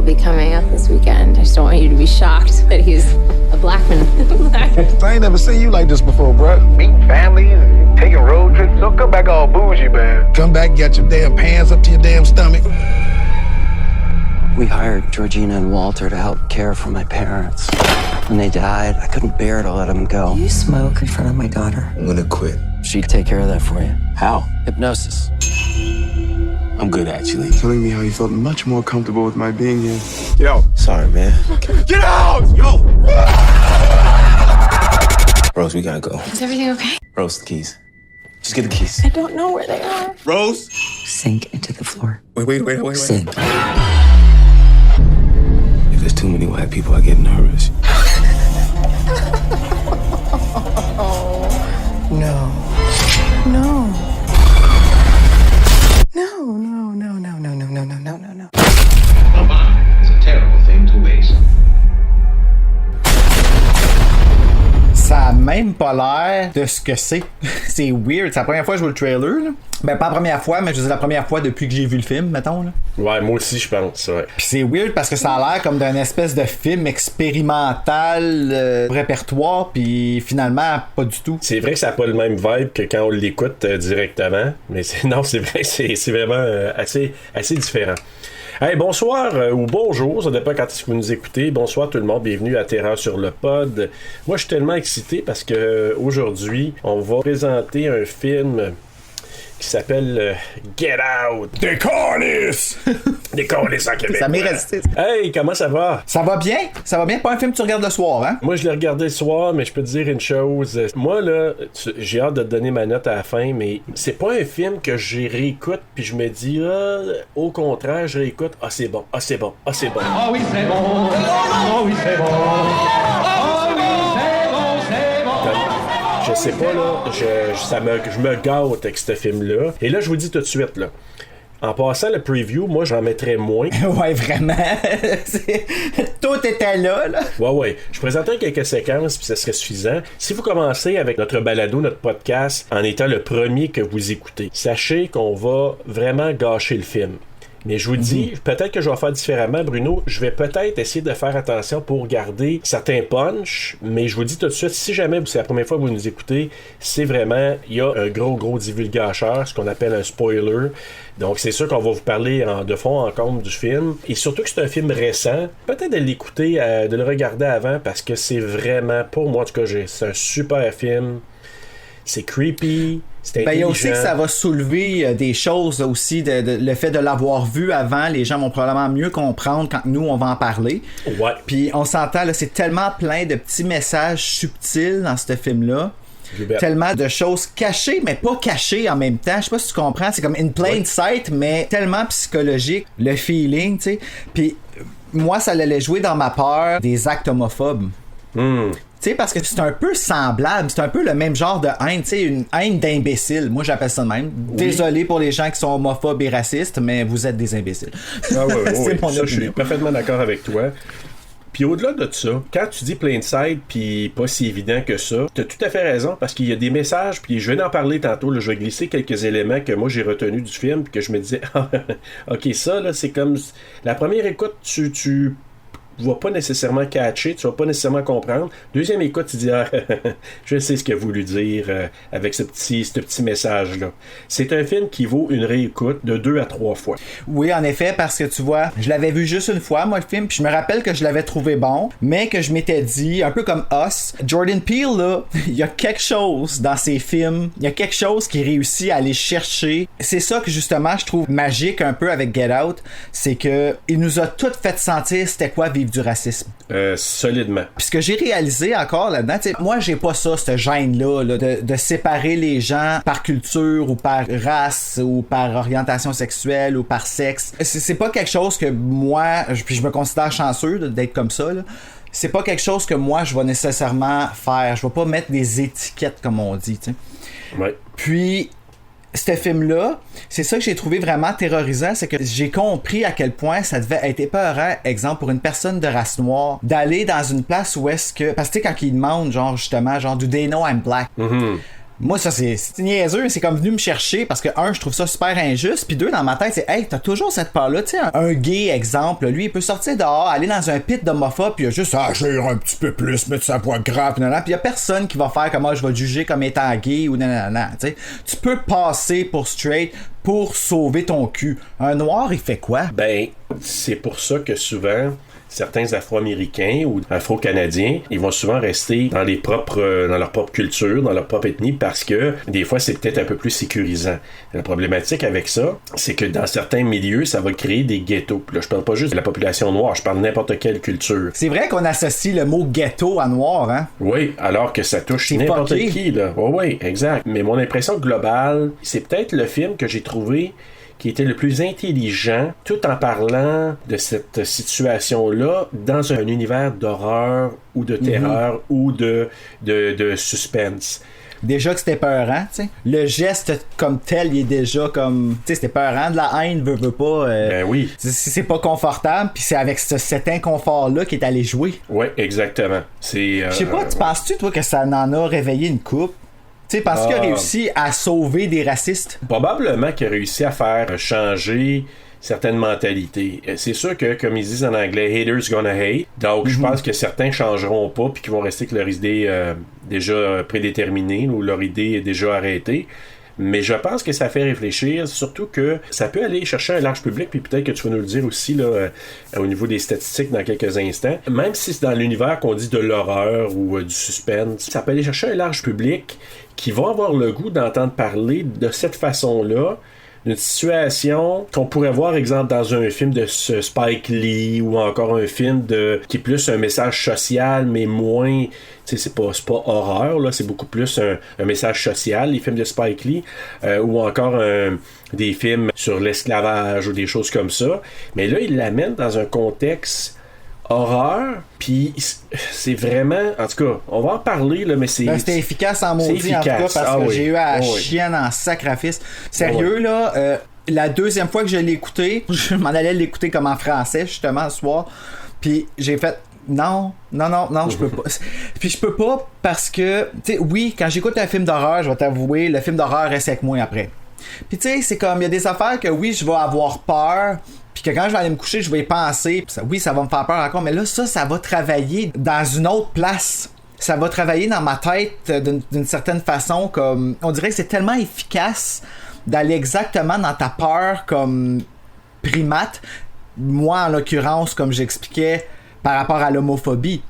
be coming up this weekend. I just don't want you to be shocked that he's a black man. I ain't never seen you like this before, bruh. Meeting families and taking road trips. Don't come back all bougie, man. Come back, get your damn pants up to your damn stomach. We hired Georgina and Walter to help care for my parents. When they died, I couldn't bear to let them go. You smoke in front of my daughter. I'm gonna quit. She'd take care of that for you. How? Hypnosis. I'm good, actually. Telling me how you felt much more comfortable with my being here. Yo. Sorry, man. Get out! Yo! Rose, we gotta go. Is everything okay? Rose, the keys. Just get the keys. I don't know where they are. Rose? Sink into the floor. Wait. Sink. If there's too many white people, I get nervous. No. A bomb is a terrible thing to waste. Ça a même pas l'air de ce que c'est. C'est weird. C'est la première fois que je vois le trailer, là. Ben, pas la première fois, mais je veux dire la première fois depuis que j'ai vu le film, mettons, là. Ouais, moi aussi, je pense, ouais. Puis c'est weird parce que ça a l'air comme d'un espèce de film expérimental, répertoire, puis finalement, pas du tout. C'est vrai que ça n'a pas le même vibe que quand on l'écoute directement, mais non, c'est vrai, c'est vraiment assez différent. Hey, bonsoir ou bonjour, ça dépend quand est-ce que vous nous écoutez. Bonsoir tout le monde, bienvenue à Terreur sur le pod. Moi, je suis tellement excité parce que aujourd'hui, on va présenter un film qui s'appelle Get Out. Des cornices! Des cornices en Québec. Ça m'est resté. Hey, comment ça va? Ça va bien? Ça va bien? Pas un film que tu regardes le soir, hein? Moi, je l'ai regardé le soir, mais je peux te dire une chose. Moi, là, j'ai hâte de te donner ma note à la fin, mais c'est pas un film que j'y réécoute, puis je me dis, au contraire, je réécoute, c'est bon. Ah oui, c'est bon. Ah oui, c'est bon. Je sais pas, là, je me gâte avec ce film-là. Et là, je vous dis tout de suite, là, en passant le preview, moi, j'en mettrais moins. Ouais, vraiment. Tout était là. Ouais. Je présenterai quelques séquences, puis ça serait suffisant. Si vous commencez avec notre balado, notre podcast, en étant le premier que vous écoutez, sachez qu'on va vraiment gâcher le film. Mais je vous dis, peut-être que je vais faire différemment, Bruno. Je vais peut-être essayer de faire attention pour garder certains punchs, mais je vous dis tout de suite, si jamais c'est la première fois que vous nous écoutez, c'est vraiment, il y a un gros divulgateur, ce qu'on appelle un spoiler. Donc c'est sûr qu'on va vous parler de fond en comble du film. Et surtout que c'est un film récent, peut-être de l'écouter, de le regarder avant, parce que c'est vraiment, pour moi en tout cas, c'est un super film. C'est creepy. Ben, il y a aussi que ça va soulever des choses aussi, le fait de l'avoir vu avant, les gens vont probablement mieux comprendre quand nous on va en parler. Ouais. Puis on s'entend, là, c'est tellement plein de petits messages subtils dans ce film-là. Tellement de choses cachées, mais pas cachées en même temps. Je sais pas si tu comprends, c'est comme in plain sight, mais tellement psychologique, le feeling, tu sais. Puis moi, ça allait jouer dans ma peur des actes homophobes. Tu sais, parce que c'est un peu semblable, c'est un peu le même genre de haine, tu sais, une haine d'imbéciles. Moi, j'appelle ça de même. Oui. Désolé pour les gens qui sont homophobes et racistes, mais vous êtes des imbéciles. Ah ouais, c'est mon ça, je suis parfaitement d'accord avec toi. Puis au-delà de ça, quand tu dis plain sight puis pas si évident que ça, t'as tout à fait raison parce qu'il y a des messages, puis je vais en parler tantôt, là, je vais glisser quelques éléments que moi j'ai retenus du film puis que je me disais, ok, ça là, c'est comme la première écoute, tu vas pas nécessairement catcher, tu vas pas nécessairement comprendre. Deuxième écoute, tu dis je sais ce qu'il a voulu dire avec ce petit message-là. C'est un film qui vaut une réécoute de 2 à 3 fois. Oui, en effet, parce que tu vois, je l'avais vu juste une fois, moi, le film, puis je me rappelle que je l'avais trouvé bon, mais que je m'étais dit, un peu comme Us, Jordan Peele, là, il y a quelque chose dans ses films, il y a quelque chose qui réussit à aller chercher. C'est ça que, justement, je trouve magique un peu avec Get Out, c'est que il nous a tout fait sentir c'était quoi vivre du racisme. Solidement. Puis ce que j'ai réalisé encore là-dedans, moi j'ai pas ça, cette gêne-là, là, de séparer les gens par culture ou par race ou par orientation sexuelle ou par sexe. C'est pas quelque chose que moi, puis je me considère chanceux d'être comme ça, là. C'est pas quelque chose que moi je vais nécessairement faire. Je vais pas mettre des étiquettes comme on dit, tu sais. Ouais. Puis ce film-là, c'est ça que j'ai trouvé vraiment terrorisant, c'est que j'ai compris à quel point ça devait être épeurant, exemple, pour une personne de race noire, d'aller dans une place où est-ce que... Parce que tu sais, quand ils demandent, genre, justement, genre, do they know I'm black? Moi, ça, c'est niaiseux, c'est comme venu me chercher parce que, un, je trouve ça super injuste, puis deux, dans ma tête, c'est, hey, t'as toujours cette peur-là, tu sais, un gay, exemple, lui, il peut sortir dehors, aller dans un pit d'homophobe, puis il a juste, agir un petit peu plus, mettre sa voix grave, puis il y a personne qui va faire comme, je vais te juger comme étant gay ou nanana, tu sais. Tu peux passer pour straight pour sauver ton cul. Un noir, il fait quoi? Ben, c'est pour ça que souvent, certains Afro-Américains ou Afro-Canadiens, ils vont souvent rester dans leur propre culture, dans leur propre ethnie, parce que des fois, c'est peut-être un peu plus sécurisant. La problématique avec ça, c'est que dans certains milieux, ça va créer des ghettos. Puis là, je parle pas juste de la population noire, je parle de n'importe quelle culture. C'est vrai qu'on associe le mot ghetto à noir, hein? Oui, alors que ça touche n'importe qui, là. Oui, exact. Mais mon impression globale, c'est peut-être le film que j'ai trouvé qui était le plus intelligent, tout en parlant de cette situation-là dans un univers d'horreur ou de terreur ou de suspense. Déjà que c'était peurant, tu sais. Le geste comme tel, il est déjà comme... Tu sais, c'était peurant, de la haine, veut pas... Ben oui. C'est pas confortable, puis c'est avec cet inconfort-là qu'il est allé jouer. Oui, exactement. Je sais pas, tu penses-tu, toi, que ça en a réveillé une coupe? Tu sais, parce qu'il a réussi à sauver des racistes. Probablement qu'il a réussi à faire changer certaines mentalités. C'est sûr que, comme ils disent en anglais, haters gonna hate. Donc, je pense que certains changeront pas puis qu'ils vont rester avec leur idée déjà prédéterminée ou leur idée est déjà arrêtée. Mais je pense que ça fait réfléchir, surtout que ça peut aller chercher un large public, puis peut-être que tu vas nous le dire aussi là, au niveau des statistiques dans quelques instants. Même si c'est dans l'univers qu'on dit de l'horreur ou du suspense, ça peut aller chercher un large public qui va avoir le goût d'entendre parler de cette façon-là d'une situation qu'on pourrait voir, exemple, dans un film de Spike Lee ou encore un film qui est plus un message social, mais moins... Tu sais, c'est pas horreur, là, c'est beaucoup plus un message social, les films de Spike Lee, ou encore des films sur l'esclavage ou des choses comme ça. Mais là, il l'amène dans un contexte horreur, puis c'est vraiment... En tout cas, on va en parler, là, mais c'est... c'était efficace en maudit, en tout cas, parce que j'ai eu à chienne en sacrifice. Sérieux, là, la deuxième fois que je l'ai écouté, je m'en allais l'écouter comme en français, justement, ce soir, puis j'ai fait... Non, je peux pas. Puis je peux pas parce que, tu sais, oui, quand j'écoute un film d'horreur, je vais t'avouer, le film d'horreur reste avec moi après. Puis tu sais, c'est comme, il y a des affaires que oui, je vais avoir peur, puis que quand je vais aller me coucher, je vais y penser. Oui, ça va me faire peur encore, mais là, ça va travailler dans une autre place. Ça va travailler dans ma tête d'une certaine façon, comme, on dirait que c'est tellement efficace d'aller exactement dans ta peur comme primate. Moi, en l'occurrence, comme j'expliquais, par rapport à l'homophobie.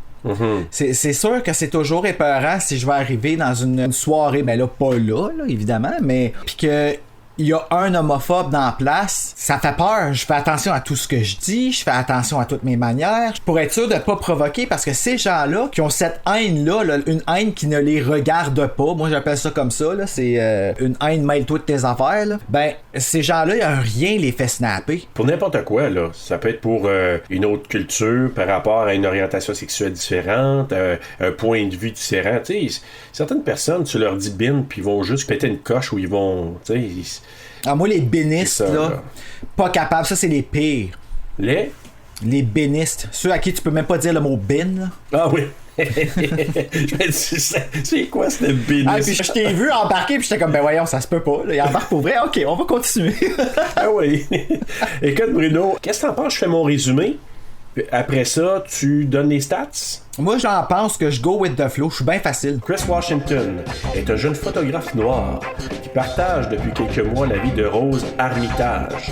C'est sûr que c'est toujours épeurant si je vais arriver dans une soirée, ben là, pas là évidemment, mais puis que il y a un homophobe dans la place, ça fait peur. Je fais attention à tout ce que je dis, je fais attention à toutes mes manières, pour être sûr de pas provoquer, parce que ces gens-là qui ont cette haine-là, là, une haine qui ne les regarde pas, moi j'appelle ça comme ça, là, c'est une haine mêle-toi de tes affaires, là. Ben, ces gens-là, rien les fait snapper. Pour n'importe quoi, là. Ça peut être pour une autre culture, par rapport à une orientation sexuelle différente, un point de vue différent. Tu sais, certaines personnes, tu leur dis bin, puis ils vont juste péter une coche où ils vont, tu sais... Ah, moi, les bénistes, là, pas capables. Ça, c'est les pires. Les bénistes. Ceux à qui tu peux même pas dire le mot bin, là. Ah oui. Je me dis, c'est quoi ce béniste? Ah, puis je t'ai vu embarquer, puis j'étais comme, ben voyons, ça se peut pas. Là, il embarque pour vrai. Ok, on va continuer. Ah oui. Écoute, Bruno, qu'est-ce que t'en penses? Je fais mon résumé. Après ça, tu donnes les stats? Moi, j'en pense que je go with the flow. Je suis bien facile. Chris Washington est un jeune photographe noir qui partage depuis quelques mois la vie de Rose Armitage.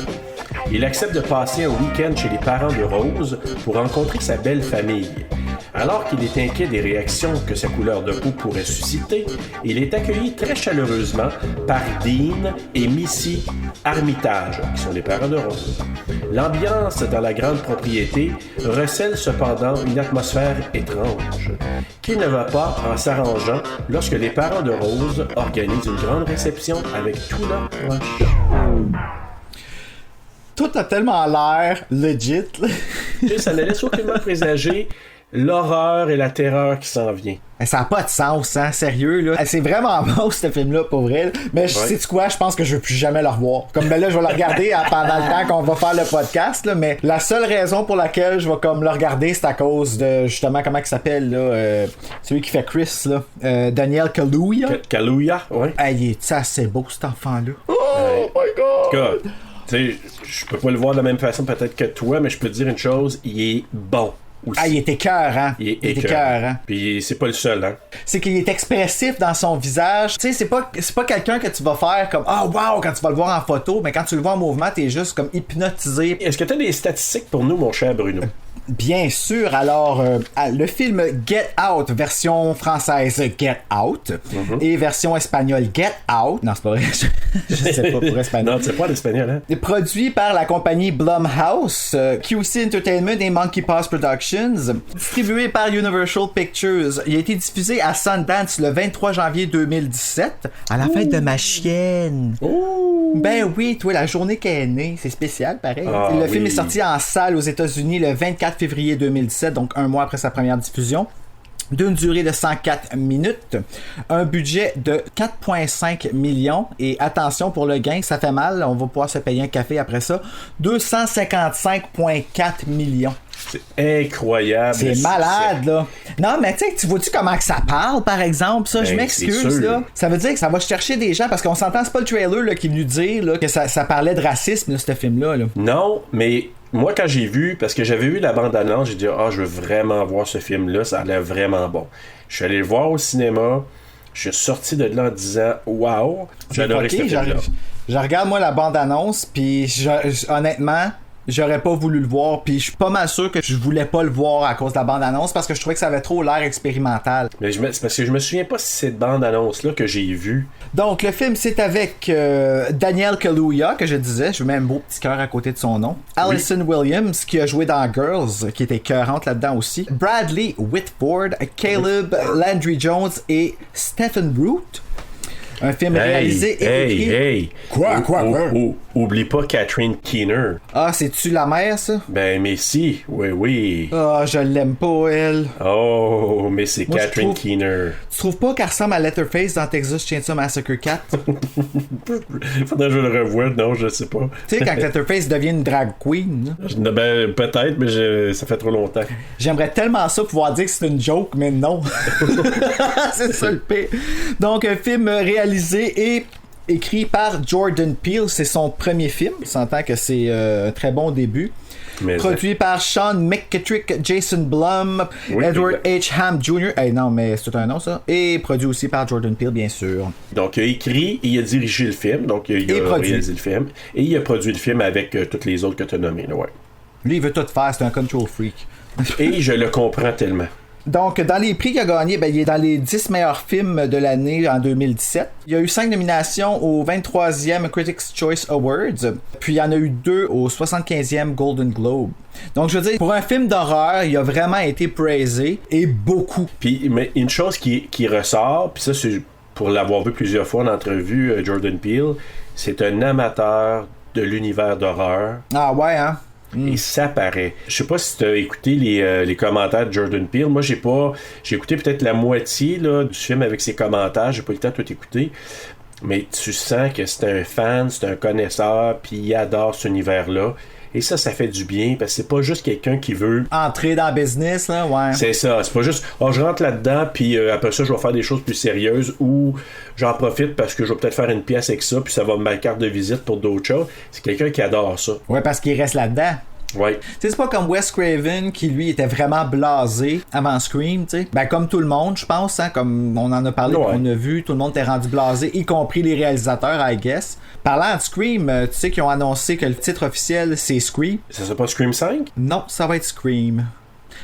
Il accepte de passer un week-end chez les parents de Rose pour rencontrer sa belle famille. Alors qu'il est inquiet des réactions que sa couleur de peau pourrait susciter, il est accueilli très chaleureusement par Dean et Missy Armitage, qui sont les parents de Rose. L'ambiance dans la grande propriété recèle cependant une atmosphère étrange, qui ne va pas en s'arrangeant lorsque les parents de Rose organisent une grande réception avec tous leurs proches. Tout a tellement l'air legit. Ça ne laisse aucunement présager l'horreur et la terreur qui s'en vient. Ça n'a pas de sens, hein, sérieux, là. C'est vraiment bon, ce film-là, pour vrai. Mais sais-tu quoi, je pense que je veux plus jamais le revoir. Comme ben là, je vais le regarder pendant le temps qu'on va faire le podcast, là, mais la seule raison pour laquelle je vais comme le regarder, c'est à cause de, justement, comment il s'appelle, là, celui qui fait Chris, là, Daniel Kaluuya. Kaluuya, ouais. Il est assez beau, cet enfant-là. Oh my God! En tout cas, tu sais, je peux pas le voir de la même façon peut-être que toi, mais je peux te dire une chose, il est bon. Aussi. Il est écœurant. Il est écœurant. Puis c'est pas le seul, hein. C'est qu'il est expressif dans son visage. Tu sais, c'est pas quelqu'un que tu vas faire comme wow quand tu vas le voir en photo, mais quand tu le vois en mouvement, t'es juste comme hypnotisé. Est-ce que t'as des statistiques pour nous, mon cher Bruno? Bien sûr, alors le film Get Out, version française Get Out, et version espagnole Get Out. Non, c'est pas vrai, je sais pas pour espagnol. Non, tu sais pas l'espagnol, hein? Produit par la compagnie Blumhouse, QC Entertainment et Monkey Paws Productions, distribué par Universal Pictures. Il a été diffusé à Sundance le 23 janvier 2017, à la fête de ma chienne. Ouh. Ben oui, toi, la journée qu'elle est née, c'est spécial, pareil. Le film est sorti en salle aux États-Unis le 24 février 2017, donc un mois après sa première diffusion. D'une durée de 104 minutes, un budget de 4,5 millions, et attention pour le gain, ça fait mal, on va pouvoir se payer un café après ça, 255,4 millions. C'est incroyable. C'est malade, là. Non, mais tu vois-tu comment que ça parle, par exemple? Ça, je m'excuse, là. Ça veut dire que ça va chercher des gens, parce qu'on s'entend, c'est pas le trailer là, qui est venu dire là, que ça parlait de racisme, là, ce film-là. Là. Non, mais moi, quand j'ai vu, parce que j'avais vu la bande-annonce, j'ai dit, je veux vraiment voir ce film-là, ça a l'air vraiment bon. Je suis allé le voir au cinéma, je suis sorti de là en disant, wow, j'ai adoré ce film-là. Je regarde, moi, la bande-annonce, puis honnêtement, j'aurais pas voulu le voir, puis je suis pas mal sûr que je voulais pas le voir à cause de la bande-annonce, parce que je trouvais que ça avait trop l'air expérimental. Mais c'est parce que je me souviens pas si c'est cette bande-annonce-là que j'ai vue. Donc, le film, c'est avec Daniel Kaluuya, que je disais, je mets un beau petit cœur à côté de son nom. Allison Williams, qui a joué dans Girls, qui était écœurante là-dedans aussi. Bradley Whitford, Caleb Landry Jones et Stephen Root. Un film réalisé et écrit... Quoi? Oublie pas Catherine Keener. Ah, c'est-tu la mère, ça? Ben, mais si, oui. Ah, je l'aime pas, elle. Oh, mais c'est moi, Catherine Keener. Tu trouves pas qu'elle ressemble à Letterface dans Texas Chainsaw Massacre 4? Faudrait que je le revoie, non, je sais pas. Tu sais, quand Letterface devient une drag queen. Ben, peut-être, mais ça fait trop longtemps. J'aimerais tellement ça pouvoir dire que c'est une joke, mais non. C'est ça le pire. Donc, un film réalisé et écrit par Jordan Peele, c'est son premier film. On s'entend que c'est un très bon début. Mais produit par Sean McKittrick, Jason Blum, Edward H. Ham Jr. Non, mais c'est tout un nom, ça. Et produit aussi par Jordan Peele, bien sûr. Donc, il a écrit et il a dirigé le film. Donc, il a réalisé le film. Et il a produit le film avec toutes les autres que tu as nommées. Ouais. Lui, il veut tout faire. C'est un control freak. Et je le comprends tellement. Donc, dans les prix qu'il a gagné, il est dans les 10 meilleurs films de l'année en 2017. Il y a eu 5 nominations au 23e Critics' Choice Awards, puis il y en a eu 2 au 75e Golden Globe. Donc, je veux dire, pour un film d'horreur, il a vraiment été praisé, et beaucoup. Puis, mais une chose qui ressort, puis ça, c'est pour l'avoir vu plusieurs fois en entrevue, Jordan Peele, c'est un amateur de l'univers d'horreur. Ah ouais, hein? Et ça paraît. Je sais pas si tu as écouté les commentaires de Jordan Peele. Moi, j'ai écouté peut-être la moitié là, du film avec ses commentaires. J'ai pas eu le temps de tout écouter. Mais tu sens que c'est un fan, c'est un connaisseur, puis il adore cet univers-là. Et ça fait du bien, parce que c'est pas juste quelqu'un qui veut... entrer dans le business, là, ouais. C'est ça, c'est pas juste, je rentre là-dedans, puis après ça, je vais faire des choses plus sérieuses, ou j'en profite parce que je vais peut-être faire une pièce avec ça, puis ça va me ma carte de visite pour d'autres choses. C'est quelqu'un qui adore ça. Ouais, parce qu'il reste là-dedans. Ouais. Tu sais, c'est pas comme Wes Craven qui lui était vraiment blasé avant Scream, tu sais. Ben comme tout le monde, je pense, hein, comme on en a parlé, on a vu, tout le monde était rendu blasé, y compris les réalisateurs, I guess. Parlant de Scream, tu sais qu'ils ont annoncé que le titre officiel c'est Scream. Ça sera pas Scream 5? Non, ça va être Scream.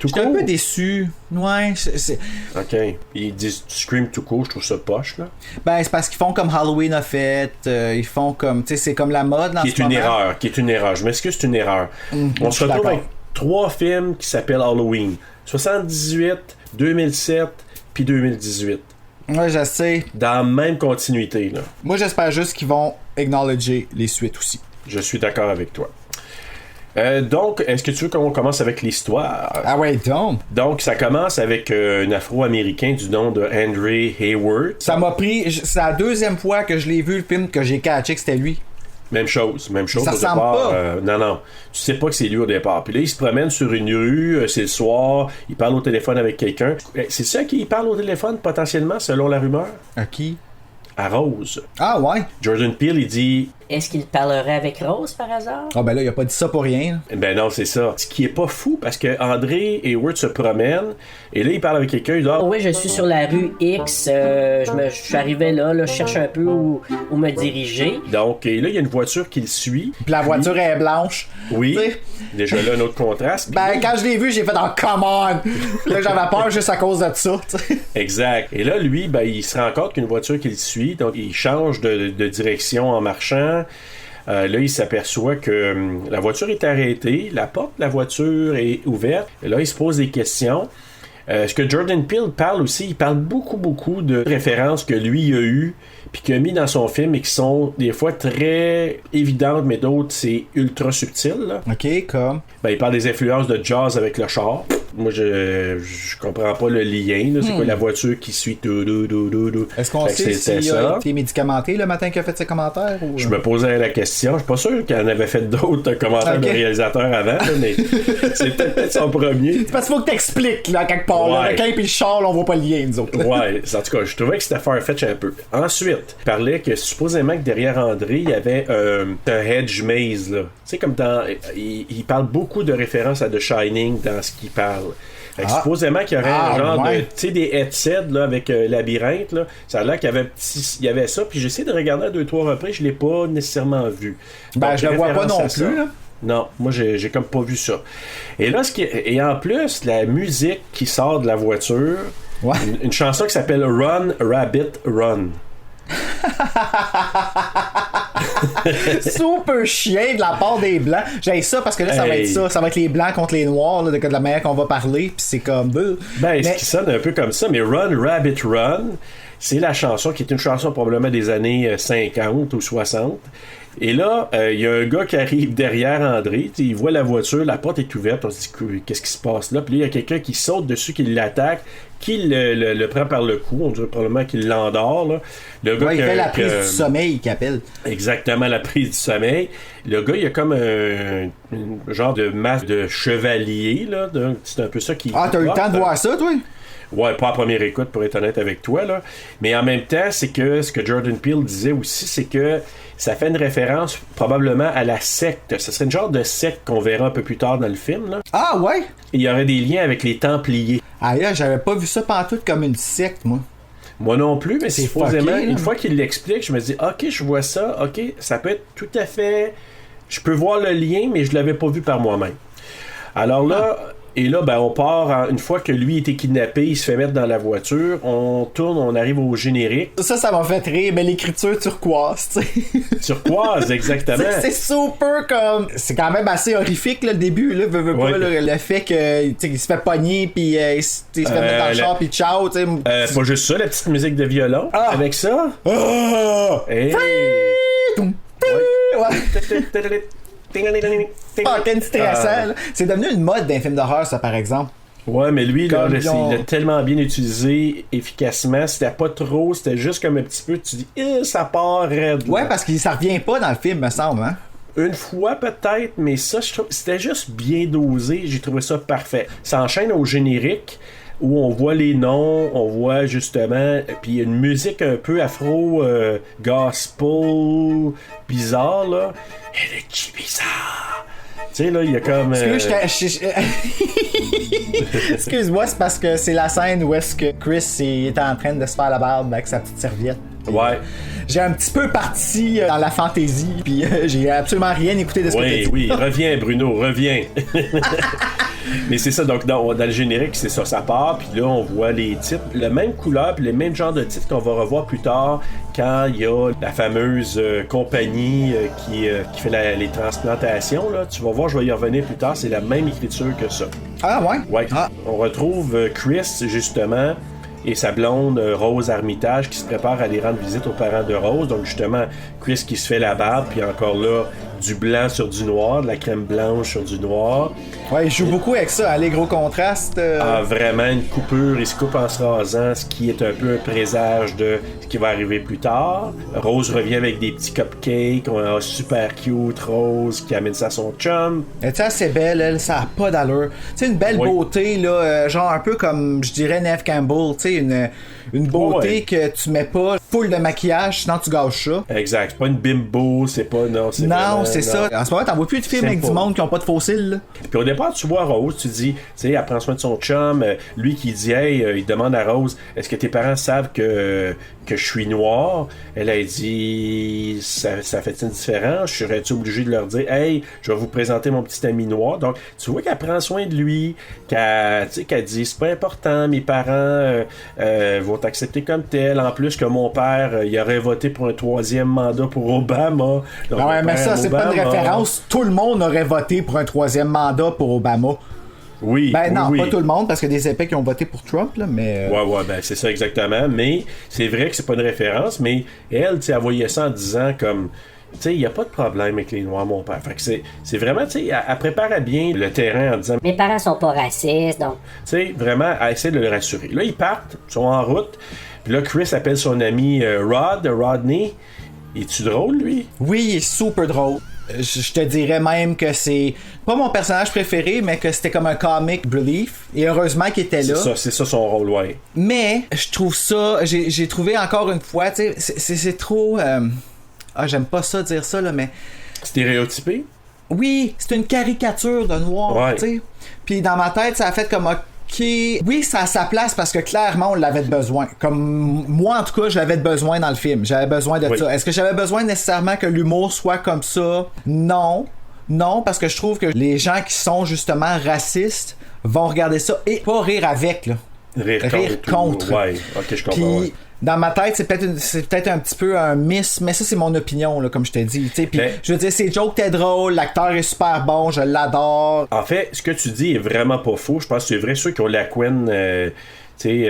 J'étais un peu déçu. Ouais, c'est... OK. Ils disent Scream tout court, je trouve ça poche, là. Ben, c'est parce qu'ils font comme Halloween a fait. Ils font comme... Tu sais, c'est comme la mode dans ce moment. Qui est une erreur. Je m'excuse, c'est une erreur. On se retrouve avec 3 films qui s'appellent Halloween. 78, 2007, puis 2018. Ouais, je sais. Dans la même continuité, là. Moi, j'espère juste qu'ils vont acknowledger les suites aussi. Je suis d'accord avec toi. Donc, est-ce que tu veux qu'on commence avec l'histoire? Ah ouais, donc. Donc, ça commence avec un Afro-Américain du nom de Andre Hayward. Ça m'a pris... C'est la deuxième fois que je l'ai vu, le film, que j'ai catché que c'était lui. Même chose Ça au ressemble départ. pas. Non, tu sais pas que c'est lui au départ. Puis là, il se promène sur une rue, c'est le soir, il parle au téléphone avec quelqu'un. C'est ça qui parle au téléphone potentiellement, selon la rumeur? À qui? À Rose. Ah ouais? Jordan Peele, il dit... Est-ce qu'il parlerait avec Rose par hasard? Ah ben là, il a pas dit ça pour rien. Ben non, c'est ça. Ce qui est pas fou, parce que André Hayward se promène, et là, il parle avec quelqu'un, il dit... Oui, je suis sur la rue X, je suis arrivé là, je cherche un peu où me diriger. Donc, et là, il y a une voiture qui le suit. Puis la voiture est blanche. Oui. T'sais. Déjà là, un autre contraste. Ben, quand je l'ai vu, j'ai fait « Oh, come on! » Là, j'avais peur juste à cause de ça, t'sais. Exact. Et là, lui, ben, il se rend compte qu'une voiture qui le suit, donc il change de direction en marchant. Là, il s'aperçoit que la voiture est arrêtée, la porte de la voiture est ouverte. Et là, il se pose des questions. Ce que Jordan Peele parle aussi, il parle beaucoup de références que lui a eues puis qu'il a mis dans son film et qui sont des fois très évidentes, mais d'autres, c'est ultra subtil. Là. OK, comme... Ben, il parle des influences de jazz avec le char. Moi, je comprends pas le lien. Là. C'est quoi la voiture qui suit tout. Est-ce qu'on sait s'il a été médicamenté le matin qu'il a fait ses commentaires? Ou... Je me posais la question. Je suis pas sûr qu'il en avait fait d'autres commentaires de réalisateurs avant, là, mais c'est peut-être son premier. C'est parce qu'il faut que t'expliques, là, quelque part. Ouais. Le requin pis le char, là, on voit pas le lien, nous autres. Ouais, en tout cas, je trouvais que c'était farfetch un peu. Ensuite, il parlait que supposément que derrière André, il y avait un hedge maze, là. Tu sais, comme dans... Il parle beaucoup de références à The Shining dans ce qu'il parle. Fait que supposément qu'il y aurait un genre de... Tu sais, des headsets, là, avec labyrinthe, là. Ça a l'air qu'il y avait ça, puis j'essaie de regarder à 2-3 reprises, je l'ai pas nécessairement vu. Ben, donc, je le vois pas non plus, là. Non, moi j'ai comme pas vu ça. Et là, et en plus, la musique qui sort de la voiture, une chanson qui s'appelle Run, Rabbit, Run. Super chien de la part des blancs. J'ai ça parce que là, ça va être ça. Ça va être les blancs contre les noirs, là, de la manière qu'on va parler, puis c'est comme... Ce qui sonne un peu comme ça, mais Run, Rabbit, Run, c'est la chanson qui est une chanson probablement des années 50 ou 60. Et là, il y a un gars qui arrive derrière André, il voit la voiture, la porte est ouverte, on se dit qu'est-ce qui se passe là? Puis là, il y a quelqu'un qui saute dessus, qui l'attaque, qui le prend par le cou, on dirait probablement qu'il l'endort. Là. Le gars il fait la prise du sommeil qu'il appelle. Exactement, la prise du sommeil. Le gars, il a comme un genre de masque de chevalier, là, c'est un peu ça qui... Ah, t'as eu le temps de voir ça, toi? Ouais, pas à première écoute, pour être honnête avec toi, là. Mais en même temps, c'est que ce que Jordan Peele disait aussi, c'est que ça fait une référence probablement à la secte. Ce serait une genre de secte qu'on verra un peu plus tard dans le film, là. Ah, ouais? Et il y aurait des liens avec les Templiers. Ah, là, j'avais pas vu ça pantoute comme une secte, moi. Moi non plus, mais supposément, fucké, une fois qu'il l'explique, je me dis, ok, je vois ça, ok, ça peut être tout à fait... Je peux voir le lien, mais je l'avais pas vu par moi-même. Alors là... Et là, ben, on part, une fois que lui a été kidnappé, il se fait mettre dans la voiture, on tourne, on arrive au générique. Ça m'a fait rire, mais l'écriture turquoise, tu sais. Turquoise, exactement. c'est super comme... C'est quand même assez horrifique, là, le début, là, pas, là, le fait que, tu sais, il se fait pogner, puis il se fait mettre dans le char, puis ciao, tu sais. Pas juste ça, la petite musique de violon, avec ça. Hey. Fucking stressant, là. C'est devenu une mode d'un film d'horreur, ça, par exemple. Ouais, mais lui, là, il l'a tellement bien utilisé efficacement. C'était pas trop, c'était juste comme un petit peu, tu dis, ça part raide. Ouais, parce que ça revient pas dans le film, me semble, hein. Une fois peut-être, mais ça, je trouve, c'était juste bien dosé. J'ai trouvé ça parfait. Ça enchaîne au générique où on voit les noms, on voit justement, puis une musique un peu afro, gospel, bizarre, là. Elle est bizarre. Tu sais, là, il y a comme... Excuse-moi, c'est parce que c'est la scène où est-ce que Chris est en train de se faire la barbe avec sa petite serviette. Ouais. J'ai un petit peu parti dans la fantaisie, puis j'ai absolument rien écouté de ce que tu dis. Oui, reviens Bruno, reviens. Mais c'est ça, donc dans le générique, c'est ça, ça part, puis là on voit les titres, la même couleur, puis le même genre de titres qu'on va revoir plus tard quand il y a la fameuse compagnie qui fait les transplantations, là. Tu vas voir, je vais y revenir plus tard, c'est la même écriture que ça. Ah ouais? Ouais. Ah. On retrouve Chris, justement, et sa blonde Rose Armitage qui se prépare à aller rendre visite aux parents de Rose. Donc justement, Chris qui se fait la barbe, puis encore là, du blanc sur du noir, de la crème blanche sur du noir. Ouais, il joue beaucoup avec ça, hein, les gros contrastes. Ah, vraiment une coupure, il se coupe en se rasant, ce qui est un peu un présage de ce qui va arriver plus tard. Rose revient avec des petits cupcakes, on a super cute Rose qui amène ça à son chum. Elle est assez belle, elle, ça a pas d'allure. Tu sais, une belle beauté, là, genre un peu comme, je dirais, Neve Campbell, tu sais, une beauté que tu mets pas full de maquillage, sinon tu gâches ça. Exact, c'est pas une bimbo, c'est pas... Non, c'est ça. En ce moment, t'en vois plus de films avec du monde qui ont pas de fossiles, là. Puis au départ, tu vois Rose, tu dis, tu sais, elle prend soin de son chum, lui qui dit, hey, il demande à Rose, est-ce que tes parents savent que je suis noir? Elle a dit, ça fait une différence? Serais-tu obligé de leur dire, hey, je vais vous présenter mon petit ami noir? Donc, tu vois qu'elle prend soin de lui, qu'elle dit, c'est pas important, mes parents vont t'accepter comme tel. En plus que mon père, il aurait voté pour un 3e mandat pour Obama. Donc, ouais, mais ça, c'est pas une référence. Tout le monde aurait voté pour un 3e mandat pour Obama. Oui. Ben non, oui. pas tout le monde, parce que des épais qui ont voté pour Trump, là, mais... Ouais, ben c'est ça exactement. Mais c'est vrai que c'est pas une référence, mais elle, tu sais, elle voyait ça en disant comme... Tu sais, il n'y a pas de problème avec les Noirs, mon père. Fait que c'est vraiment, tu sais, elle préparait bien le terrain en disant... Mes parents sont pas racistes, donc... Tu sais, vraiment, elle essaie de le rassurer. Là, ils partent, ils sont en route. Puis là, Chris appelle son ami Rodney. Es-tu drôle, lui? Oui, il est super drôle. Je te dirais même que c'est pas mon personnage préféré, mais que c'était comme un comic relief. Et heureusement qu'il était là. C'est ça son rôle, ouais. Mais je trouve ça, j'ai trouvé encore une fois, tu sais, c'est trop... j'aime pas ça dire ça, là, mais... Stéréotypé? Oui, c'est une caricature de noir, ouais. Tu sais. Puis dans ma tête, ça a fait comme... Oui, ça a sa place parce que clairement, on l'avait de besoin. Comme moi, en tout cas, j'avais de besoin dans le film. J'avais besoin de ça. Est-ce que j'avais besoin nécessairement que l'humour soit comme ça? Non. Non, parce que je trouve que les gens qui sont justement racistes vont regarder ça et pas rire avec, là. Rire contre. Ouais, ok, je comprends. Puis, dans ma tête, c'est peut-être un petit peu un miss, mais ça, c'est mon opinion, là, comme je t'ai dit. Puis, je veux dire, ces jokes étaient drôles, l'acteur est super bon, je l'adore. En fait, ce que tu dis est vraiment pas faux. Je pense que c'est vrai, ceux qui ont la Queen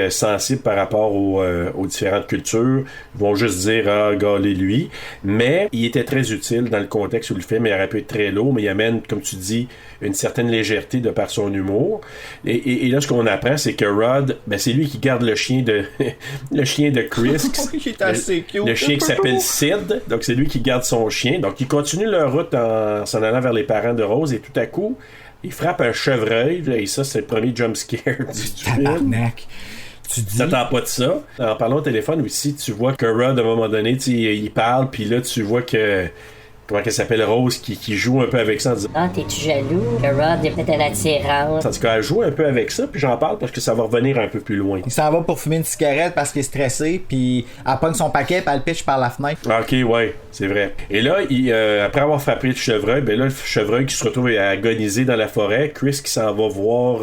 sensible par rapport aux différentes cultures vont juste dire galez-lui. Mais il était très utile dans le contexte où le film il aurait pu être très lourd, mais il amène, comme tu dis, une certaine légèreté de par son humour. Et là, ce qu'on apprend, c'est que Rod, ben, c'est lui qui garde le chien de Chris. Il est assez cute. Le chien qui s'appelle Sid. Donc, c'est lui qui garde son chien. Donc, ils continuent leur route en s'en allant vers les parents de Rose et tout à coup, il frappe un chevreuil, et ça, c'est le premier jump scare du film. Tabarnak. Tu t'attends pas de ça. En parlant au téléphone aussi, tu vois que Rod, à un moment donné, il parle, puis là, tu vois que... Comment qu'elle s'appelle, Rose, qui joue un peu avec ça en disant... Ah, t'es-tu jaloux? Que Rod est peut-être attirant. En tout cas, elle joue un peu avec ça, puis j'en parle parce que ça va revenir un peu plus loin. Il s'en va pour fumer une cigarette parce qu'il est stressé, puis elle pogne son paquet, puis elle pitch par la fenêtre. Ok, ouais, c'est vrai. Et là, après avoir frappé le chevreuil, ben là, le chevreuil qui se retrouve à agoniser dans la forêt, Chris qui s'en va voir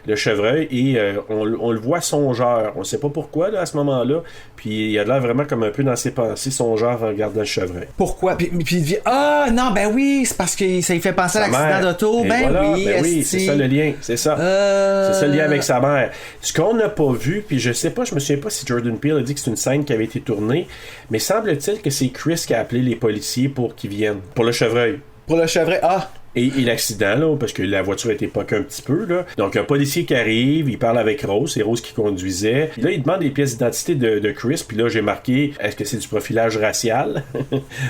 le chevreuil, et on le voit songeur. On sait pas pourquoi, là, à ce moment-là, puis il a l'air vraiment comme un peu dans ses pensées, songeur en regardant le chevreuil. Pourquoi? Puis il dit... Ah, non, ben oui, c'est parce que ça lui fait penser à l'accident d'auto. Ben voilà, oui, c'est ça le lien, c'est ça. C'est ça le lien avec sa mère. Ce qu'on n'a pas vu, puis je sais pas, je me souviens pas si Jordan Peele a dit que c'est une scène qui avait été tournée, mais semble-t-il que c'est Chris qui a appelé les policiers pour qu'ils viennent. Pour le chevreuil. Pour le chevreuil, Et l'accident, là, parce que la voiture a été poquée un petit peu, là. Donc, un policier qui arrive, il parle avec Rose, c'est Rose qui conduisait. Puis là, il demande les pièces d'identité de Chris, puis là, j'ai marqué, est-ce que c'est du profilage racial?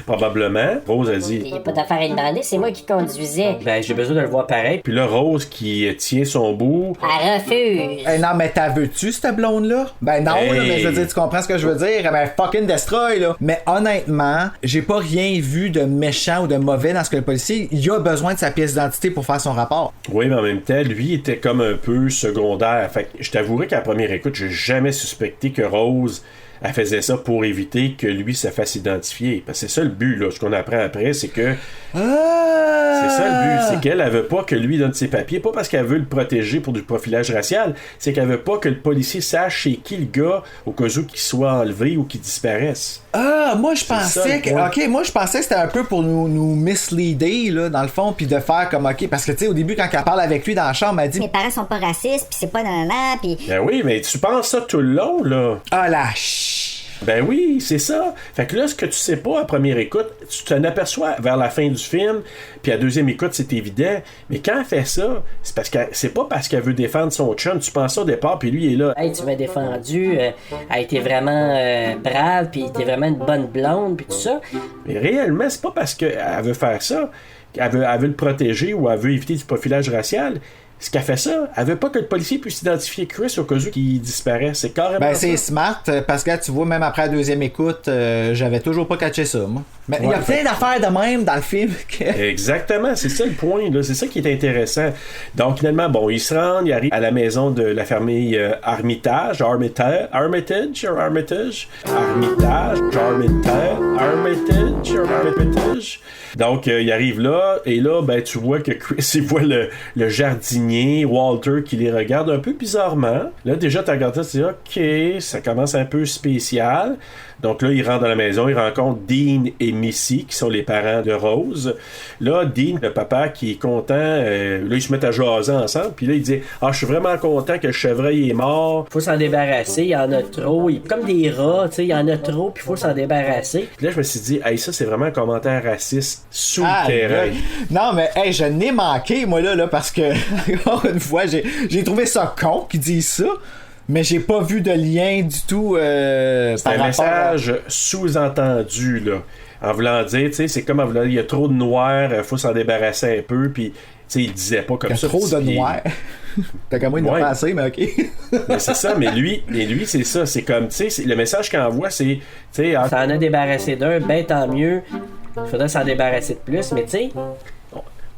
Probablement. Rose a dit... Il n'y a pas d'affaire à demander, c'est moi qui conduisais. Ben, j'ai besoin de le voir pareil. Puis là, Rose qui tient son bout... Elle refuse. Non, mais t'as veux-tu, cette blonde-là? Ben non, là, mais je veux dire, tu comprends ce que je veux dire? Elle m'a fucking destroy, là. Mais honnêtement, j'ai pas rien vu de méchant ou de mauvais dans ce que le policier... Il a besoin de sa pièce d'identité pour faire son rapport. Oui, mais en même temps, lui était comme un peu secondaire. Fait que je t'avouerai qu'à la première écoute, j'ai jamais suspecté que Rose elle faisait ça pour éviter que lui se fasse identifier. Parce que c'est ça le but, là. Ce qu'on apprend après, c'est que... C'est ça le but, c'est qu'elle veut pas que lui donne ses papiers, pas parce qu'elle veut le protéger pour du profilage racial, c'est qu'elle veut pas que le policier sache chez qui le gars, au cas où qu'il soit enlevé ou qu'il disparaisse. Moi je pensais que... OK, moi je pensais que c'était un peu pour nous misleader, là, dans le fond, puis de faire comme, OK, parce que, tu sais, au début, quand elle parle avec lui dans la chambre, elle dit... Mes parents sont pas racistes, puis c'est pas dans la puis... Ben oui, mais tu penses ça tout le long, là. Ah, la Ben oui, c'est ça. Fait que là, ce que tu sais pas à première écoute, tu t'en aperçois vers la fin du film, puis à deuxième écoute, c'est évident. Mais quand elle fait ça, c'est pas parce qu'elle veut défendre son chum. Tu penses ça au départ, puis lui, il est là. Hey, tu m'as défendu, elle était vraiment brave, puis t'es vraiment une bonne blonde, puis tout ça. Mais réellement, c'est pas parce qu'elle veut faire ça, qu'elle veut le protéger ou elle veut éviter du profilage racial. Ce qu'elle fait ça, elle veut pas que le policier puisse identifier Chris au cas où qu'il disparaît. C'est carrément Ben, ça. c'est smart, parce que là, tu vois, même après la deuxième écoute, j'avais toujours pas catché ça, moi. Mais il y a plein d'affaires de même dans le film. Exactement, c'est ça le point, là. C'est ça qui est intéressant. Donc, finalement, bon, ils se rendent, ils arrivent à la maison de la famille Armitage. Donc, ils arrivent là, et là, ben, tu vois que Chris, il voit le jardinier, Walter, qui les regarde un peu bizarrement. Là, déjà, tu regardes ça, tu dis, OK, ça commence un peu spécial. Donc là, il rentre dans la maison, il rencontre Dean et Missy, qui sont les parents de Rose. Là, Dean, le papa, qui est content, là, ils se mettent à jaser ensemble, puis là, il dit « Ah, je suis vraiment content que le chevreuil est mort. » Faut s'en débarrasser, il y en a trop. Comme des rats, tu sais, il y en a trop, puis faut s'en débarrasser. Puis là, je me suis dit « Hey, ça, c'est vraiment un commentaire raciste sous le terrain. » Non, mais hey, je n'ai manqué, moi, là, parce que, encore une fois, j'ai trouvé ça con qu'ils disent ça. Mais j'ai pas vu de lien du tout. C'est un message sous-entendu, là. En voulant dire, tu sais, c'est comme en voulant dire, il y a trop de noir, faut s'en débarrasser un peu, puis, tu sais, il disait pas comme ça. Il y a trop de noir. T'as qu'à moi, il n'a pas assez, mais ok. Mais c'est ça, mais lui, c'est ça. C'est comme, tu sais, le message qu'il envoie, c'est, tu sais. Ça en a débarrassé d'un, ben tant mieux. Il faudrait s'en débarrasser de plus, mais tu sais.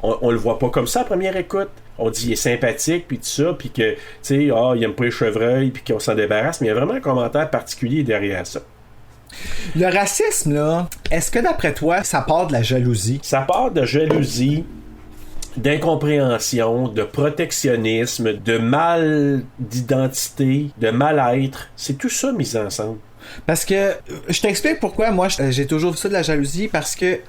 On le voit pas comme ça à première écoute. On dit il est sympathique, puis tout ça, puis que, tu sais, il aime pas les chevreuils, puis qu'on s'en débarrasse, mais il y a vraiment un commentaire particulier derrière ça. Le racisme, là, est-ce que d'après toi, ça part de la jalousie? Ça part de jalousie, d'incompréhension, de protectionnisme, de mal d'identité, de mal-être. C'est tout ça mis ensemble. Parce que, je t'explique pourquoi moi, j'ai toujours vu ça de la jalousie, parce que,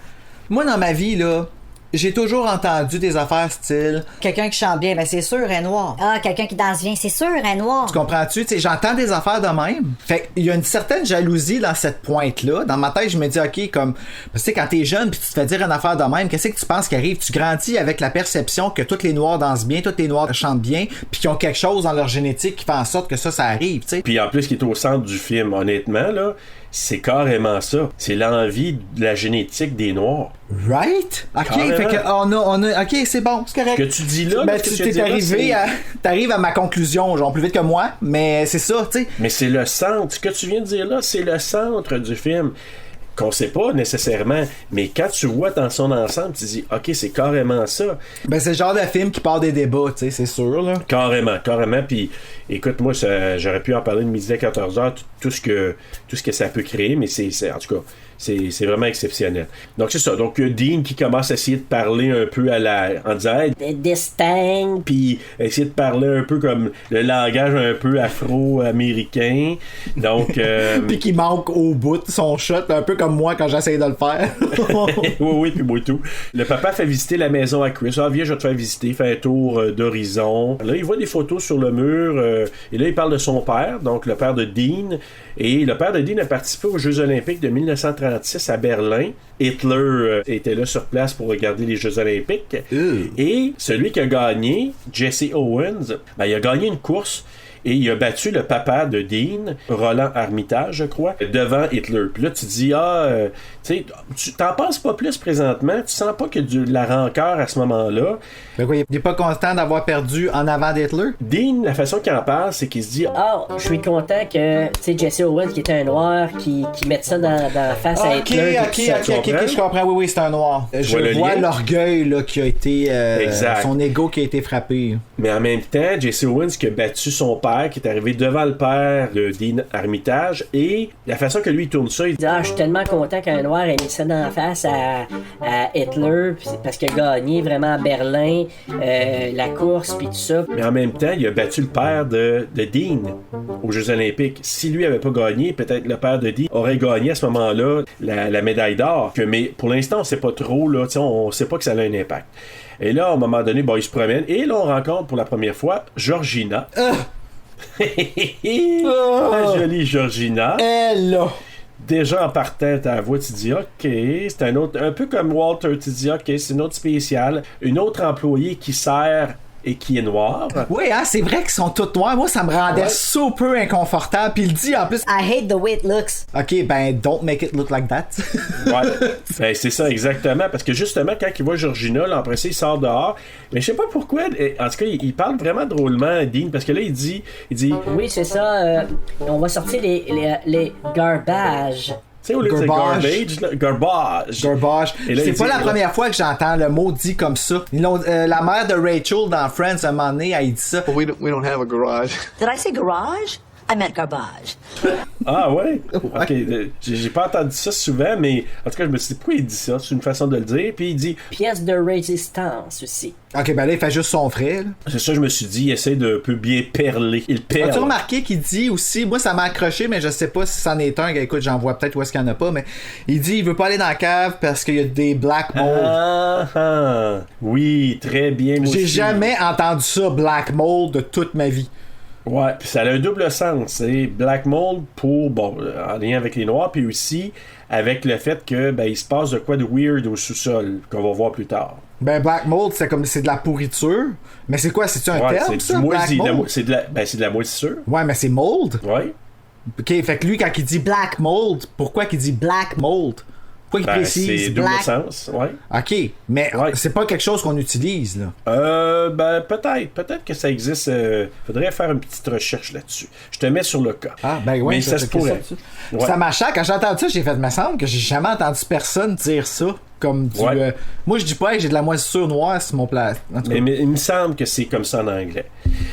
moi, dans ma vie, là, j'ai toujours entendu des affaires style quelqu'un qui chante bien, ben c'est sûr, elle est noire. Ah, quelqu'un qui danse bien, c'est sûr, elle est noire. Tu comprends-tu? T'sais, j'entends des affaires de même. Fait qu'il y a une certaine jalousie dans cette pointe-là. Dans ma tête, je me dis, OK, comme, tu sais, quand t'es jeune pis tu te fais dire une affaire de même, qu'est-ce que tu penses qui arrive? Tu grandis avec la perception que tous les noirs dansent bien, tous les noirs chantent bien, pis qu'ils ont quelque chose dans leur génétique qui fait en sorte que ça arrive, tu sais. Puis en plus, qui est au centre du film, honnêtement, là, c'est carrément ça. C'est l'envie de la génétique des Noirs. Right? OK, carrément. Fait que on a OK, c'est bon, c'est correct. Ce que tu dis là, ben, t'arrives à ma conclusion, genre plus vite que moi, mais c'est ça, tu sais. Mais c'est le centre. Ce que tu viens de dire là, c'est le centre du film. Qu'on sait pas nécessairement, mais quand tu vois dans son ensemble, tu dis OK, c'est carrément ça. Ben c'est le genre de film qui part des débats, tu sais, c'est sûr là. Carrément. Puis écoute, moi j'aurais pu en parler de midi à 14h, tout ce que ça peut créer, mais c'est en tout cas c'est vraiment exceptionnel. Donc c'est ça. Donc Dean qui commence à essayer de parler un peu en disant hey, distinct, puis essayer de parler un peu comme le langage un peu afro-américain. Donc puis qui manque au bout de son shot, un peu comme moi quand j'essaye de le faire. oui, puis moi tout. Le papa fait visiter la maison à Chris. Ah, viens, je vais te faire visiter, faire un tour d'horizon. Là, il voit des photos sur le mur, et là, il parle de son père, donc le père de Dean. Et le père de Dean a participé aux Jeux Olympiques de 1936 à Berlin. Hitler était là sur place pour regarder les Jeux Olympiques. Et celui qui a gagné, Jesse Owens, ben, il a gagné une course. Et il a battu le papa de Dean, Roland Armitage, je crois, devant Hitler. Puis là, tu dis, tu t'en penses pas plus présentement, tu sens pas que de la rancœur à ce moment-là. Ben quoi, il est pas content d'avoir perdu en avant d'Hitler? Dean, la façon qu'il en parle, c'est qu'il se dit, je suis content que, tu sais, Jesse Owens, qui était un noir, qui mette ça dans la face à Hitler. OK, je comprends, oui, c'est un noir. Je vois l'orgueil là, qui a été, son ego qui a été frappé. Mais en même temps, Jesse Owens qui a battu son père, qui est arrivé devant le père de Dean Armitage, et la façon que lui il tourne ça, il dit je suis tellement content qu'un noir ait mis ça dans la face à Hitler parce qu'il a gagné vraiment à Berlin la course puis tout ça. Mais en même temps, il a battu le père de Dean aux Jeux Olympiques. Si lui avait pas gagné, peut-être le père de Dean aurait gagné à ce moment-là la médaille d'or. Mais pour l'instant, on sait pas trop, là, on sait pas que ça a un impact. Et là, à un moment donné, il se promène, et là, on rencontre pour la première fois Georgina. La jolie Georgina. Elle là. Déjà en partant ta voix, tu dis OK, c'est un autre, un peu comme Walter, tu dis OK, c'est une autre spéciale, une autre employée qui sert et qui est noire. Oui, hein, c'est vrai qu'ils sont tous noirs. Moi, ça me rendait super inconfortable. Puis il dit en plus, I hate the way it looks. OK, ben, don't make it look like that. Ouais. Ben, c'est ça, exactement. Parce que justement, quand il voit Georgina, là, après ça, il sort dehors. Mais je sais pas pourquoi. En tout cas, il parle vraiment drôlement, Dean, parce que là, il dit. Oui, c'est ça. On va sortir les garbages. Tu sais, au lieu de dire garbage, là, garbage. Garbage. Et là, C'est il pas dit, la première fois que j'entends le mot dit comme ça. La mère de Rachel dans Friends, à un moment donné, elle dit ça. We don't have a garage. Did I say garage? I meant garbage. Ah ouais? Ok, j'ai pas entendu ça souvent, mais en tout cas, je me suis dit, pourquoi il dit ça? C'est une façon de le dire. Puis il dit... Pièce de résistance aussi. Ok, ben là, il fait juste son frère. C'est ça, je me suis dit, il essaie de peu bien perler. Il perle. As-tu remarqué qu'il dit aussi, moi ça m'a accroché, mais je sais pas si c'en est un, écoute, j'en vois peut-être où est-ce qu'il y en a pas, mais il dit il veut pas aller dans la cave parce qu'il y a des black mold. Oui, très bien. J'ai jamais entendu ça, black mold, de toute ma vie. Ouais, puis ça a un double sens. C'est black mold pour, bon, en lien avec les noirs, puis aussi avec le fait que ben, il se passe de quoi de weird au sous-sol, qu'on va voir plus tard. Ben, black mold, c'est comme c'est de la pourriture. Mais c'est quoi, c'est-tu un terme, ça? Black mold? C'est de la moisissure. Ouais, mais c'est mold. Ouais. Ok, fait que lui, quand il dit black mold, pourquoi qu'il dit black mold? Pourquoi il précise c'est black? double sens, ouais. Ok, mais c'est pas quelque chose qu'on utilise, là. Ben, peut-être que ça existe. Faudrait faire une petite recherche là-dessus. Je te mets sur le cas. Ah, ben ouais, mais ça se pourrait. Ça m'a choqué. Quand j'ai entendu ça, j'ai fait, me semble que j'ai jamais entendu personne dire ça. Comme du. Moi, je dis pas, j'ai de la moisissure noire sur mon plat. Mais il me semble que c'est comme ça en anglais.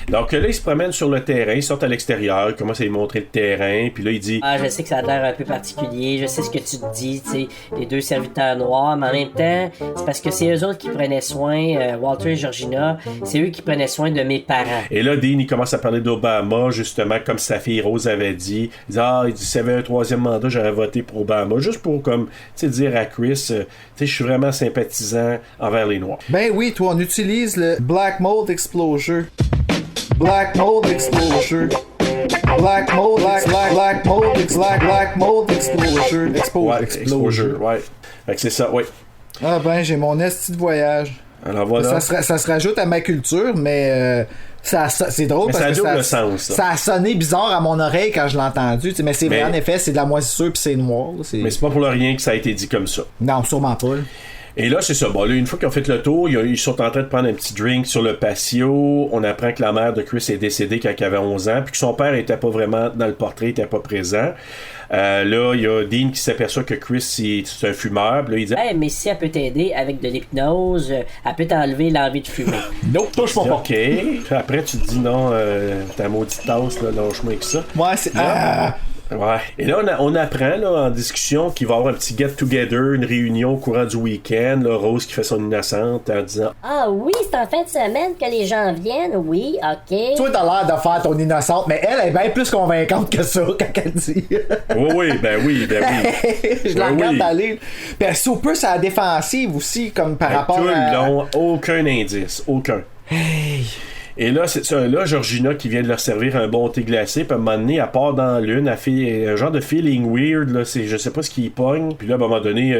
Donc là, il se promène sur le terrain, il sort à l'extérieur, il commence à lui montrer le terrain, puis là, il dit... Ah, je sais que ça a l'air un peu particulier, je sais ce que tu te dis, tu sais, les deux serviteurs noirs, mais en même temps, c'est parce que c'est eux autres qui prenaient soin, Walter et Georgina, c'est eux qui prenaient soin de mes parents. Et là, Dean, il commence à parler d'Obama, justement, comme sa fille Rose avait dit. Il dit, s'il y avait un troisième mandat, j'aurais voté pour Obama, juste pour, comme, tu sais, dire à Chris, tu sais, je suis vraiment sympathisant envers les Noirs. Ben oui, toi, on utilise le Black Mold Exposure. Black Mold Exposure. Black Mold, Black Mold Exposure. Exposure, ouais. Fait que c'est ça, ouais. Ah ben, j'ai mon esti de voyage. Alors voilà. Ça se rajoute à ma culture, mais c'est drôle mais parce que ça a sonné bizarre à mon oreille quand je l'ai entendu. Mais c'est vrai, en effet, c'est de la moisissure puis c'est noir. Mais c'est pas pour le rien que ça a été dit comme ça. Non, sûrement pas. Et là, c'est ça. Bon, là, une fois qu'ils ont fait le tour, ils sont en train de prendre un petit drink sur le patio. On apprend que la mère de Chris est décédée quand il avait 11 ans, puis que son père était pas vraiment dans le portrait, était pas présent. Là, il y a Dean qui s'aperçoit que Chris, c'est un fumeur. Puis là, il dit hey, mais si elle peut t'aider avec de l'hypnose, elle peut t'enlever l'envie de fumer. Non, touche-moi pas. OK. Puis après, tu te dis non, ta maudite tasse, là, lâche-moi avec ça. Ouais, c'est. Ouais. Et là, on apprend là, en discussion qu'il va y avoir un petit get-together, une réunion au courant du week-end. Là, Rose qui fait son innocente en disant ah oui, c'est en fin de semaine que les gens viennent. Oui, OK. Toi, t'as l'air de faire ton innocente, mais elle est bien plus convaincante que ça quand elle dit. oui. Je la regarde aller. Puis elle soupe sur la défensive aussi, comme par rapport tout à. Tout le long, aucun indice. Aucun. Hey. Et là, c'est ça. Là, Georgina qui vient de leur servir un bon thé glacé, puis à un moment donné, elle part dans la lune, elle fait un genre de feeling weird, là, je sais pas ce qui pogne. Puis là, à un moment donné,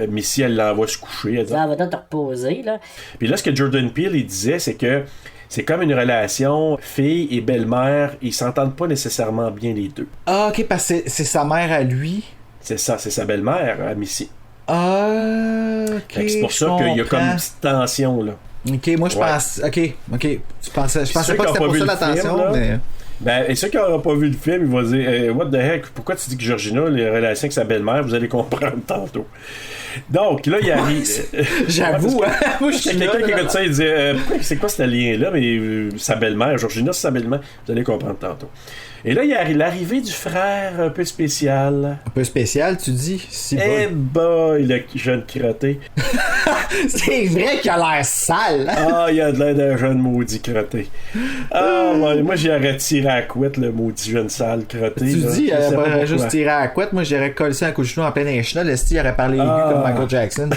Missy, elle l'envoie se coucher. Elle dit, va te reposer, là. Puis là, ce que Jordan Peele, il disait, c'est que c'est comme une relation fille et belle-mère, ils s'entendent pas nécessairement bien les deux. Ah, ok, parce que c'est sa mère à lui. C'est ça, c'est sa belle-mère, à Missy. Ah, ok. C'est pour ça qu'il y a comme une petite tension, là. Ok, moi je pense. Ok. Je pensais pas que c'était pour ça la tension, mais. Ben, et ceux qui n'auront pas vu le film, ils vont dire what the heck, pourquoi tu dis que Georgina, les relations avec sa belle-mère, vous allez comprendre tantôt. Donc, là, il arrive. J'avoue, hein. Moi, je suis quelqu'un qui écoute ça, il dit c'est quoi ce lien-là, mais sa belle-mère, Georgina, c'est sa belle-mère, vous allez comprendre tantôt. Et là, il y a l'arrivée du frère un peu spécial. Un peu spécial, tu dis? Si boy, le jeune crotté. C'est vrai qu'il a l'air sale. Ah, il a de l'air d'un jeune maudit crotté. Ah, moi, j'aurais tiré à la couette, le maudit jeune sale crotté. Tu là. dis, il Je sais pas aurait juste pourquoi. tiré à la couette. Moi, j'aurais collé ça un coup de genou en plein échelon. Le style, il aurait parlé aigu comme Michael Jackson.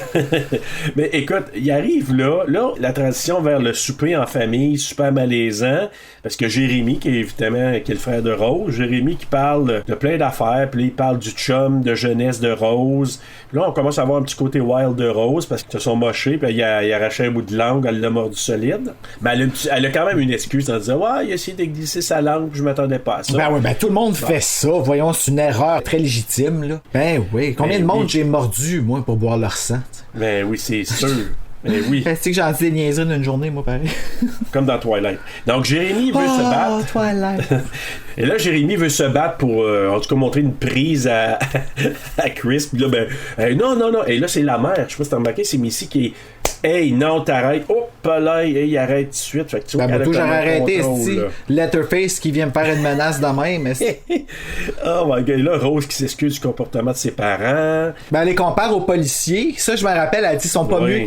Mais écoute, il arrive là, la transition vers le souper en famille, super malaisant, parce que Jérémy, qui est évidemment qui est le frère de Rose, Jérémy qui parle de plein d'affaires, puis là, il parle du chum de jeunesse de Rose. Puis là, on commence à avoir un petit côté wild de Rose, parce qu'ils se sont mochés, puis il a arraché un bout de langue, elle l'a mordu solide. Mais elle a quand même une excuse en disant « Ouais, il a essayé de glisser sa langue, je m'attendais pas à ça. » Ben oui, ben tout le monde fait ça. Voyons, c'est une erreur très légitime, là. Ben oui. Combien de monde j'ai mordu, moi, pour boire leur sang? Ben oui, c'est sûr. Ben oui. Tu sais que j'en dis des niaiseries d'une journée, moi, pareil. Comme dans Twilight. Donc, Jérémy veut se battre. Twilight. Et là, Jérémy veut se battre pour, en tout cas, montrer une prise à Chris. Puis là, non. Et là, c'est la mère. Je sais pas si t'as remarqué, c'est Missy qui est hey, non, t'arrêtes. Hop là, il arrête tout de suite. Fait que tu vois, Ben, moi, j'aurais arrêté, ici. Letterface qui vient me faire une menace de même. Oh my god, là, Rose qui s'excuse du comportement de ses parents. Ben, elle les compare aux policiers. Ça, je me rappelle, elle dit qu'ils sont pas mieux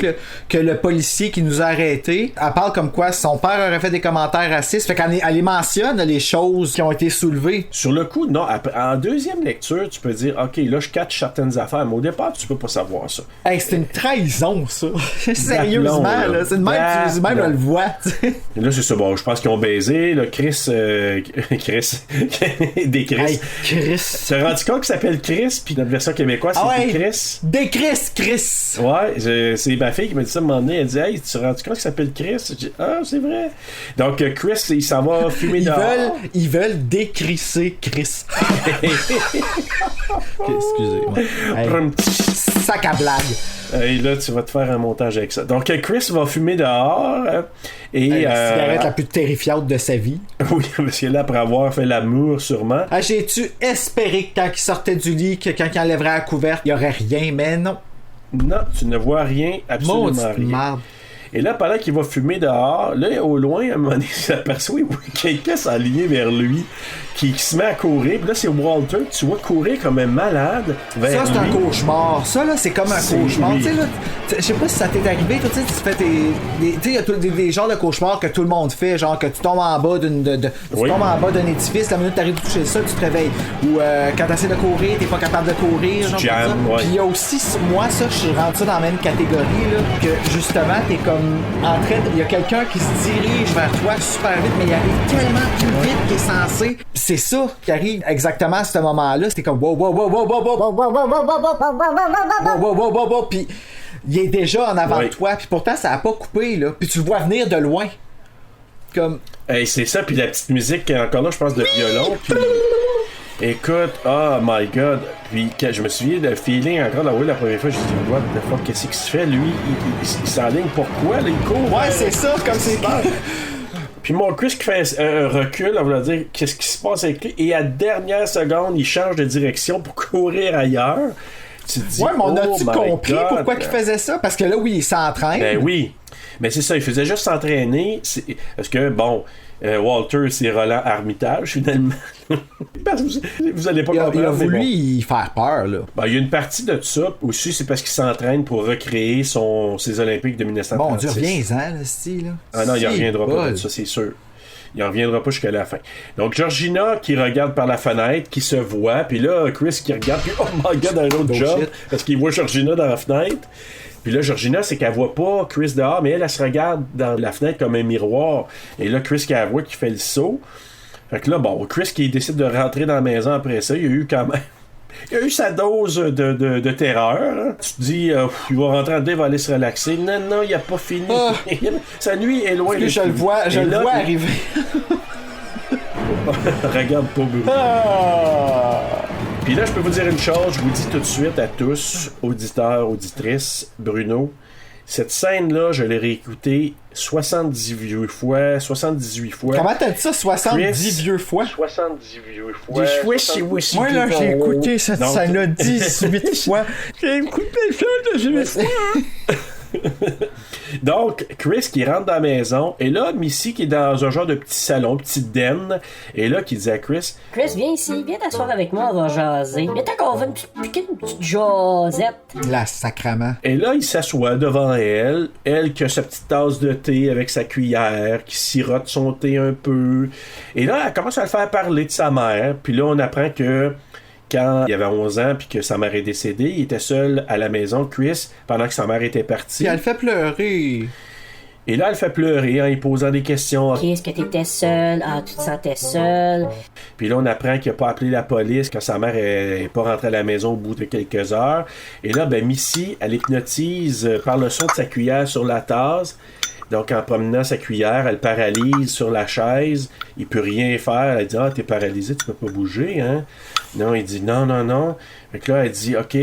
que le policier qui nous a arrêtés. Elle parle comme quoi son père aurait fait des commentaires racistes. Fait qu'elle les mentionne, les choses qui ont été soulevées. Sur le coup, non. En deuxième lecture, tu peux dire, OK, là, je catch certaines affaires, mais au départ, tu peux pas savoir ça. Hey, c'est une trahison, ça. Sérieusement, là. C'est de même, tu même, on le voit. Et là, c'est ça. Bon, je pense qu'ils ont baisé. Là, Chris. Des Chris. Hey, Chris. Tu t'es rendu compte qu'il s'appelle Chris, puis notre version québécoise, c'est Chris. Des Chris. Ouais, c'est ma fille qui m'a dit ça à un moment donné. Elle dit, hey, tu t'es rendu compte qu'il s'appelle Chris? Je dis, ah, c'est vrai. Donc, Chris, il s'en va fumer dehors. Ils veulent décrisser Chris. Excusez-moi. Hey, sac à blague. Et là, tu vas te faire un montage avec ça. Donc, Chris va fumer dehors. Et la cigarette la plus terrifiante de sa vie. Oui, parce que là, après avoir fait l'amour, sûrement. Ah, j'ai-tu espéré que quand il sortait du lit, que quand il enlèverait la couverte, il y aurait rien, mais non. Non, tu ne vois rien, absolument rien. Marde. Et là, pendant qu'il va fumer dehors, là, au loin, à un moment donné, il s'aperçoit quelqu'un s'aligner vers lui, qui se met à courir. Puis là, c'est Walter, tu vois courir comme un malade vers ça, c'est lui. un cauchemar. Ça, là, c'est comme un cauchemar. Tu sais, là, je sais pas si ça t'est arrivé, toi, tu sais, tu fais tu sais, il y a des genres de cauchemars que tout le monde fait, genre que tu tombes en bas tu tombes en bas d'un édifice, la minute t'arrives de toucher ça, tu te réveilles. Ou quand t'essaies de courir, t'es pas capable de courir, genre jam, comme ça. ouais. Puis il y a aussi, moi, ça, je rentre ça dans la même catégorie, là, que justement, t'es comme en train il y a quelqu'un qui se dirige vers toi super vite, mais il arrive tellement plus vite qu'il est censé. C'est ça qui arrive exactement à ce moment-là. C'était comme wow, puis il est déjà en avant de toi, puis pourtant ça a pas coupé, là. Puis tu le vois venir de loin. Comme. Hey, c'est ça, puis la petite musique, encore là, je pense, de violon, puis. Écoute, oh my god. Puis quand je me souviens le feeling encore la première fois, j'ai dit, what the fuck, qu'est-ce qu'il se fait, lui? Il s'enligne pourquoi, là, il court? Ouais, c'est ça, comme c'est clair. Puis mon Chris qui fait un recul, on va dire qu'est-ce qui se passe avec lui, et à la dernière seconde, il change de direction pour courir ailleurs. Tu te dis, ouais, mais on a-tu compris God, pourquoi il faisait ça? Parce que là, oui, il s'entraîne. Ben oui. Mais c'est ça, il faisait juste s'entraîner. Parce que, bon, Walter, c'est Roland Armitage, finalement. Vous allez pas comprendre. Il a voulu y faire peur, là. Ben, il y a une partie de ça aussi, c'est parce qu'il s'entraîne pour recréer ses Olympiques de 1936. Bon, Dieu, reviens-en, là, style. Ah non, il reviendra pas de ça, c'est sûr. Il en reviendra pas jusqu'à la fin. Donc, Georgina qui regarde par la fenêtre, qui se voit, puis là, Chris qui regarde, puis oh my god, un autre job, parce qu'il voit Georgina dans la fenêtre. Puis là, Georgina, c'est qu'elle voit pas Chris dehors, mais elle se regarde dans la fenêtre comme un miroir. Et là, Chris qui la voit qui fait le saut. Fait que là, bon, Chris qui décide de rentrer dans la maison après ça, il y a eu quand même... Il a eu sa dose de terreur. Hein. Tu te dis, il va rentrer en dedans, il va aller se relaxer. Non, il a pas fini. Sa nuit est loin. Je le vois arriver. Regarde pas Bruno. Puis là, je peux vous dire une chose, je vous dis tout de suite à tous, auditeurs, auditrices, Bruno, cette scène-là, je l'ai réécoutée 78 fois. Comment t'as dit ça, 70 vieux fois? 70 vieux fois. Moi, là, j'ai écouté cette scène-là 18 fois. J'ai écouté ça 18 fois. Donc, Chris qui rentre dans la maison, et là, Missy qui est dans un genre de petit salon, petite den, et là, qui dit à Chris... Chris, viens ici, viens t'asseoir avec moi, on va jaser. Viens t'en qu'on va piquer une petite jasette. La sacrament. Et là, il s'assoit devant elle qui a sa petite tasse de thé avec sa cuillère, qui sirote son thé un peu. Et là, elle commence à le faire parler de sa mère, puis là, on apprend que quand il avait 11 ans puis que sa mère est décédée, il était seul à la maison, Chris, pendant que sa mère était partie. Puis elle fait pleurer. Et là, elle fait pleurer en lui posant des questions. Ok, est-ce que t'étais seul? Ah, tu te sentais seul? Puis là, on apprend qu'il n'a pas appelé la police quand sa mère n'est pas rentrée à la maison au bout de quelques heures. Et là, ben Missy, elle hypnotise par le son de sa cuillère sur la tasse. Donc, en promenant sa cuillère, elle paralyse sur la chaise. Il peut rien faire. Elle dit « Ah, t'es paralysé, tu peux pas bouger, hein? » Non, il dit « Non, non, non. » Fait que là, elle dit « OK.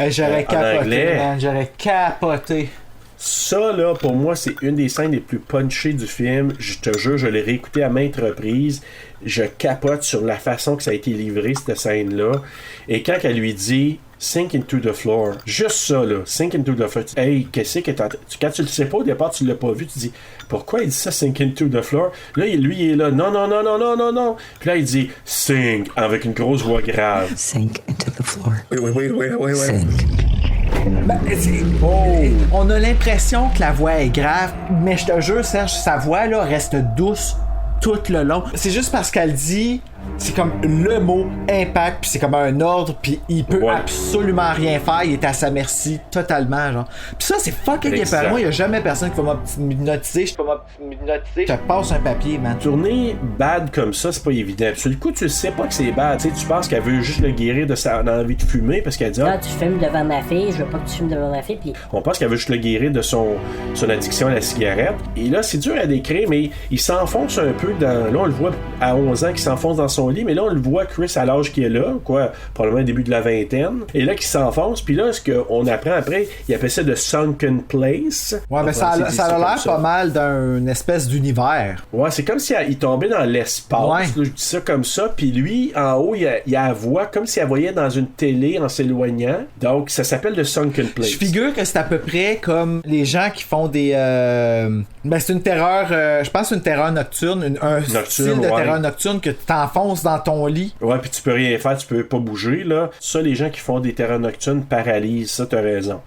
J'aurais capoté, man. J'aurais capoté. Ça, là, pour moi, c'est une des scènes les plus punchées du film. Je te jure, je l'ai réécouté à maintes reprises. Je capote sur la façon que ça a été livré, cette scène-là. Et quand elle lui dit « Sink into the floor », juste ça, là, « Sink into the floor », hey, qu'est-ce que quand tu le sais pas au départ, tu l'as pas vu, tu dis « Pourquoi il dit ça, sink into the floor » Là, lui, il est là « Non, non, non, non, non, non, non ». Puis là, il dit « Sink » avec une grosse voix grave. Sink into the floor. Wait. Sink. Ben, on a l'impression que la voix est grave, mais je te jure, Serge, sa voix là reste douce tout le long. C'est juste parce qu'elle dit, c'est comme le mot impact, puis c'est comme un ordre, puis il peut absolument rien faire, il est à sa merci totalement, genre. Puis ça, c'est fucking épeurant. Moi, il y a jamais personne qui va m'hypnotiser. Je te passe un papier, man. Tourner bad comme ça, c'est pas évident. Sur le coup, tu sais pas que c'est bad. Tu penses qu'elle veut juste le guérir de sa envie de fumer, parce qu'elle dit ah, tu fumes devant ma fille, je veux pas que tu fumes devant ma fille, puis... On pense qu'elle veut juste le guérir de son addiction à la cigarette. Et là, c'est dur à décrire, mais il s'enfonce un peu dans... Là, on le voit à 11 ans qu'il s'enfonce dans son lit, mais là, on le voit Chris à l'âge qu'il est là, quoi, probablement au début de la vingtaine. Et là, qu'il s'enfonce, puis là, ce qu'on apprend après, il appelle ça de sunken place. Ouais, mais ça a l'air pas mal d'un espèce d'univers. Ouais, c'est comme s'il tombait dans l'espace. Ouais. Là, je dis ça comme ça, puis lui, en haut, il a la voix comme s'il la voyait dans une télé en s'éloignant. Donc, ça s'appelle de sunken place. Je figure que c'est à peu près comme les gens qui font des... Ben, c'est une terreur... je pense une terreur nocturne, un style de terreur nocturne que tu t'enfonces dans ton lit. Ouais, puis tu peux rien faire, tu peux pas bouger, là. Ça, les gens qui font des terreurs nocturnes paralysent, ça, t'as raison.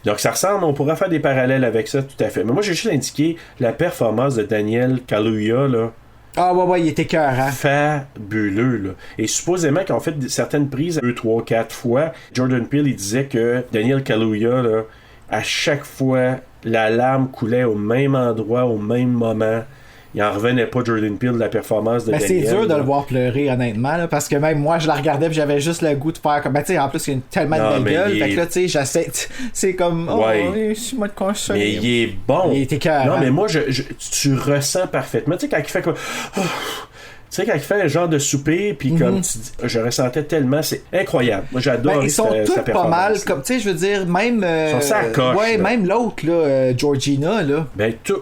Donc, ça ressemble, on pourrait faire des parallèles avec ça, tout à fait. Mais moi, j'ai juste indiqué la performance de Daniel Kaluuya, là. Ah ouais, il était écœurant. Fabuleux, là. Et supposément qu'ils ont fait certaines prises 2, 3, 4 fois. Jordan Peele, il disait que Daniel Kaluuya, là, à chaque fois, la larme coulait au même endroit, au même moment. Il en revenait pas, Jordan Peele, de la performance de Daniel. C'est dur de le voir pleurer, honnêtement, là, parce que même moi, je la regardais et j'avais juste le goût de faire comme... Ben, tu sais, en plus, il y a tellement de belle gueule. Fait que là, tu sais, j'essaie... C'est comme... Ouais. Oh, moi de consoler. Mais il est bon. Il est écœurant. Non, mais moi, tu ressens parfaitement. Tu sais, quand il fait comme... Tu sais, quand il fait le genre de soupir, puis comme tu dis, je ressentais tellement, c'est incroyable. Moi, j'adore ils sont tous pas mal, comme, tu sais, je veux dire, même... Ils sont ça coche, ouais, là. même l'autre, là, Georgina, là.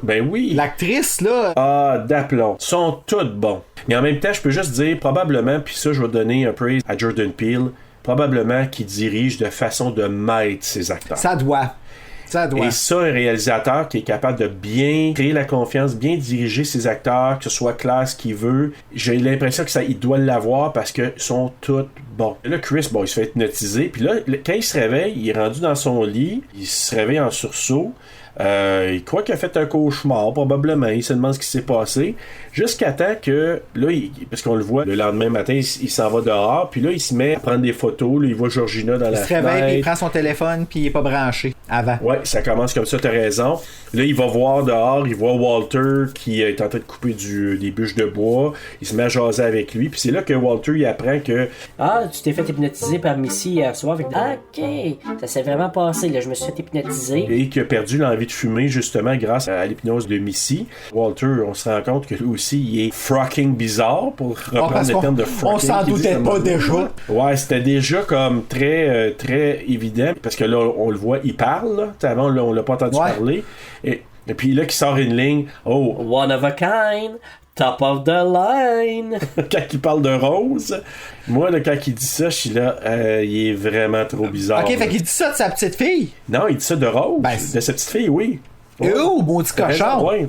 Ben oui. L'actrice, là. Ah, d'aplomb. Ils sont tous bons. Mais en même temps, je peux juste dire, probablement, puis ça, je vais donner un praise à Jordan Peele, probablement qu'il dirige de façon de maître ses acteurs. Ça doit. Et ça, un réalisateur qui est capable de bien créer la confiance, bien diriger ses acteurs, que ce soit clair ce qu'il veut, j'ai l'impression que ça, il doit l'avoir parce qu'ils sont tous bons. Et là, Chris, il se fait hypnotiser, puis là, quand il se réveille, il est rendu dans son lit, il se réveille en sursaut. Il croit qu'il a fait un cauchemar, probablement. Il se demande ce qui s'est passé. Jusqu'à temps que, là, parce qu'on le voit, le lendemain matin, il s'en va dehors, puis là, il se met à prendre des photos. Là, il voit Georgina dans la fenêtre. Il se réveille, puis il prend son téléphone, puis il est pas branché avant. Ouais, ça commence comme ça, t'as raison. Là, il va voir dehors, il voit Walter qui est en train de couper des bûches de bois. Il se met à jaser avec lui, puis c'est là que Walter, il apprend que... Ah, tu t'es fait hypnotiser par Missy hier soir. Ok, ça s'est vraiment passé, là. Je me suis fait hypnotiser. Et qui a perdu l'envie de fumer, justement, grâce à l'hypnose de Missy. Walter, on se rend compte que lui aussi, il est frocking bizarre, pour reprendre le terme de frocking. On s'en doutait pas déjà. Ouais, c'était déjà comme très, très évident, parce que là, on le voit, il parle, là. Avant, là, on l'a pas entendu parler. Et puis là, qui sort une ligne, oh... One of a kind, top of the line. Quand il parle de Rose, moi, là, quand il dit ça, je suis là, il est vraiment trop bizarre. Ok, fait qu'il dit ça de sa petite fille? Non, il dit ça de Rose. Ben, de sa petite fille, oui. Et oh, maudit cochon! Ouais.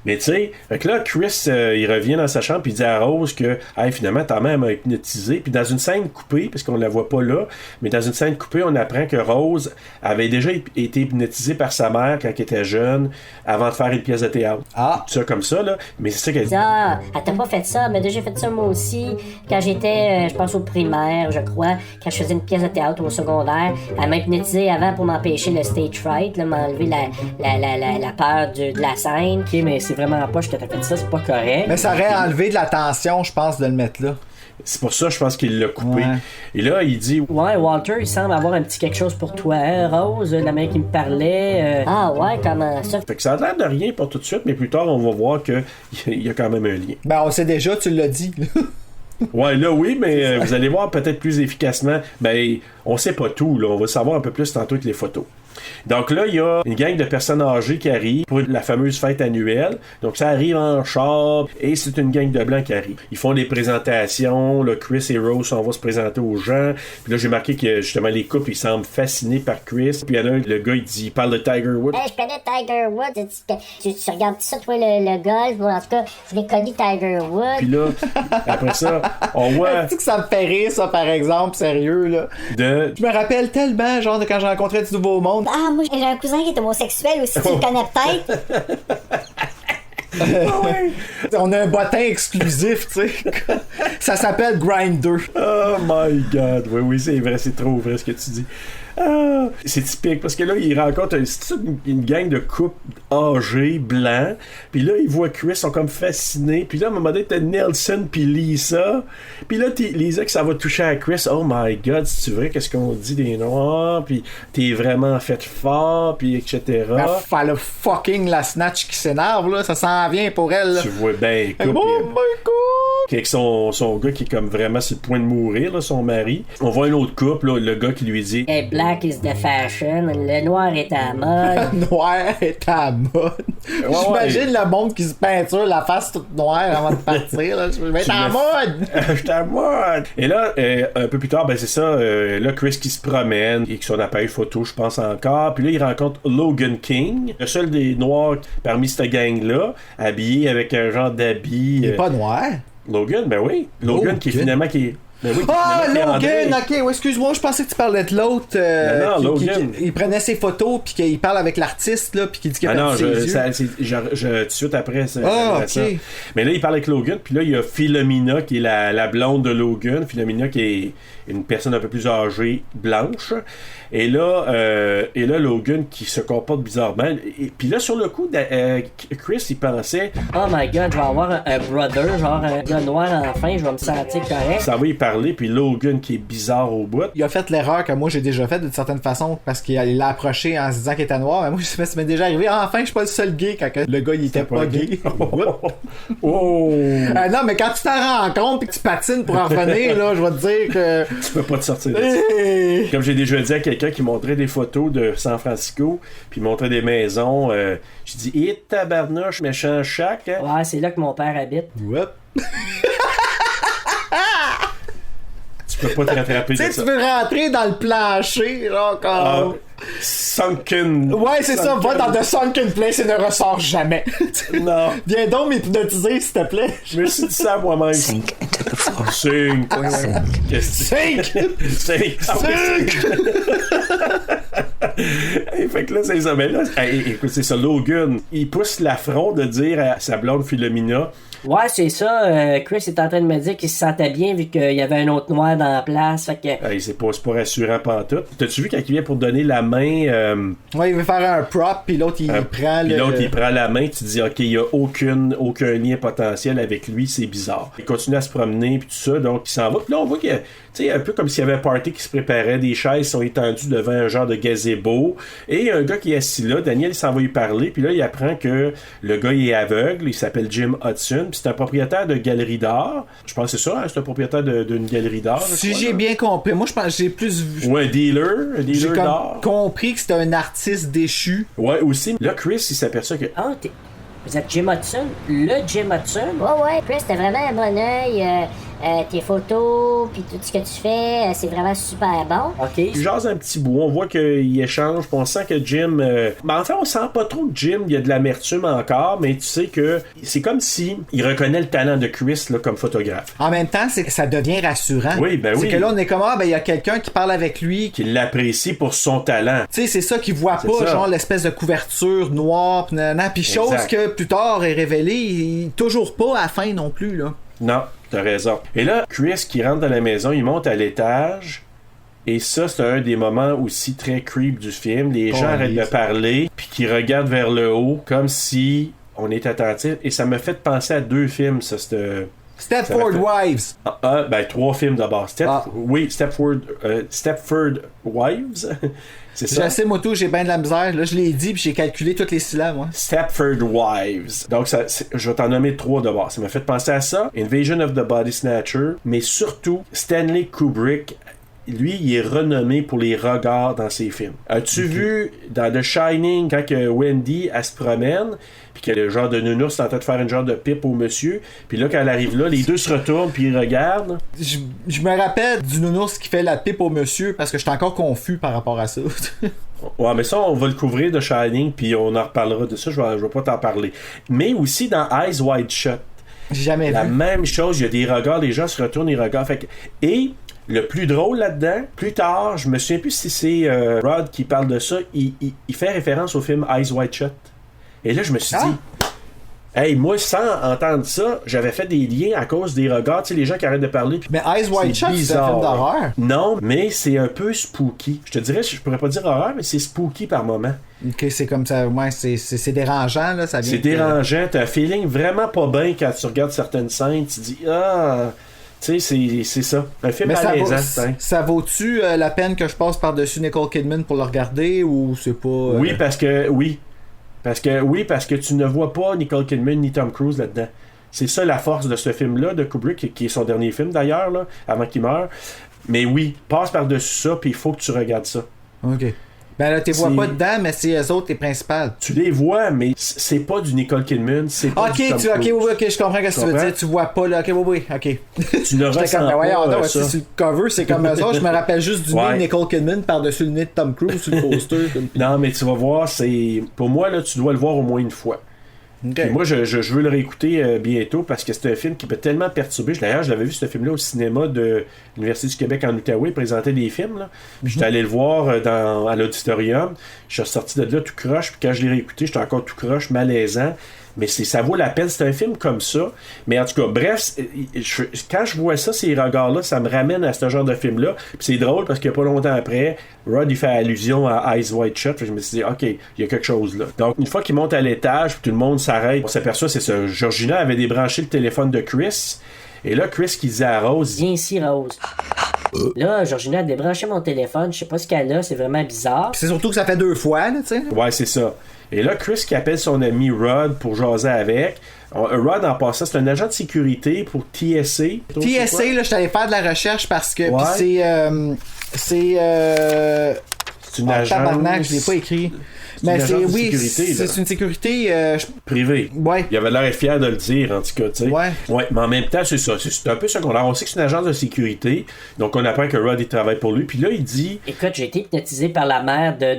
Mais tu sais, fait que là, Chris, il revient dans sa chambre puis il dit à Rose que hey, finalement, ta mère m'a hypnotisé. Puis dans une scène coupée, parce qu'on la voit pas là, mais dans une scène coupée, on apprend que Rose avait déjà été hypnotisée par sa mère quand elle était jeune, avant de faire une pièce de théâtre. Ah! Tout ça comme ça, là. Mais c'est ça qu'elle dit. Ah, elle t'a pas fait ça, mais déjà j'ai fait ça moi aussi. Quand j'étais, je pense au primaire, je crois, quand je faisais une pièce de théâtre au secondaire, elle m'a hypnotisé avant pour m'empêcher le stage fright, là, m'enlever la peur de la scène. Ok, mais c'est vraiment pas, je t'ai fait ça, c'est pas correct. Mais ça aurait enlevé de la tension, je pense, de le mettre là. C'est pour ça, je pense qu'il l'a coupé. Ouais. Et là, il dit... Ouais, Walter, il semble avoir un petit quelque chose pour toi, hein, Rose, la mère qui me parlait. Ah ouais, comment ça? Fait que ça a l'air de rien pour tout de suite, mais plus tard, on va voir qu'il y a quand même un lien. Ben, on sait déjà, tu l'as dit. Ouais, là, oui, mais vous allez voir peut-être plus efficacement. Ben, on sait pas tout, là. On va savoir un peu plus tantôt avec les photos. Donc là, il y a une gang de personnes âgées qui arrivent pour la fameuse fête annuelle. Donc ça arrive en char et c'est une gang de blancs qui arrive. Ils font des présentations. Là, Chris et Rose s'en vont se présenter aux gens. Puis là, j'ai marqué que justement les couples, ils semblent fascinés par Chris. Puis il y en a un, le gars, il parle de Tiger Woods. Hey, je connais Tiger Woods. Tu regardes ça, toi, le golf? Bon, en tout cas, je l'ai connu, Tiger Woods. Puis là, après ça, on voit... Tu sais que ça me fait rire, ça, par exemple, sérieux, là. Je me rappelle tellement, genre, de quand j'ai rencontré du Nouveau Monde. Ah, moi, j'ai un cousin qui est homosexuel aussi, tu le connais peut-être? On a un bottin exclusif, tu sais. Ça s'appelle Grindr. Oh my god. Oui, c'est vrai, c'est trop vrai ce que tu dis. Ah, c'est typique parce que là, il rencontre une gang de couples âgés, blancs. Puis là, il voit Chris, ils sont comme fascinés. Puis là, à un moment donné, t'as Nelson puis Lisa. Puis là, Lisa, que ça va toucher à Chris. Oh my god, si tu veux, qu'est-ce qu'on dit des Noirs? Puis t'es vraiment fait fort, puis etc. Enfin, le fucking la snatch qui s'énerve, là. Ça s'en vient pour elle, là. Tu vois bien, Oh my god! Avec son gars qui est comme vraiment sur le point de mourir, là, son mari. On voit un autre couple, là, le gars qui lui dit Hey, black is the fashion, le noir est à la mode. Le noir est à la mode. J'imagine le monde qui se peinture la face toute noire avant de partir, là. Je vais être à la mode! Je suis à la mode! Et là, un peu plus tard, ben c'est ça, là, Chris qui se promène, et qui son appareil photo, je pense encore. Puis là, il rencontre Logan King, le seul des noirs parmi cette gang-là, habillé avec un genre d'habit. Il est pas noir? Logan, ben oui. Logan qui est finalement qui est. Ben oui, Logan, ok, ouais, excuse-moi, je pensais que tu parlais de l'autre. Non, Logan. Il prenait ses photos, puis qu'il parle avec l'artiste, là, puis qu'il dit qu'il a perdu ses yeux. tout de suite après ça. Ok. Mais là, il parle avec Logan, puis là, il y a Philomena, qui est la blonde de Logan. Philomena, qui est une personne un peu plus âgée, blanche. Et là, Logan qui se comporte bizarrement. Et puis là, sur le coup, Chris, il pensait... Oh my god, je vais avoir un brother, genre un gars noir enfin, je vais me sentir correct. Ça va y parler, puis Logan qui est bizarre au bout. Il a fait l'erreur que moi j'ai déjà faite d'une certaine façon, parce qu'il l'a approché en se disant qu'il était noir. Mais moi, ça m'est déjà arrivé. Enfin, je suis pas le seul gay quand le gars, il était pas gay. Oh! Non, mais quand tu t'en rends compte et que tu patines pour en revenir, là, je vais te dire que... Tu peux pas te sortir de ça. Comme j'ai déjà dit à quelqu'un qui montrait des photos de San Francisco, puis montrait des maisons, je dis, hé, tabarnouche, méchant chac, hein? Ouais, c'est là que mon père habite. Ouais. Tu peux pas te rattraper de ça. Tu sais, tu veux rentrer dans le plancher, genre, comme... Sunken. Ouais, c'est ça, va dans The Sunken Place et ne ressors jamais. Non. Viens donc m'hypnotiser, s'il te plaît. Je me suis dit ça moi-même. Sink into the floor. Sink. Sink. Et fait que là, c'est ça. Mais là, écoute, c'est ça. Logan, il pousse l'affront de dire à sa blonde Philomena. Ouais, c'est ça. Chris est en train de me dire qu'il se sentait bien vu qu'il y avait un autre noir dans la place. Fait que... c'est pas rassurant pantoute. T'as-tu vu quand il vient pour donner la main... Ouais, il veut faire un prop, puis l'autre, il prend le... Puis l'autre, il prend la main, tu te dis, OK, il y a aucun lien potentiel avec lui, c'est bizarre. Il continue à se promener, puis tout ça, donc il s'en va. Puis là, on voit qu'il y a, tu sais, un peu comme s'il y avait un party qui se préparait, des chaises sont étendues devant un genre de gazebo, et il y a un gars qui est assis là, Daniel, il s'en va lui parler, puis là, il apprend que le gars, il est aveugle, il s'appelle Jim Hudson, puis c'est un propriétaire de galerie d'art. Je pense que c'est ça, hein, c'est un propriétaire d'une galerie d'art. Si j'ai bien compris, moi, je pense que j'ai plus vu... Ou un dealer d'art. Compris que c'était un artiste déchu. Ouais, aussi. Là, Chris, il s'aperçoit que... Ah, vous êtes Jim Hudson? Le Jim Hudson? Ouais, Chris, t'as vraiment un bon oeil. tes photos, puis tout ce que tu fais, c'est vraiment super bon. OK. Il jase un petit bout, on voit qu'il échange, puis on sent que Jim... Ben, en fait, on sent pas trop que Jim, il y a de l'amertume encore, mais tu sais que c'est comme si il reconnaît le talent de Chris là, comme photographe. En même temps, ça devient rassurant. Oui, ben oui. C'est que là, on est comme, il y a quelqu'un qui parle avec lui. Qui l'apprécie pour son talent. Tu sais, c'est ça qu'il voit C'est pas, ça. genre l'espèce de couverture noire, puis chose Exact. que plus tard est révélée, toujours pas à la fin non plus, là. Non, t'as raison. Et là, Chris qui rentre dans la maison, il monte à l'étage. Et ça, c'est un des moments aussi très creep du film. Les gens arrêtent de parler, puis qui regardent vers le haut, comme si on est attentif. Et ça m'a fait penser à 2 films, ça, Stepford Wives. Ben 3 films d'abord. Oui, Stepford Wives. C'est ça. Je sais, moto, j'ai bien de la misère. Là, je l'ai dit, puis j'ai calculé toutes les syllabes, moi. Stepford Wives. Donc, je vais t'en nommer 3 d'abord. Ça m'a fait penser à ça. Invasion of the Body Snatcher. Mais surtout, Stanley Kubrick. Lui, il est renommé pour les regards dans ses films. As-tu vu dans The Shining, quand que Wendy, elle se promène, puis que le genre de nounours est en train de faire une genre de pipe au monsieur, puis là, quand elle arrive là, les deux se retournent, puis ils regardent. Je me rappelle du nounours qui fait la pipe au monsieur, parce que j'étais encore confus par rapport à ça. Ouais, mais ça, on va le couvrir de Shining, puis on en reparlera de ça, je vais pas t'en parler. Mais aussi dans Eyes Wide Shut. J'ai jamais La vu. même chose, il y a des regards, les gens se retournent, ils regardent. Et le plus drôle là-dedans, plus tard, je me souviens plus si c'est Rod qui parle de ça, il fait référence au film Eyes Wide Shut. Et là, je me suis dit, hey, moi, sans entendre ça, j'avais fait des liens à cause des regards, tu sais, les gens qui arrêtent de parler. Mais Eyes Wide Shut, c'est un film d'horreur. Non, mais c'est un peu spooky. Je te dirais, je pourrais pas dire horreur, mais c'est spooky par moment. Ok, c'est comme ça, ouais, c'est dérangeant, là, ça vient. C'est dérangeant, t'as un feeling vraiment pas bien quand tu regardes certaines scènes, tu dis, tu sais, c'est ça. Un film malaisant. Ça vaut-tu la peine que je passe par-dessus Nicole Kidman pour le regarder, ou c'est pas... Oui, parce que tu ne vois pas Nicole Kidman ni Tom Cruise là-dedans. C'est ça la force de ce film-là, de Kubrick, qui est son dernier film d'ailleurs, là, avant qu'il meure. Mais oui, passe par-dessus ça, puis il faut que tu regardes ça. Ok. Ben là, tu les vois pas dedans, mais c'est eux autres les principales. Tu les vois, mais c'est pas du Nicole Kidman, c'est pas du Tom Cruise. Ok, je comprends ce que tu veux dire. Tu vois pas, là, ok. Tu ne ressens comme, pas ça. Sur le cover, c'est comme eux autres. Je me rappelle juste du nez de Nicole Kidman par-dessus le nez de Tom Cruise sur le poster. Non, mais tu vas voir, pour moi, là, tu dois le voir au moins une fois. Okay. Moi, je veux le réécouter bientôt parce que c'est un film qui m'a tellement perturbé. D'ailleurs, je l'avais vu ce film-là au cinéma de l'Université du Québec en Outaouais. Il présentait des films. Là. J'étais allé le voir à l'auditorium. Je suis sorti de là tout croche. Puis quand je l'ai réécouté, j'étais encore tout croche, malaisant. Mais ça vaut la peine. C'est un film comme ça. Mais en tout cas, bref, quand je vois ça, ces regards-là, ça me ramène à ce genre de film-là. Puis c'est drôle parce que pas longtemps après, Rod, il fait allusion à Eyes Wide Shut. Je me suis dit, OK, il y a quelque chose là. Donc, une fois qu'il monte à l'étage, puis tout le monde s'arrête, on s'aperçoit, c'est ça. Georgina avait débranché le téléphone de Chris. Et là, Chris qui disait à Rose... Viens ici, Rose. Là, Georgina a débranché mon téléphone. Je sais pas ce qu'elle a. C'est vraiment bizarre. Puis c'est surtout que ça fait 2 fois, là, tu sais. Ouais, c'est ça. Et là, Chris qui appelle son ami Rod pour jaser avec. Rod, en passant, c'est un agent de sécurité pour TSA. TSA, là, je suis allé faire de la recherche parce que ouais. c'est une agence... Tabarnak, je l'ai pas écrit. Mais c'est une sécurité privée. Ouais. Il avait l'air fier de le dire, en tout cas, tu sais. Ouais. Mais en même temps, c'est ça. C'est un peu secondaire. On sait que c'est une agence de sécurité. Donc, on apprend que Rod, il travaille pour lui. Puis là, il dit... Écoute, j'ai été hypnotisé par la mère de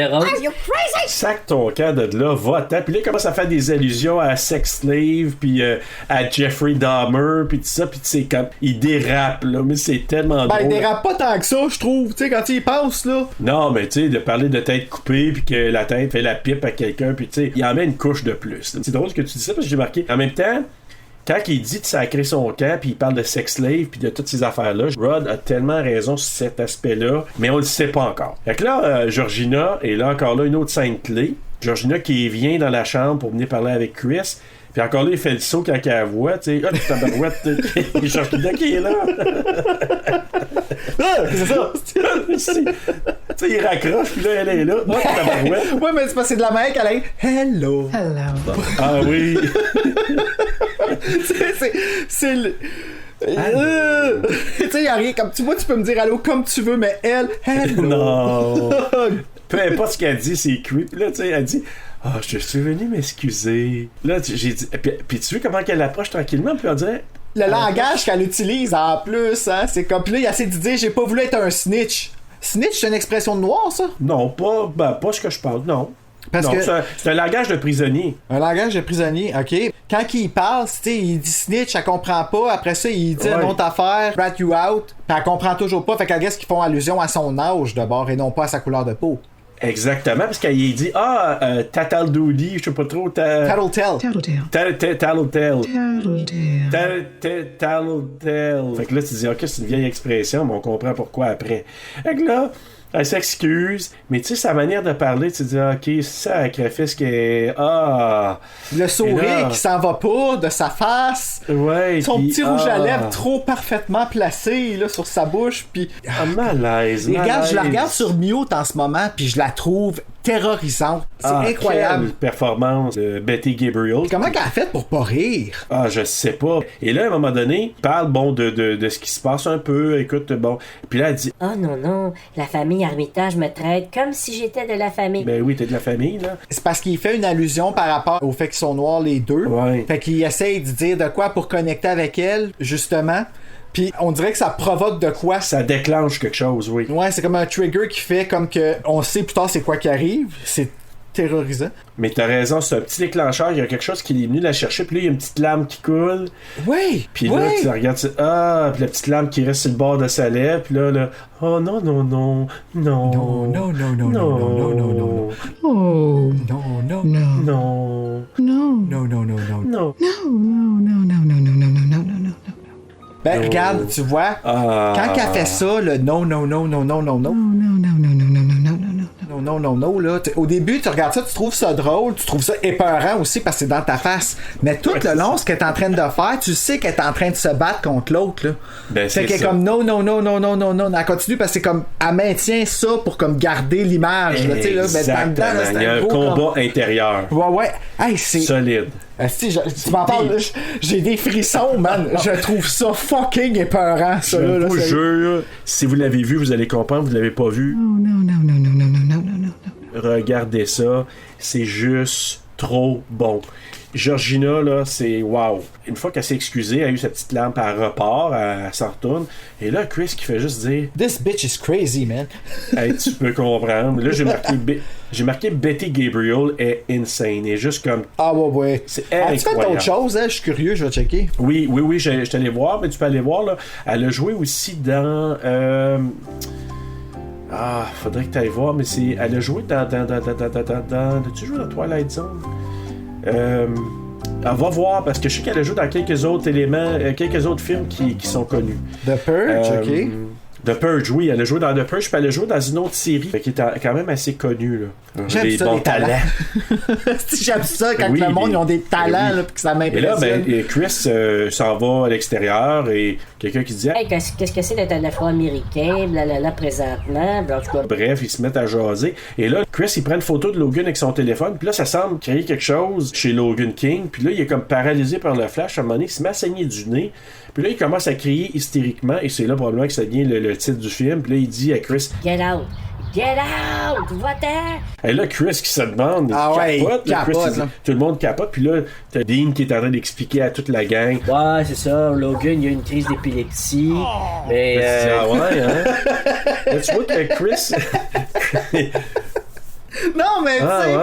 Rose. Are you crazy? Sac ton camp de là, va-t'en. Puis là, il commence à faire des allusions à Sex Slave, puis à Jeffrey Dahmer, puis tout ça. Puis tu sais, comme... Il dérape, là. Mais c'est tellement drôle. Il dérape pas tant que ça, je trouve. Tu sais, quand il passe, là. Non, mais tu sais, de parler de tête coupée, puis que la tête fait la pipe à quelqu'un, puis tu sais, il en met une couche de plus. C'est drôle que tu dis ça parce que j'ai marqué. En même temps, quand il dit de sacrer son camp, puis il parle de sex slave, puis de toutes ces affaires-là, Rod a tellement raison sur cet aspect-là, mais on le sait pas encore. Fait que là, Georgina, et là encore là, une autre scène clé. Georgina qui vient dans la chambre pour venir parler avec Chris. Puis encore là, il fait le saut quand elle voit, tu sais, tabarouette, il cherche le qui est là. C'est ça. Tu sais, il raccroche, puis là, elle est là. Tabarouette. Ouais, mais c'est parce que c'est de la mec, elle est hello. Ah oui. c'est le... tu sais, y'a rien comme tu vois, tu peux me dire allô comme tu veux, mais elle, hello. Non. Peu importe ce qu'elle dit, c'est creepy. Là, tu sais, elle dit je suis venu m'excuser. Là, j'ai dit. Puis tu vois comment qu'elle approche tranquillement, puis on dirait. Le langage qu'elle utilise en plus, hein, c'est comme. Puis là, il essaie de dire j'ai pas voulu être un snitch. Snitch, c'est une expression de noir, ça? Non, pas ce que je parle, non. Parce non, que c'est un langage de prisonnier. Un langage de prisonnier, ok. Quand il parle, tu sais, il dit snitch, elle comprend pas. Après ça, il dit une autre affaire, rat you out, puis elle comprend toujours pas. Fait qu'elle guess qu'ils font allusion à son âge d'abord et non pas à sa couleur de peau. Exactement, parce qu'il dit Tataldoudi, je sais pas trop. Tattletale. Tattletale. Fait que là, tu dis, ok, c'est une vieille expression, mais on comprend pourquoi après. Fait que là, elle s'excuse, mais tu sais, sa manière de parler, tu te dis, ok, c'est ça, sacrifice qui est. Le sourire qui s'en va pas de sa face. Ouais. Son petit rouge à lèvres trop parfaitement placé là, sur sa bouche. Puis. Malaise. Regarde, je la regarde sur mute en ce moment, puis je la trouve terrorisante. C'est incroyable. Quelle performance de Betty Gabriel. Comment qu'elle a fait pour pas rire? Je sais pas. Et là, à un moment donné, il parle, de ce qui se passe un peu. Écoute, bon. Puis là, elle dit, oh non, la famille Armitage me traite comme si j'étais de la famille. Ben oui, t'es de la famille, là. C'est parce qu'il fait une allusion par rapport au fait qu'ils sont noirs les deux. Ouais. Fait qu'il essaye de dire de quoi pour connecter avec elle, justement. Puis on dirait que ça provoque de quoi. Ça déclenche quelque chose, oui. Ouais, c'est comme un trigger qui fait comme que on sait plus tard c'est quoi qui arrive. C'est terrorisant. Mais t'as raison, c'est un petit déclencheur, il y a quelque chose qui est venu la chercher, puis là, il y a une petite lame qui coule. Oui! Puis là, tu la regardes, puis la petite lame qui reste sur le bord de sa lèvre, puis là, oh non. Non. Oh, non. Ben, regarde, tu vois, quand elle fait ça, le non, là, au début, tu regardes ça, tu trouves ça drôle, tu trouves ça épeurant aussi parce que c'est dans ta face. Mais tout le long, ce qu'elle est en train de faire, tu sais qu'elle est en train de se battre contre l'autre, là. Ben, c'est qu'elle est comme non. Elle continue parce que c'est comme, elle maintient ça pour comme garder l'image, là, tu sais, là. Ben, dedans, là, il y a un combat intérieur. Ouais. Hey, c'est. Solide. Si, tu m'en parles, j'ai des frissons, man. Je trouve ça fucking épeurant, ça. Je vous jure, si vous l'avez vu, vous allez comprendre. Vous l'avez pas vu. Non. Regardez ça. C'est juste trop bon. Georgina, là, c'est wow. Une fois qu'elle s'est excusée, elle a eu sa petite lampe à repart, elle s'en retourne. Et là, Chris qui fait juste dire This bitch is crazy, man. Hey, tu peux comprendre. Là, j'ai marqué Betty Gabriel est insane. Et juste comme. Ah, ouais. C'est incroyable. Tu fais d'autres choses, hein? Je suis curieux, je vais checker. Oui, je suis allé voir, mais tu peux aller voir, là. Elle a joué aussi dans. Faudrait que tu ailles voir, mais c'est. Elle a joué dans. As-tu joué dans Twilight Zone? On va voir parce que je sais qu'elle a joué dans quelques autres éléments, quelques autres films qui sont connus. The Purge, ok. The Purge, oui, elle a joué dans The Purge, puis elle a joué dans une autre série qui est quand même assez connue. Là. J'aime ça, les talents. J'aime ça quand le monde ils ont des talents, là, puis que ça m'impressionne. Et là, Chris s'en va à l'extérieur et quelqu'un qui dit hey, qu'est-ce que c'est d'être un Afro-Américain, blablabla, présentement. Bref, ils se mettent à jaser. Et là, Chris, il prend une photo de Logan avec son téléphone, puis là, ça semble créer quelque chose chez Logan King, puis là, il est comme paralysé par le flash. À un moment donné, il se met à saigner du nez. Puis là, il commence à crier hystériquement, et c'est là probablement que ça devient le titre du film. Puis là, il dit à Chris Get out! Get out! Va-t'en! Et là, Chris qui se demande, il capote, Chris, tout le monde capote, puis là, t'as Dean qui est en train d'expliquer à toute la gang. Ouais, c'est ça, Logan, il a une crise d'épilepsie. Mais. Là, tu vois que Chris. Non, mais tu sais,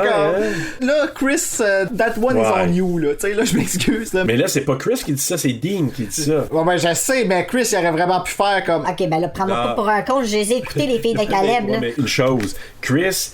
là, Chris, that one is on you, là. Tu sais, là, je m'excuse, là. Mais là, c'est pas Chris qui dit ça, c'est Dean qui dit ça. Ouais, je sais, mais Chris, il aurait vraiment pu faire comme. Ok, ben là, prends-moi pas pour un con, je les ai écoutés, les filles de Caleb, là. Mais une chose, Chris.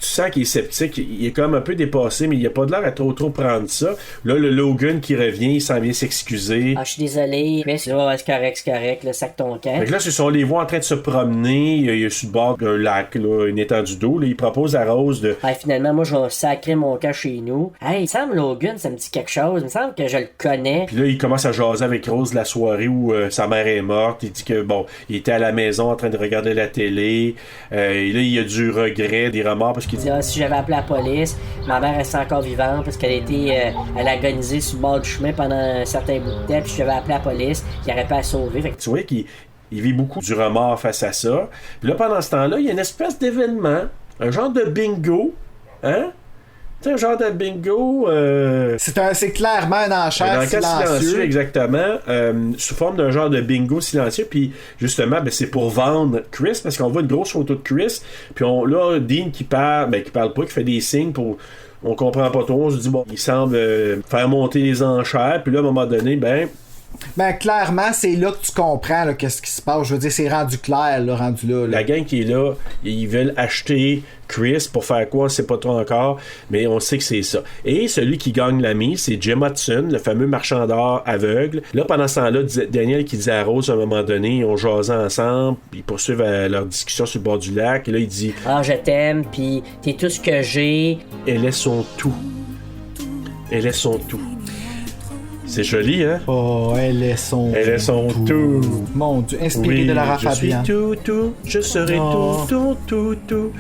Tu sens qu'il est sceptique, il est comme un peu dépassé, mais il a pas de l'air à trop prendre ça. Là, le Logan qui revient, il s'en vient s'excuser. Je suis désolé, mais c'est correct, là, sac ton camp. Fait que là, ce sont les voix en train de se promener, il est sur le bord d'un lac, là, une étendue d'eau, là, il propose à Rose de... Finalement, moi, je vais sacrer mon camp chez nous. Hey, il me semble Logan, ça me dit quelque chose, il me semble que je le connais. Puis là, il commence à jaser avec Rose la soirée où sa mère est morte, il dit que, bon, il était à la maison en train de regarder la télé, et là, il y a du regret, des remords, parce qu'il dit... Si j'avais appelé la police, ma mère reste encore vivante parce qu'elle était elle a agonisé sur le bord du chemin pendant un certain bout de temps, puis j'avais appelé la police, il n'aurait pas à sauver. Fait que... Tu vois qu'il vit beaucoup du remords face à ça. Puis là, pendant ce temps-là, il y a une espèce d'événement, un genre de bingo, hein? C'est un genre de bingo. C'est clairement un enchère silencieux. Exactement. Sous forme d'un genre de bingo silencieux. Puis justement, c'est pour vendre Chris, parce qu'on voit une grosse photo de Chris. Puis là, Dean qui parle pas, qui fait des signes pour. On comprend pas trop. On se dit, bon, il semble faire monter les enchères. Puis là, à un moment donné, clairement, c'est là que tu comprends là, qu'est-ce qui se passe. Je veux dire, c'est rendu clair, là, rendu là. La gang qui est là, ils veulent acheter Chris pour faire quoi, on sait pas trop encore, mais on sait que c'est ça. Et celui qui gagne la mise, c'est Jim Hudson, le fameux marchand d'or aveugle. Là, pendant ce temps-là, Daniel qui dit à Rose, à un moment donné, ils ont jasé ensemble, ils poursuivent leur discussion sur le bord du lac, et là, il dit « Ah, je t'aime, puis t'es tout ce que j'ai. » Elle est son tout. Elle est son tout. C'est joli, hein? Oh, elle est son tout. Mon Dieu, inspiré de Lara Fabian. Je suis tout, je serai tout.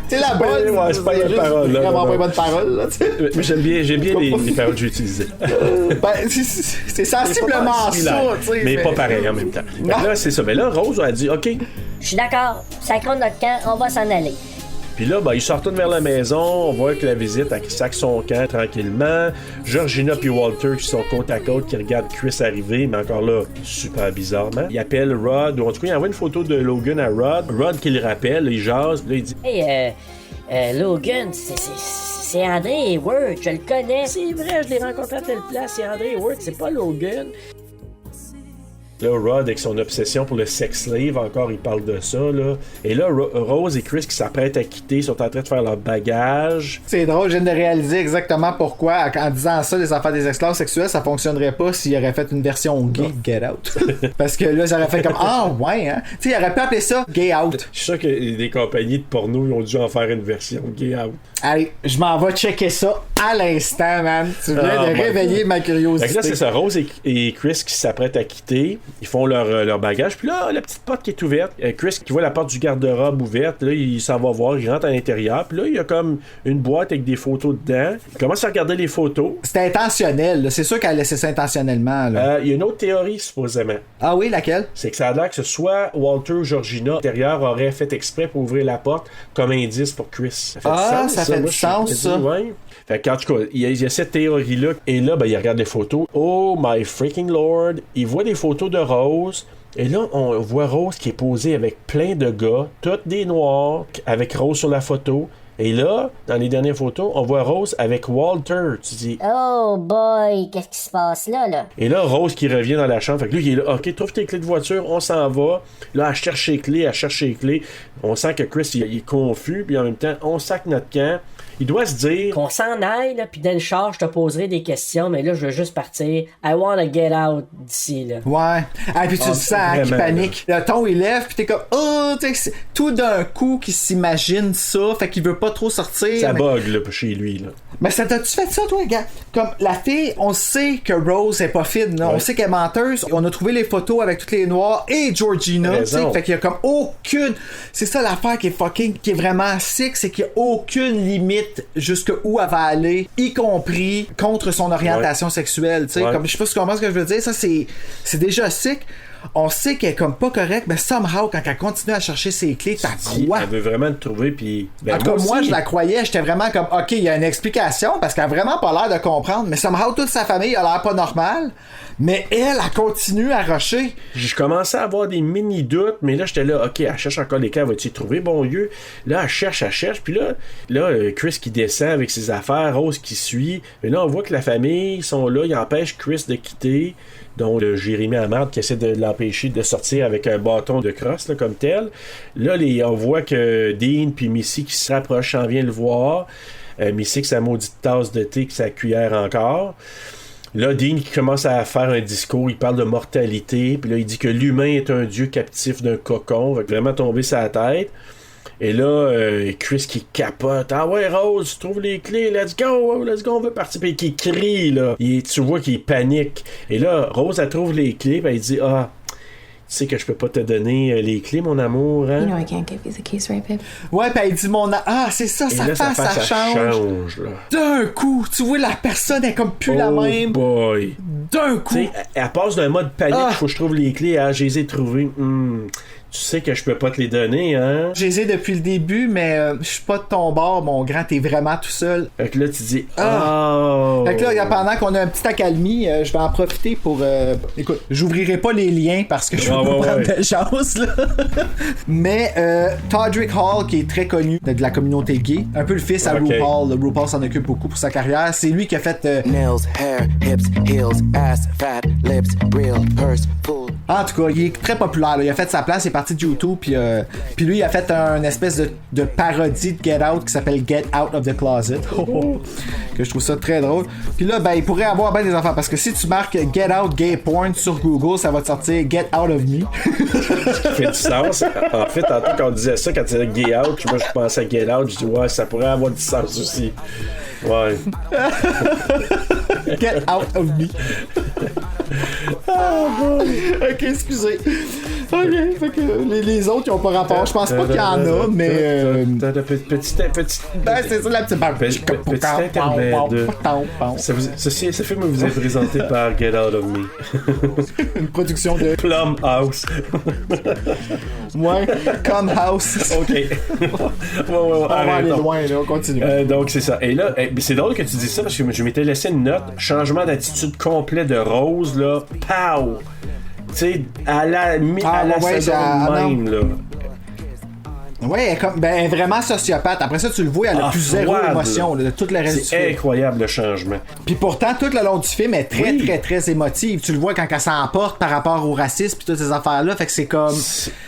C'est la bonne. Ouais, c'est pas la parole. C'est vraiment pas une bonne parole, là, tu sais. Mais j'aime bien les paroles que j'ai utilisées. C'est sensiblement ça, tu sais. Mais pas pareil en même temps. Là, c'est ça. Mais là, Rose a dit, OK. Je suis d'accord. Sacrons notre camp, on va s'en aller. Puis là, ils se retournent vers la maison, on voit que la visite sac son camp tranquillement. Georgina puis Walter qui sont côte à côte, qui regardent Chris arriver, mais encore là, super bizarrement. Il appelle Rod, ou en tout cas, il envoie une photo de Logan à Rod. Rod qui le rappelle, il jase, là, il dit Hey, Logan, c'est André Hayward, je le connais. C'est vrai, je l'ai rencontré à telle place, c'est André Hayward, c'est pas Logan. Là, Rod, avec son obsession pour le sex slave, encore, il parle de ça, là. Et là, Rose et Chris qui s'apprêtent à quitter sont en train de faire leur bagage. C'est drôle, je viens de réaliser exactement pourquoi, en disant ça, les enfants des esclaves sexuels, ça fonctionnerait pas s'il aurait fait une version gay, Get Out. Parce que là, j'aurais fait comme, ouais, hein. Tu sais, il aurait pu appeler ça Gay Out. Je suis sûr que des compagnies de porno, ils ont dû en faire une version Gay Out. Allez, je m'en vais checker ça à l'instant, man. Tu viens de réveiller ma curiosité. Là, c'est ça, Rose et Chris qui s'apprêtent à quitter. Ils font leur bagage. Puis là, la petite porte qui est ouverte. Chris qui voit la porte du garde-robe ouverte. Là, il s'en va voir. Il rentre à l'intérieur. Puis là, il y a comme une boîte avec des photos dedans. Il commence à regarder les photos. C'est intentionnel. Là. C'est sûr qu'elle a laissé ça intentionnellement. Il y a une autre théorie, supposément. Ah oui, laquelle? C'est que ça a l'air que ce soit Walter ou Georgina à l'intérieur aurait fait exprès pour ouvrir la porte comme indice pour Chris. Ça fait du sens, ça. Ouais. Fait qu'en tout cas, il y a cette théorie-là. Et là, il regarde les photos. Oh my freaking lord. Il voit des photos de Rose. Et là, on voit Rose qui est posée avec plein de gars, toutes des noirs, avec Rose sur la photo. Et là, dans les dernières photos, on voit Rose avec Walter. Tu dis, oh boy, qu'est-ce qui se passe là? Et là, Rose qui revient dans la chambre. Fait que lui, il est là, OK, trouve tes clés de voiture, on s'en va. Là, elle cherche les clés. On sent que Chris, il est confus, puis en même temps, on sac notre camp. Il doit se dire qu'on s'en aille, là, puis dans le char, je te poserai des questions, mais là, je veux juste partir. I wanna get out d'ici, là. Ouais. Ah, puis tu le sens, qui panique. Le ton, il lève, puis t'es comme, oh, tu sais, tout d'un coup, qu'il s'imagine ça, fait qu'il veut pas trop sortir. Ça bug, là, chez lui, là. Mais ça t'as-tu fait ça, toi, gars? Comme la fille, on sait que Rose est pas fine, là. Ouais. On sait qu'elle est menteuse. On a trouvé les photos avec toutes les noirs et Georgina, tu sais. Fait qu'il y a comme aucune. C'est ça l'affaire qui est vraiment sick, c'est qu'il y a aucune limite jusqu'où elle va aller, y compris contre son orientation sexuelle, tu sais. Comme, je sais pas si tu comprends ce que je veux dire. Ça, c'est déjà sick. On sait qu'elle est comme pas correcte, mais somehow, quand elle continue à chercher ses clés, t'as crois. Elle veut vraiment te trouver, puis. En tout cas, moi, je la croyais, j'étais vraiment comme, OK, il y a une explication, parce qu'elle a vraiment pas l'air de comprendre, mais somehow, toute sa famille a l'air pas normale, mais elle continue à rusher. Je commençais à avoir des mini-doutes, mais là, j'étais là, OK, elle cherche encore les clés, elle va-tu trouver, bon Dieu? Là, elle cherche, puis là, Chris qui descend avec ses affaires, Rose qui suit, mais là, on voit que la famille sont là, ils empêchent Chris de quitter. Donc, Jérémy Amard qui essaie de l'empêcher de sortir avec un bâton de crosse, là, comme tel. Là, on voit que Dean puis Missy qui se rapprochent, s'en vient le voir. Missy avec sa maudite tasse de thé, avec sa cuillère encore. Là, Dean qui commence à faire un discours, il parle de mortalité, puis là, il dit que l'humain est un dieu captif d'un cocon, va vraiment tomber sa tête. Et là, Chris qui capote. Ah ouais, Rose, trouve les clés, let's go, on veut partir. Puis qui crie, là. Tu vois qu'il panique. Et là, Rose, elle trouve les clés, puis elle dit, ah, tu sais que je peux pas te donner les clés, mon amour, hein? You know I can't give you the keys, right, babe? Ouais, puis elle dit ah, c'est ça, sa face, ça change. Là. D'un coup, tu vois, la personne est comme plus la même. Oh boy. D'un coup. T'sais, elle passe d'un mode panique, faut que je trouve les clés, je les ai trouvées. Tu sais que je peux pas te les donner, hein? Je les ai depuis le début, mais je suis pas de ton bord, mon grand, t'es vraiment tout seul. Fait que là, tu dis, oh! Fait que là, pendant qu'on a un petit accalmie, je vais en profiter pour... Écoute, j'ouvrirai pas les liens parce que je veux pas prendre de chance, là. Mais Todrick Hall, qui est très connu de la communauté gay, un peu le fils à RuPaul. RuPaul s'en occupe beaucoup pour sa carrière. C'est lui qui a fait... Nails, hair, hips, heels, ass, fat, lips, real, purse, full. En tout cas, il est très populaire. Là. Il a fait sa place, il est parti de YouTube, puis lui, il a fait un espèce de parodie de Get Out qui s'appelle Get Out of the Closet. Que je trouve ça très drôle. Puis là, ben, il pourrait avoir bien des enfants, parce que si tu marques Get Out Gay Porn sur Google, ça va te sortir Get Out of Me. Ça fait du sens. En fait, tantôt, quand on disait ça, quand tu disais Gay Out, moi, je pensais à Get Out, je dis, ouais, ça pourrait avoir du sens aussi. Ouais. Get Out of Me. Ok, excusez. Ok, fait que les autres, ils ont pas rapport. Je pense pas qu'il y en a, mais. Petit. Ben, c'est ça la petite barre. Petit intermède. Ce film vous est présenté par Get Out of Me. Une production de Plum House. Ouais, Come House. Ok. On va aller loin, là, on continue. Donc, c'est ça. Et là, c'est drôle que tu dis ça parce que je m'étais laissé une note. Changement d'attitude complet de Rose, là. Pow! Tu sais, à la seconde même, là. Ouais, elle est comme, ben, vraiment sociopathe. Après ça, tu le vois, elle a plus zéro émotion là, de tout le reste du film. C'est incroyable le changement. Puis pourtant, tout le long du film est très émotive. Tu le vois quand elle s'emporte par rapport au racisme puis toutes ces affaires-là. Fait que c'est comme...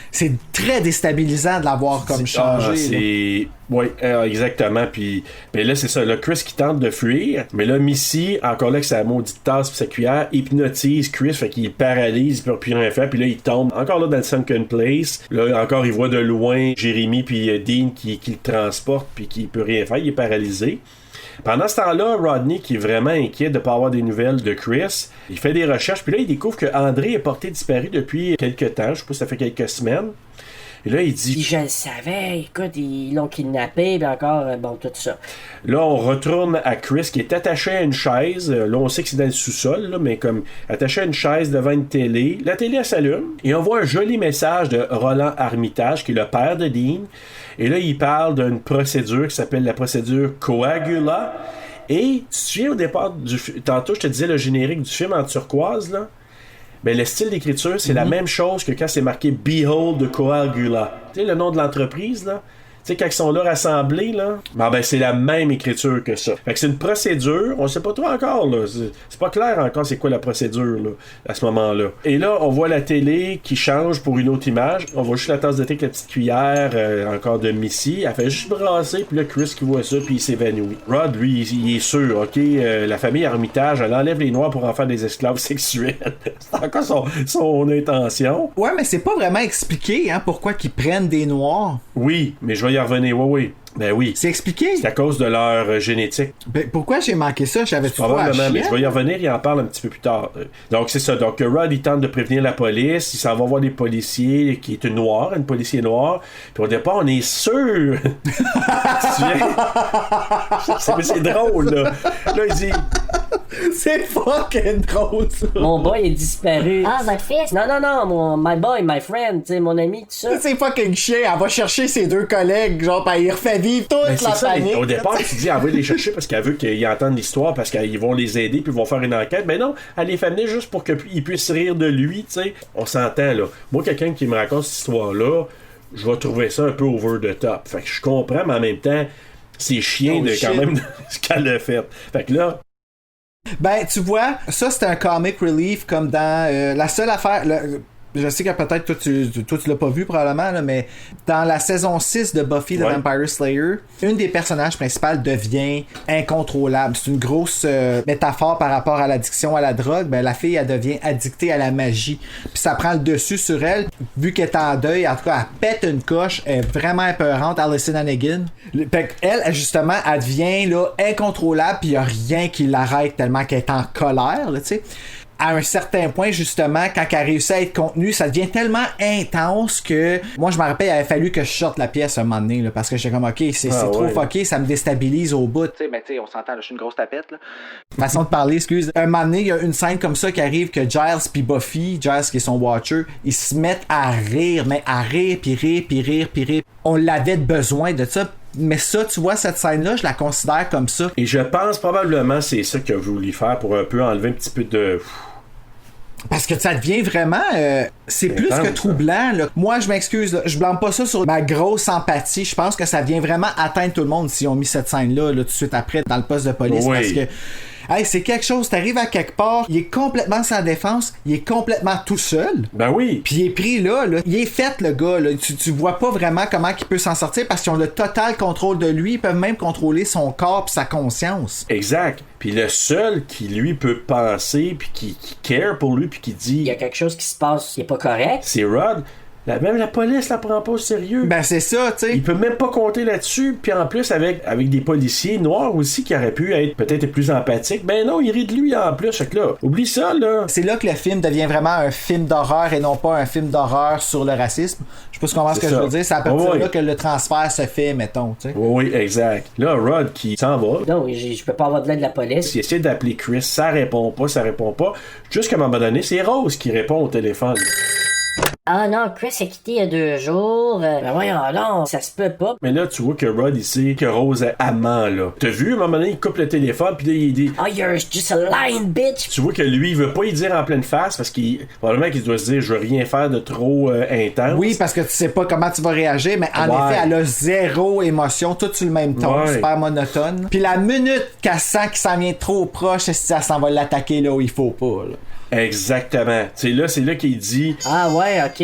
C'est très déstabilisant de la voir comme changer. Oui, exactement. Puis là, c'est ça. Là, Chris qui tente de fuir. Mais là, Missy, encore là, avec sa maudite tasse et sa cuillère, hypnotise Chris. Fait qu'il paralyse, il peut plus rien faire. Puis là, il tombe encore là dans le sunken place. Là, encore, il voit de loin Jérémy puis Dean qui le transporte puis qui peut rien faire. Il est paralysé. Pendant ce temps-là, Rodney, qui est vraiment inquiet de ne pas avoir des nouvelles de Chris, il fait des recherches, puis là, il découvre que André est porté disparu depuis quelques temps, je sais pas si ça fait quelques semaines. Et là, il dit... Je le savais, écoute, ils l'ont kidnappé, puis encore, bon, tout ça. Là, on retourne à Chris, qui est attaché à une chaise. Là, on sait que c'est dans le sous-sol, là, mais comme attaché à une chaise devant une télé. La télé, elle s'allume, et on voit un joli message de Roland Armitage, qui est le père de Dean. Et là, il parle d'une procédure qui s'appelle la procédure Coagula. Et tu te souviens au départ, tantôt je te disais le générique du film en turquoise, là? Ben, le style d'écriture, c'est la même chose que quand c'est marqué Behold the Coagula. Tu sais, le nom de l'entreprise, là? Tu sais, quand ils sont là rassemblés, là, ben c'est la même écriture que ça. Fait que c'est une procédure, on sait pas trop encore, là. C'est pas clair encore c'est quoi la procédure, là, à ce moment-là. Et là, on voit la télé qui change pour une autre image. On voit juste la tasse de thé avec la petite cuillère, encore de Missy. Elle fait juste brasser, puis là, Chris qui voit ça, puis il s'évanouit. Rod, lui, il est sûr, ok, la famille Armitage, elle enlève les Noirs pour en faire des esclaves sexuels. C'est encore son intention. Ouais, mais c'est pas vraiment expliqué, hein, pourquoi qu'ils prennent des Noirs. Oui, mais je vais y revenir, oui. Ben oui. C'est expliqué. C'est à cause de leur génétique. Ben, pourquoi j'ai manqué ça? J'avais-tu probablement, mais je vais y revenir, il en parle un petit peu plus tard. Donc, c'est ça. Donc, Rod, il tente de prévenir la police. Il s'en va voir des policiers qui est une policier noire. Puis au départ, on est sûr. c'est drôle, là. Là, il dit... C'est fucking drôle, ça. Mon boy est disparu. Ah, votre fils? Non, my boy, my friend, tu sais, mon ami, tout ça. C'est fucking chien. Elle va chercher ses deux collègues, genre, pis il refait vivre toute la panique. Au départ, tu dis, elle va les chercher parce qu'elle veut qu'ils entendent l'histoire, parce qu'ils vont les aider, puis ils vont faire une enquête. Mais non, elle les fait venir juste pour qu'ils puissent rire de lui, tu sais. On s'entend, là. Moi, quelqu'un qui me raconte cette histoire-là, je vais trouver ça un peu over the top. Fait que je comprends, mais en même temps, c'est chiant quand même ce qu'elle a fait. Fait que là... Ben, tu vois, ça c'est un comic relief comme dans la seule affaire... je sais que peut-être toi tu l'as pas vu probablement, là, mais dans la saison 6 de Buffy the Vampire Slayer, une des personnages principales devient incontrôlable. C'est une grosse métaphore par rapport à l'addiction à la drogue. Ben, la fille, elle devient addictée à la magie. Puis ça prend le dessus sur elle. Vu qu'elle est en deuil, en tout cas, elle pète une coche. Elle est vraiment épeurante, Allison Hannigan. Fait qu'elle, justement, elle devient là, incontrôlable, puis il y a rien qui l'arrête tellement qu'elle est en colère, tu sais. à un certain point, justement, quand elle réussit à être contenue, ça devient tellement intense que moi, je me rappelle, il avait fallu que je sorte la pièce à un moment donné, là, parce que j'étais comme, ok, c'est trop fucké, ça me déstabilise au bout. Tu sais, mais tu sais, on s'entend, là, je suis une grosse tapette, là. Façon de parler, excuse. Un moment donné, il y a une scène comme ça qui arrive que Giles puis Buffy, Giles qui est son Watcher, ils se mettent à rire, mais à rire, puis rire, puis rire, puis rire. On l'avait besoin de ça. Mais ça, tu vois, cette scène-là, je la considère comme ça. Et je pense probablement c'est ça qu'il a voulu faire pour un peu enlever un petit peu de... Parce que ça devient vraiment... c'est plus que troublant. Là. Moi, je m'excuse, là, je blâme pas ça sur ma grosse empathie. Je pense que ça vient vraiment atteindre tout le monde si on mis cette scène-là là, tout de suite après dans le poste de police. Oui. Parce que... Hey, c'est quelque chose, t'arrives à quelque part, il est complètement sans défense, il est complètement tout seul. Ben oui. Puis il est pris là, il est fait le gars, là. Tu vois pas vraiment comment il peut s'en sortir parce qu'ils ont le total contrôle de lui, ils peuvent même contrôler son corps pis sa conscience. Exact. Puis le seul qui lui peut penser puis qui care pour lui puis qui dit... Il y a quelque chose qui se passe qui est pas correct. C'est Rod. Même la police la prend pas au sérieux. Ben c'est ça, tu sais. Il peut même pas compter là-dessus. Puis en plus, avec des policiers noirs aussi qui auraient pu être peut-être plus empathiques. Ben non, il rit de lui en plus. Fait que là, oublie ça, là. C'est là que le film devient vraiment un film d'horreur et non pas un film d'horreur sur le racisme. Je sais pas si tu comprends ce que je veux dire. C'est à partir de là que le transfert se fait, mettons, tu sais. Oui, exact. Là, Rod qui s'en va. Non, je peux pas avoir de l'aide de la police. Il essaie d'appeler Chris, ça répond pas. Jusqu'à un moment donné, c'est Rose qui répond au téléphone. Ah non, Chris a quitté il y a 2 jours. Ben voyons, non, ça se peut pas. Mais là, tu vois que Rod, il sait que Rose est amant, là. T'as vu, à un moment donné, il coupe le téléphone, puis là, il dit... Oh, you're just a lying bitch! Tu vois que lui, il veut pas y dire en pleine face, parce qu'il... Probablement qu'il doit se dire, je veux rien faire de trop intense. Oui, parce que tu sais pas comment tu vas réagir, mais en effet, elle a zéro émotion, tout sur le même ton, super monotone. Puis la minute qu'elle sent qu'il s'en vient trop proche, ça s'en va l'attaquer là où il faut pas, là. Exactement. C'est là qu'il dit... Ah ouais, ok,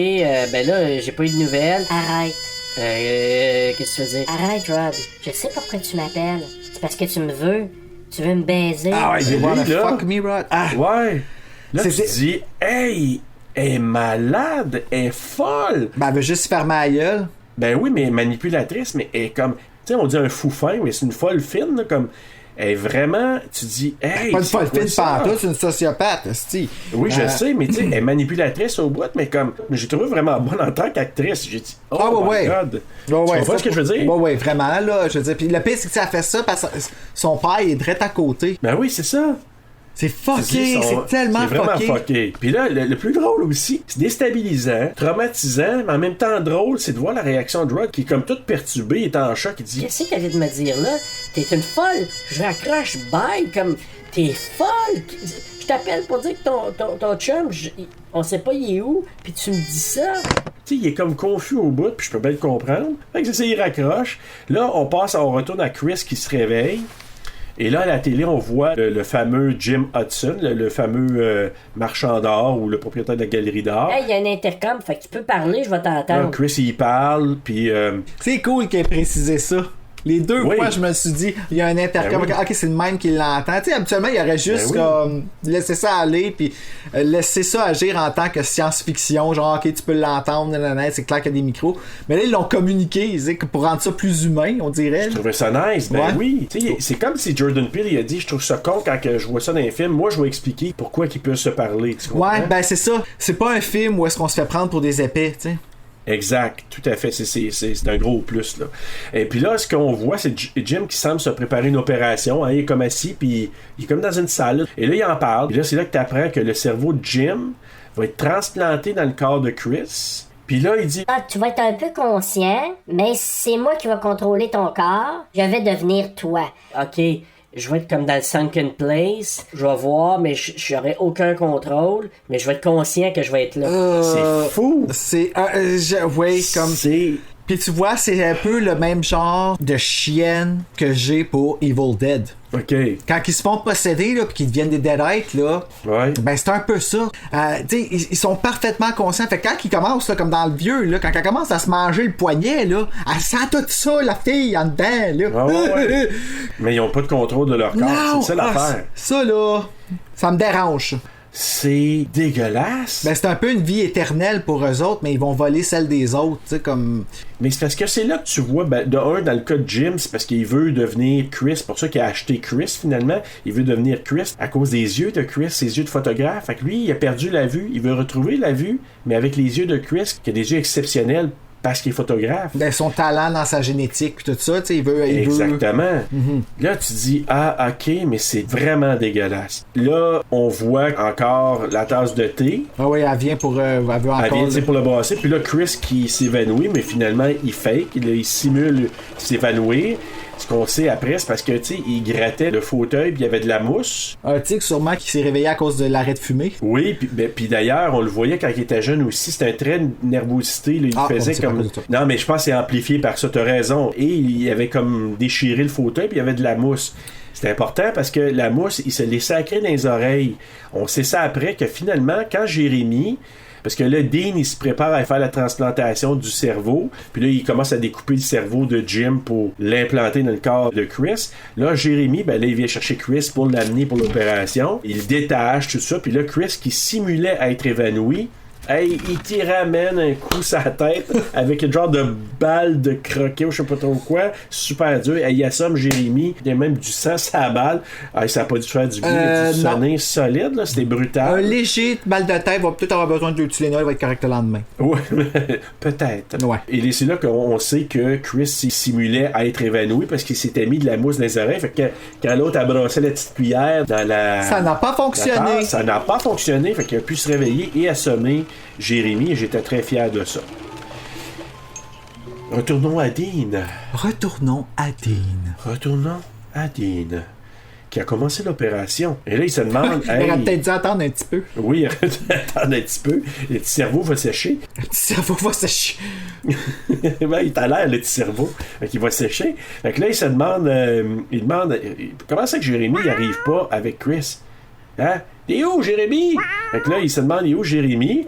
ben là, j'ai pas eu de nouvelles. Arrête. Qu'est-ce que tu veux dire? Arrête, Rod. Je sais pourquoi tu m'appelles. C'est parce que tu me veux. Tu veux me baiser. Ah ouais, oui, là. Fuck me, Rod. Ah. Ouais. Là, tu dis, hey, elle est malade, elle est folle. Ben, elle veut juste fermer la gueule. Ben oui, mais manipulatrice, mais elle est comme... Tu sais, on dit un fou fin, mais c'est une folle fine, là, comme... Elle est vraiment, tu dis, hey, pas une folle fine pantoute, c'est une sociopathe, c'ti. Oui, je sais, mais tu sais, elle est manipulatrice au bout, mais comme, j'ai trouvé vraiment bonne en tant qu'actrice. J'ai dit, oh my God. Tu comprends ce que je veux dire? Oui, vraiment, là, je veux dire. Puis le pire, c'est que ça fait ça parce que son père est direct à côté. Ben oui, c'est ça. C'est fucké, c'est tellement fucké. C'est vraiment fucké. Puis là, le plus drôle aussi, c'est déstabilisant, traumatisant, mais en même temps drôle, c'est de voir la réaction de Rod qui est comme toute perturbée, il est en choc, il dit... Qu'est-ce qu'elle vient de me dire là? T'es une folle! Je raccroche, bye! Comme, t'es folle! Je t'appelle pour dire que ton chum, on sait pas il est où, puis tu me dis ça? Tu sais, il est comme confus au bout, puis je peux bien le comprendre. Fait que c'est ça, il raccroche. Là, on retourne à Chris qui se réveille. Et là, à la télé, on voit le fameux Jim Hudson, le fameux marchand d'art ou le propriétaire de la galerie d'art. Hey, il y a un intercom, fait que tu peux parler, je vais t'entendre. Là, Chris, il parle, puis... C'est cool qu'il ait précisé ça. Les 2 fois, je me suis dit, il y a un intercom. Ben oui. Ok, c'est le même qui l'entend. Tu sais, habituellement, il aurait juste comme laissé ça aller, puis laisser ça agir en tant que science-fiction. Genre, ok, tu peux l'entendre, c'est clair qu'il y a des micros. Mais là, ils l'ont communiqué, pour rendre ça plus humain, on dirait. Je trouvais ça nice, oui. Tu sais, c'est comme si Jordan Peele il a dit, je trouve ça con quand je vois ça dans les films. Moi, je vais expliquer pourquoi ils peuvent se parler. Tu comprends? Ouais, ben c'est ça. C'est pas un film où est-ce qu'on se fait prendre pour des épais, tu sais. Exact, tout à fait, c'est un gros plus là. Et puis là, ce qu'on voit, c'est Jim qui semble se préparer une opération, hein, il est comme assis, puis il est comme dans une salle, et là il en parle, et là c'est là que tu apprends que le cerveau de Jim va être transplanté dans le corps de Chris, puis là il dit... Ah, tu vas être un peu conscient, mais c'est moi qui vais contrôler ton corps, je vais devenir toi. Ok, je vais être comme dans le sunken place, je vais voir, mais j'aurai aucun contrôle, mais je vais être conscient que je vais être là. C'est fou! C'est... comme... Puis tu vois, c'est un peu le même genre de chienne que j'ai pour Evil Dead. OK. Quand ils se font posséder, là, pis qu'ils deviennent des deadites, là, ben c'est un peu ça. Tu sais, ils sont parfaitement conscients. Fait que quand ils commencent, là, comme dans le vieux, là, quand elle commence à se manger le poignet, là, elle sent tout ça, la fille, en dedans, là. Mais ils ont pas de contrôle de leur corps, c'est ça l'affaire. Ça, là, ça me dérange. c'est dégueulasse. Ben, c'est un peu une vie éternelle pour eux autres, mais ils vont voler celle des autres, tu sais, comme... Mais c'est parce que c'est là que tu vois, ben, de un, dans le cas de Jim, c'est parce qu'il veut devenir Chris, c'est pour ça qu'il a acheté Chris, finalement. Il veut devenir Chris à cause des yeux de Chris, ses yeux de photographe. Fait que lui, il a perdu la vue, il veut retrouver la vue, mais avec les yeux de Chris, qui a des yeux exceptionnels, parce qu'il est photographe. Ben, son talent dans sa génétique puis tout ça, tu sais, il veut... Exactement. Là, tu dis, ah, ok, mais c'est vraiment dégueulasse. Là, on voit encore la tasse de thé. Ah oui, elle vient pour... elle veut encore... Elle vient pour le brasser. Puis là, Chris qui s'évanouit, mais finalement, il fake. Il simule s'évanouir. Ce qu'on sait après, c'est parce que, tu sais, il grattait le fauteuil, puis il y avait de la mousse. Un tigre, sûrement, qui s'est réveillé à cause de l'arrêt de fumée. Oui, puis d'ailleurs, on le voyait quand il était jeune aussi. C'était un trait de nervosité. Là, il faisait comme... Non, mais je pense que c'est amplifié par ça, t'as raison. Et il avait comme déchiré le fauteuil, puis il y avait de la mousse. C'est important parce que la mousse, il se l'est sacré dans les oreilles. On sait ça après, que finalement, quand Jérémy... Parce que là, Dean, il se prépare à faire la transplantation du cerveau. Puis là, il commence à découper le cerveau de Jim pour l'implanter dans le corps de Chris. Là, Jérémy, ben là, il vient chercher Chris pour l'amener pour l'opération. Il détache tout ça. Puis là, Chris, qui simulait être évanoui, hey, il t'y ramène un coup sur la tête avec un genre de balle de croquet ou je sais pas trop quoi. Super dur. Hey, il assomme Jérémy. Il y a même du sang sur la balle. Hey, ça a pas dû faire du bien. Du sonner solide, là. C'était brutal. Un léger balle de tête va peut-être avoir besoin de Tylenol, il va être correct le lendemain. Ouais, peut-être. Ouais. Et c'est là qu'on sait que Chris il simulait à être évanoui parce qu'il s'était mis de la mousse dans les oreilles. Fait que quand l'autre a brassé la petite cuillère dans la... Ça n'a pas fonctionné. Ça n'a pas fonctionné. Fait qu'il a pu se réveiller et assommer Jérémy, et j'étais très fier de ça. Retournons à Dean. Retournons à Dean. Qui a commencé l'opération. Et là, il se demande... Il aurait peut-être dû attendre un petit peu. Oui, il aurait dû attendre un petit peu. Le petit cerveau va sécher. Le petit cerveau va sécher. Ben, il t'a l'air, le petit cerveau. Fait qu'il va sécher. Fait que là, il se demande... il demande... Comment c'est que Jérémy n'arrive pas avec Chris? Hein? T'es où, Jérémy? Fait que là, il se demande, il est où, Jérémy?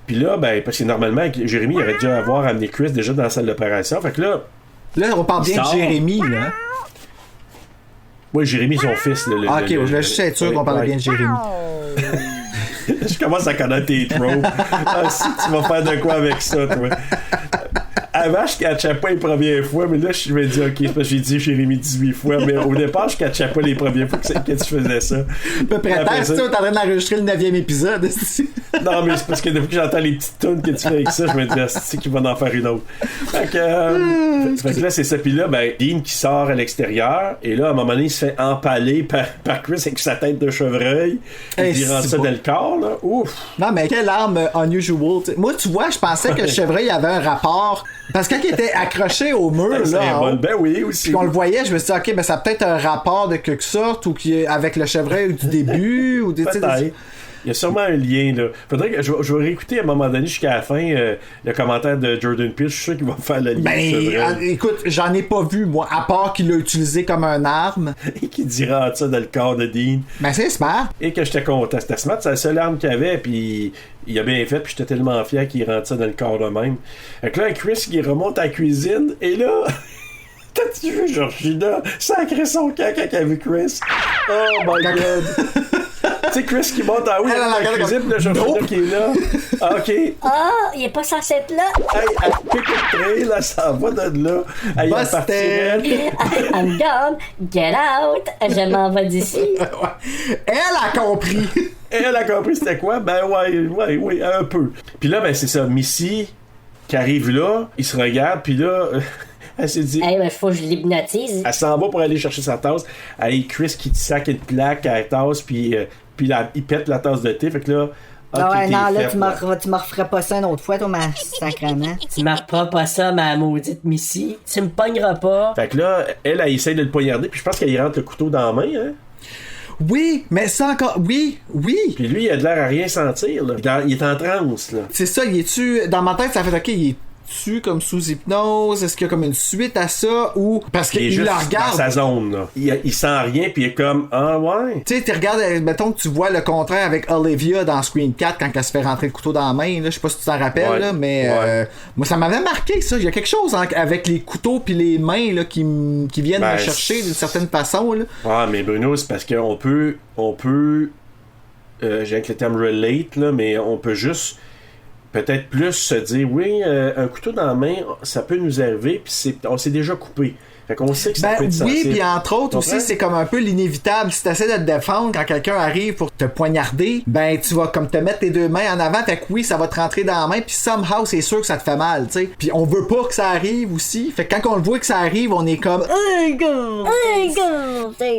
Puis là, ben, parce que normalement, Jérémy aurait dû avoir amené Chris déjà dans la salle d'opération. Fait que là... Là, on parle bien de Jérémy, là. Oui, Jérémy, son fils. Ok, je voulais juste être sûr qu'on parlait bien de Jérémy. Je commence à connaître tes tropes. Ah, si, tu vas faire de quoi avec ça, toi? Avant, je catchais pas les premières fois, mais là, je me dis, ok, c'est parce que j'ai dit Jérémy 18 fois, mais au départ, je catchais pas les premières fois que tu faisais ça. À peu près tard, tu es en train d'enregistrer le 9e épisode. Non, mais c'est parce que depuis que j'entends les petites tunes que tu fais avec ça, je me dis, c'est qu'il va en faire une autre. Fait que là, c'est ça. Puis là, ben, Dean qui sort à l'extérieur, et là, à un moment donné, il se fait empaler par Chris avec sa tête de chevreuil. Il rentre ça dans le corps, là. Ouf! Non, mais quelle arme unusual. T'sais. Moi, tu vois, je pensais que le chevreuil avait un rapport. Parce que quand il était accroché au mur, là. Ben oui, aussi. Puis qu'on le voyait, je me suis dit, ok, ben ça a peut-être un rapport de quelque sorte, ou avec le chevreuil du début, ou des. Il y a sûrement un lien, là. Faudrait que je vais réécouter à un moment donné jusqu'à la fin le commentaire de Jordan Peele. Je suis sûr qu'il va faire le lien. Ben, écoute, j'en ai pas vu, moi, à part qu'il l'a utilisé comme un arme. Et qu'il dira ça dans le corps de Dean. Ben, c'est smart. Et que j'étais content. C'était smart, c'est la seule arme qu'il avait, puis il a bien fait, puis j'étais tellement fier qu'il rentre ça dans le corps de même. Fait que là, Chris, il remonte à la cuisine, et là... T'as-tu vu Georgina sacré son camp quand elle a vu Chris? Oh my god! Tu sais, Chris qui monte en haut, il a la cuisine, puis là, Georgina qui est là. Ah, ok. Ah, il est pas censé être là. Hey, elle pique le train, là, ça va de là. Hey, I'm done. Get out. Je m'en vais d'ici. Elle a compris. Elle a compris c'était quoi? Ben ouais, un peu. Puis là, ben c'est ça, Missy qui arrive là, il se regarde, puis là... Elle s'est dit... Hey, ben, faut que je l'hypnotise. Elle s'en va pour aller chercher sa tasse. Hey, Chris qui sac une plaque à la tasse, puis il pète la tasse de thé. Fait que là... Ah ouais, non, là, tu me referais pas ça une autre fois, toi, ma sacrement. Tu me referas pas ça, ma maudite Missy. Tu me pogneras pas. Fait que là, elle essaie de le poignarder, puis je pense qu'elle y rentre le couteau dans la main, hein. Oui, mais ça encore... Oui. Puis lui, il a de l'air à rien sentir, là. Il est en transe, là. C'est ça, il est-tu... Dans ma tête, ça fait, ok, il est comme sous hypnose, est-ce qu'il y a comme une suite à ça, ou parce qu'il la regarde dans sa zone là. Il sent rien puis il est comme ah ouais. Tu sais, tu regardes, mettons que tu vois le contraire avec Olivia dans Scream 4 quand elle se fait rentrer le couteau dans la main là, je sais pas si tu t'en rappelles là, mais moi ça m'avait marqué ça, il y a quelque chose avec les couteaux puis les mains là qui viennent me chercher d'une certaine façon là. Ah mais Bruno, c'est parce qu'on peut j'ai avec le terme relate, là, mais on peut juste peut-être plus se dire, oui, un couteau dans la main, ça peut nous arriver, puis on s'est déjà coupé. Fait qu'on sait que ça peut être sensible. Oui, puis entre autres aussi, c'est comme un peu l'inévitable. Si t'essaies de te défendre quand quelqu'un arrive pour te poignarder, ben tu vas comme te mettre tes deux mains en avant, fait que oui, ça va te rentrer dans la main, puis somehow, c'est sûr que ça te fait mal, tu sais. Puis on veut pas que ça arrive aussi. Fait que quand on le voit que ça arrive, on est comme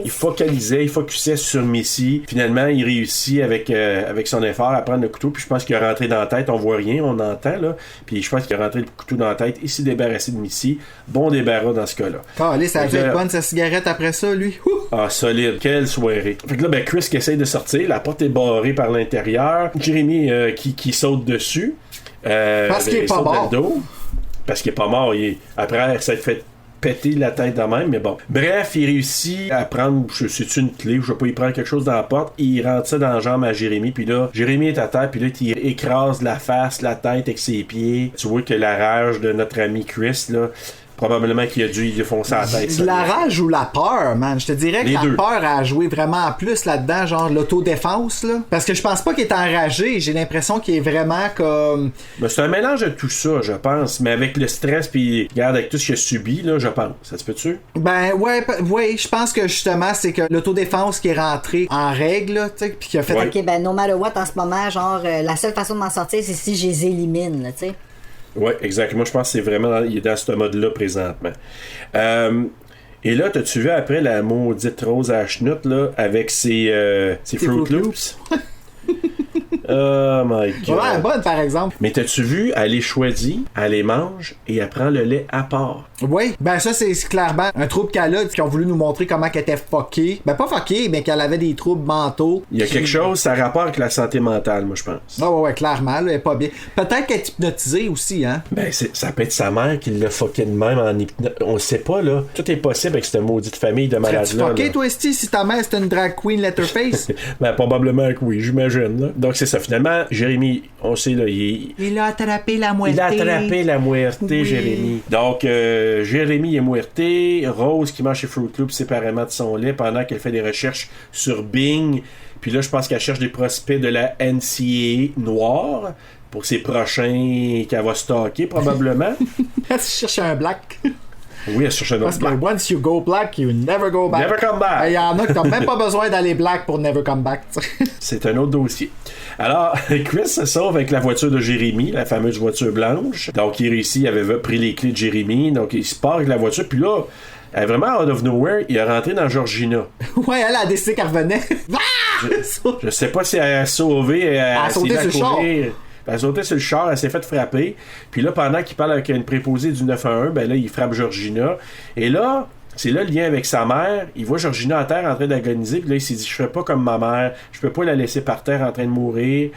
il focusait sur Missy. Finalement, il réussit avec son effort à prendre le couteau, puis je pense qu'il a rentré dans la tête, on voit rien, on entend, là. Puis je pense qu'il a rentré le couteau dans la tête, il s'est débarrassé de Missy. Bon débarras dans ce cas-là. Calé, ça a fait bonne sa cigarette après ça, lui. Ah, solide. Quelle soirée. Fait que là, ben, Chris qui essaye de sortir. La porte est barrée par l'intérieur. Jérémy qui saute dessus. Parce qu'il est pas mort. Parce qu'il est pas mort. Après, ça te fait péter la tête de même, mais bon. Bref, il réussit à prendre, je sais-tu, une clé, je sais pas, il prend quelque chose dans la porte, il rentre ça dans la jambe à Jérémy, puis là, Jérémy est à terre, puis là, il écrase la face, la tête avec ses pieds. Tu vois que la rage de notre ami Chris, là, probablement qu'il a dû y défoncer la tête. La rage ou la peur, man. Je te dirais que la peur a joué vraiment en plus là-dedans, genre l'autodéfense, là. Parce que je pense pas qu'il est enragé. J'ai l'impression qu'il est vraiment comme... Ben, c'est un mélange de tout ça, je pense. Mais avec le stress, puis regarde, avec tout ce qu'il a subi, là, je pense. Ça se peut-tu? Ben, ouais, je pense que justement, c'est que l'autodéfense qui est rentrée en règle, tu sais, puis qui a fait... Ok, ben, no matter what, en ce moment, genre, la seule façon de m'en sortir, c'est si je les élimine, tu sais. Oui, exactement. Je pense que c'est vraiment il est dans ce mode-là présentement. Et là, t'as-tu vu après la maudite Rose à chenoute, là, avec ses Fruit Loops? Oh my God. Ouais, bonne par exemple. Mais t'as-tu vu, elle les choisit, elle les mange et elle prend le lait à part. Oui, ben ça c'est clairement un trouble qu'elle a, qui ont voulu nous montrer comment qu'elle était fuckée. Ben pas fuckée, mais qu'elle avait des troubles mentaux. Il y a quelque chose, ça a rapport avec la santé mentale, moi je pense. Ah ouais, clairement, là, elle est pas bien. Peut-être qu'elle est hypnotisée aussi, hein. Ben ça peut être sa mère qui l'a fucké de même en on sait pas, là. Tout est possible avec cette maudite famille de malades-là. Serais-tu fucké, toi, Esti, si ta mère c'était une drag queen Letterface? Ben probablement que oui, j'imagine, là. Donc c'est ça, finalement, Jérémy, on sait, là, il a attrapé la muerte. Il a attrapé la muerte, oui. Jérémy. Donc, Jérémy est muerté. Rose qui mange ses Fruit Loops séparément de son lait pendant qu'elle fait des recherches sur Bing. Puis là, je pense qu'elle cherche des prospects de la NCAA noire pour ses prochains qu'elle va stocker, probablement. Elle cherche un black. Oui, elle cherche un autre black. Parce que once you go black, you never go back. Never come back. Il y en a qui n'ont même pas besoin d'aller black pour never come back. C'est un autre dossier. Alors, Chris se sauve avec la voiture de Jérémy, la fameuse voiture blanche. Donc, il réussit, il avait pris les clés de Jérémy. Donc, il se part avec la voiture. Puis là, vraiment, out of nowhere, il est rentré dans Georgina. Ouais, elle a décidé qu'elle revenait. Je sais pas si elle a sauvé. Elle a sauté sur le char. Elle a sauté sur le char, elle s'est fait frapper. Puis là, pendant qu'il parle avec une préposée du 911, ben là, il frappe Georgina. Et là, c'est là le lien avec sa mère. Il voit Georgina à terre en train d'agoniser. Puis là, il s'est dit, je ferais pas comme ma mère. Je peux pas la laisser par terre en train de mourir.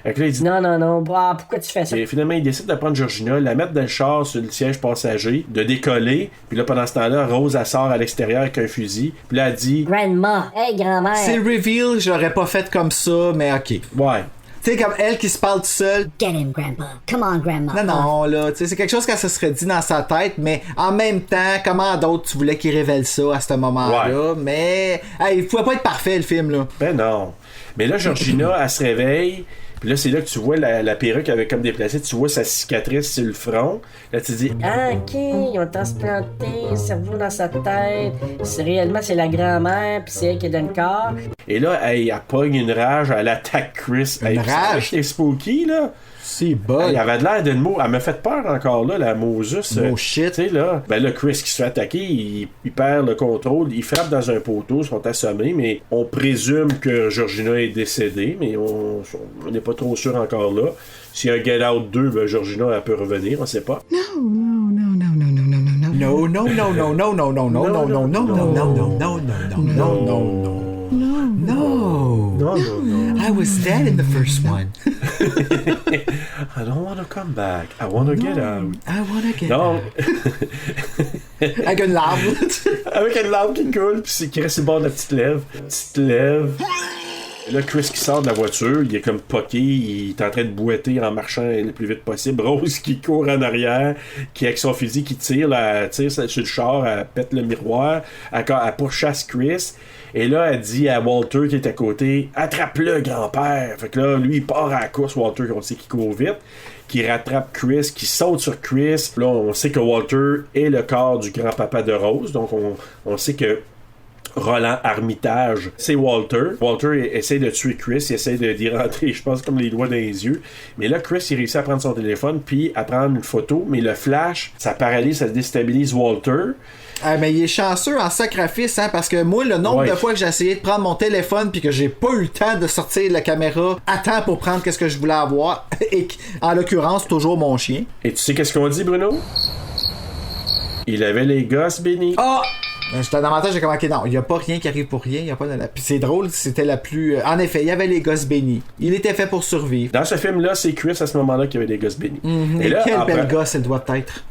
Fait que là, il dit, non. Pourquoi tu fais ça? Et finalement, il décide de prendre Georgina, la mettre dans le char sur le siège passager, de décoller. Puis là, pendant ce temps-là, Rose, elle sort à l'extérieur avec un fusil. Puis là, elle dit, Grandma, hey, grand-mère. C'est le reveal, je l'aurais pas fait comme ça, mais ok. Ouais. Tu sais, comme elle qui se parle tout seul. Get him, Grandpa. Come on, Grandma. Non, là, tu sais, c'est quelque chose qu'elle se serait dit dans sa tête, mais en même temps, comment d'autres tu voulais qu'il révèle ça à ce moment-là? Ouais. Mais, hey, il pouvait pas être parfait, le film, là. Ben non. Mais là, Georgina, elle se réveille. Puis là, c'est là que tu vois la perruque avec comme déplacée, tu vois sa cicatrice sur le front. Là, tu te dis, ah, ok, ils ont transplanté le cerveau dans sa tête. C'est la grand-mère, puis c'est elle qui donne le corps. Et là, elle pogne une rage, elle attaque Chris. Une rage? C'est spooky, là. C'est bon. Elle avait de l'air d'une mot. Elle m'a fait peur encore, là, la Moses. Oh shit. Tu sais, là. Ben là, Chris qui se fait attaquer, il perd le contrôle. Il frappe dans un poteau, ils sont assommés, mais on présume que Georgina est décédée, mais on n'est pas trop sûr encore là. S'il y a un Get Out 2, ben Georgina, elle peut revenir, on sait pas. No. I was dead in the first one. I don't want to come back. I want to get out. I want to get out. Avec une larme. Avec une larme qui coule, puis qui reste sur le bord de la petite lèvre. Petite lèvre. Là, Chris qui sort de la voiture, il est comme poqué, il est en train de boiter en marchant le plus vite possible. Rose qui court en arrière, qui avec son fusil qui tire, là, elle tire sur le char, elle pète le miroir, elle pourchasse Chris. Et là, elle dit à Walter qui est à côté, attrape-le, grand-père. Fait que là, lui, il part à la course, Walter, on sait qu'il court vite, qui rattrape Chris, qui saute sur Chris. Là, on sait que Walter est le corps du grand-papa de Rose, donc on sait que Roland Armitage, c'est Walter. Walter essaie de tuer Chris, il essaie d'y rentrer, je pense, comme les doigts dans les yeux. Mais là, Chris, il réussit à prendre son téléphone, puis à prendre une photo, mais le flash, ça paralyse, ça déstabilise Walter. Ah, mais il est chanceux en sacrifice, hein, parce que moi, le nombre de fois que j'ai essayé de prendre mon téléphone puis que j'ai pas eu le temps de sortir la caméra à temps pour prendre qu'est-ce que je voulais avoir, et en l'occurrence, toujours mon chien. Et tu sais qu'est-ce qu'on dit, Bruno? Il avait les gosses bénis. Ah! J'étais dans ma tête, j'ai comme, ok, non, il n'y a pas rien qui arrive pour rien. Y a pas de la... Puis c'est drôle, c'était la plus. En effet, il y avait les gosses bénis. Il était fait pour survivre. Dans ce film-là, c'est Chris à ce moment-là qui avait des gosses bénis. Et là, quel bel gosse elle doit être.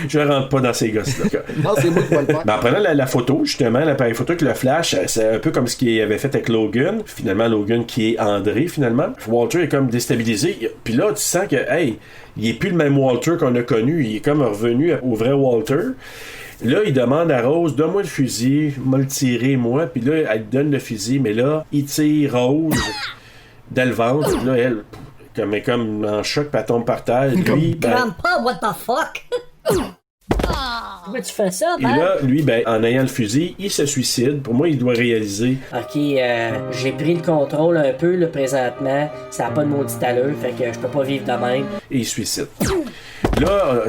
Je rentre pas dans ces gosses-là. Non, c'est moi qui vais le faire. Mais en prenant la photo, justement, l'appareil photo avec le flash, c'est un peu comme ce qu'il avait fait avec Logan. Finalement, Logan qui est André, finalement. Walter est comme déstabilisé. Puis là, tu sens que, hey, il est plus le même Walter qu'on a connu. Il est comme revenu au vrai Walter. Là, il demande à Rose, donne-moi le fusil, m'a le tiré, moi. Puis là, elle donne le fusil, mais là, il tire Rose dans le ventre. Là, elle, comme en choc, puis elle tombe par terre. Lui, Grandpa, what the fuck? Pourquoi tu fais ça, et là, lui, en ayant le fusil, il se suicide. Pour moi, il doit réaliser. Ok, j'ai pris le contrôle un peu, là, présentement. Ça n'a pas de maudite allure, fait que je peux pas vivre de même. Et il se suicide. Là,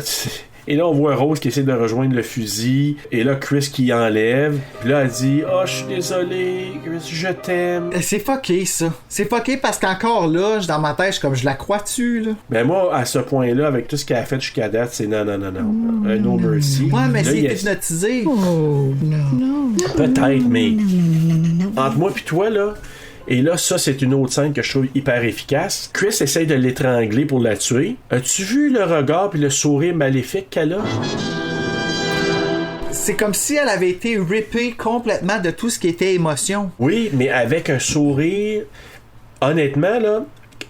et là, on voit Rose qui essaie de rejoindre le fusil. Et là, Chris qui enlève. Puis là, elle dit, oh, je suis désolé, Chris, je t'aime. C'est fucké, ça. C'est fucké parce qu'encore là, dans ma tête, je suis comme, je la crois-tu, là? Ben, moi, à ce point-là, avec tout ce qu'elle a fait jusqu'à date, c'est non. No mercy. Ouais, mais là, c'est hypnotisé. Oh, non. Peut-être, mais. Entre moi et toi, là. Et là, ça, c'est une autre scène que je trouve hyper efficace. Chris essaye de l'étrangler pour la tuer. As-tu vu le regard puis le sourire maléfique qu'elle a? C'est comme si elle avait été rippée complètement de tout ce qui était émotion. Oui, mais avec un sourire. Honnêtement, là,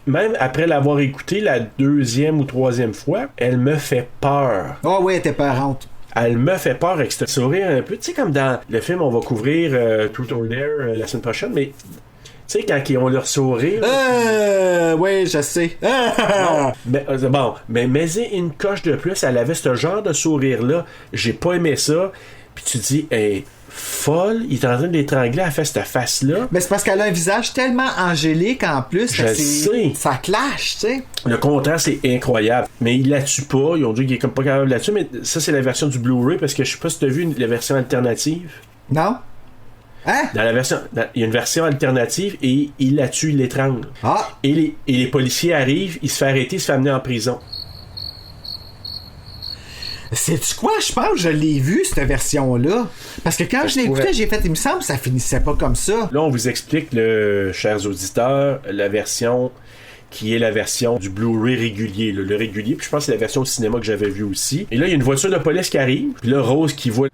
même après l'avoir écouté la 2e ou 3e fois, elle me fait peur. Oh oui, elle était peurante. Elle me fait peur avec ce sourire un peu. Tu sais, comme dans le film, on va couvrir Truth or Dare la semaine prochaine, mais... Tu sais, quand ils ont leur sourire... oui, je sais. Mais une coche de plus, elle avait ce genre de sourire-là. J'ai pas aimé ça. Puis tu dis, hey, folle, il est en train d'étrangler, elle fait cette face-là. Mais c'est parce qu'elle a un visage tellement angélique en plus. Je sais. Ça clash, tu sais. Le contraste est incroyable. Mais il la tue pas. Ils ont dit qu'il est comme pas capable de la tuer. Mais ça, c'est la version du Blu-ray, parce que je sais pas si t'as vu la version alternative. Non. Hein? Il y a une version alternative et il la tue, il l'étrangle. Ah. Et les policiers arrivent, il se fait arrêter, il se fait amener en prison. Sais-tu quoi? Je pense que je l'ai vu, cette version-là. Parce que quand je l'ai écouté, j'ai fait, il me semble que ça finissait pas comme ça. Là, on vous explique, chers auditeurs, la version qui est la version du Blu-ray régulier. Le régulier, puis je pense que c'est la version au cinéma que j'avais vue aussi. Et là, il y a une voiture de police qui arrive, puis là, Rose qui voit...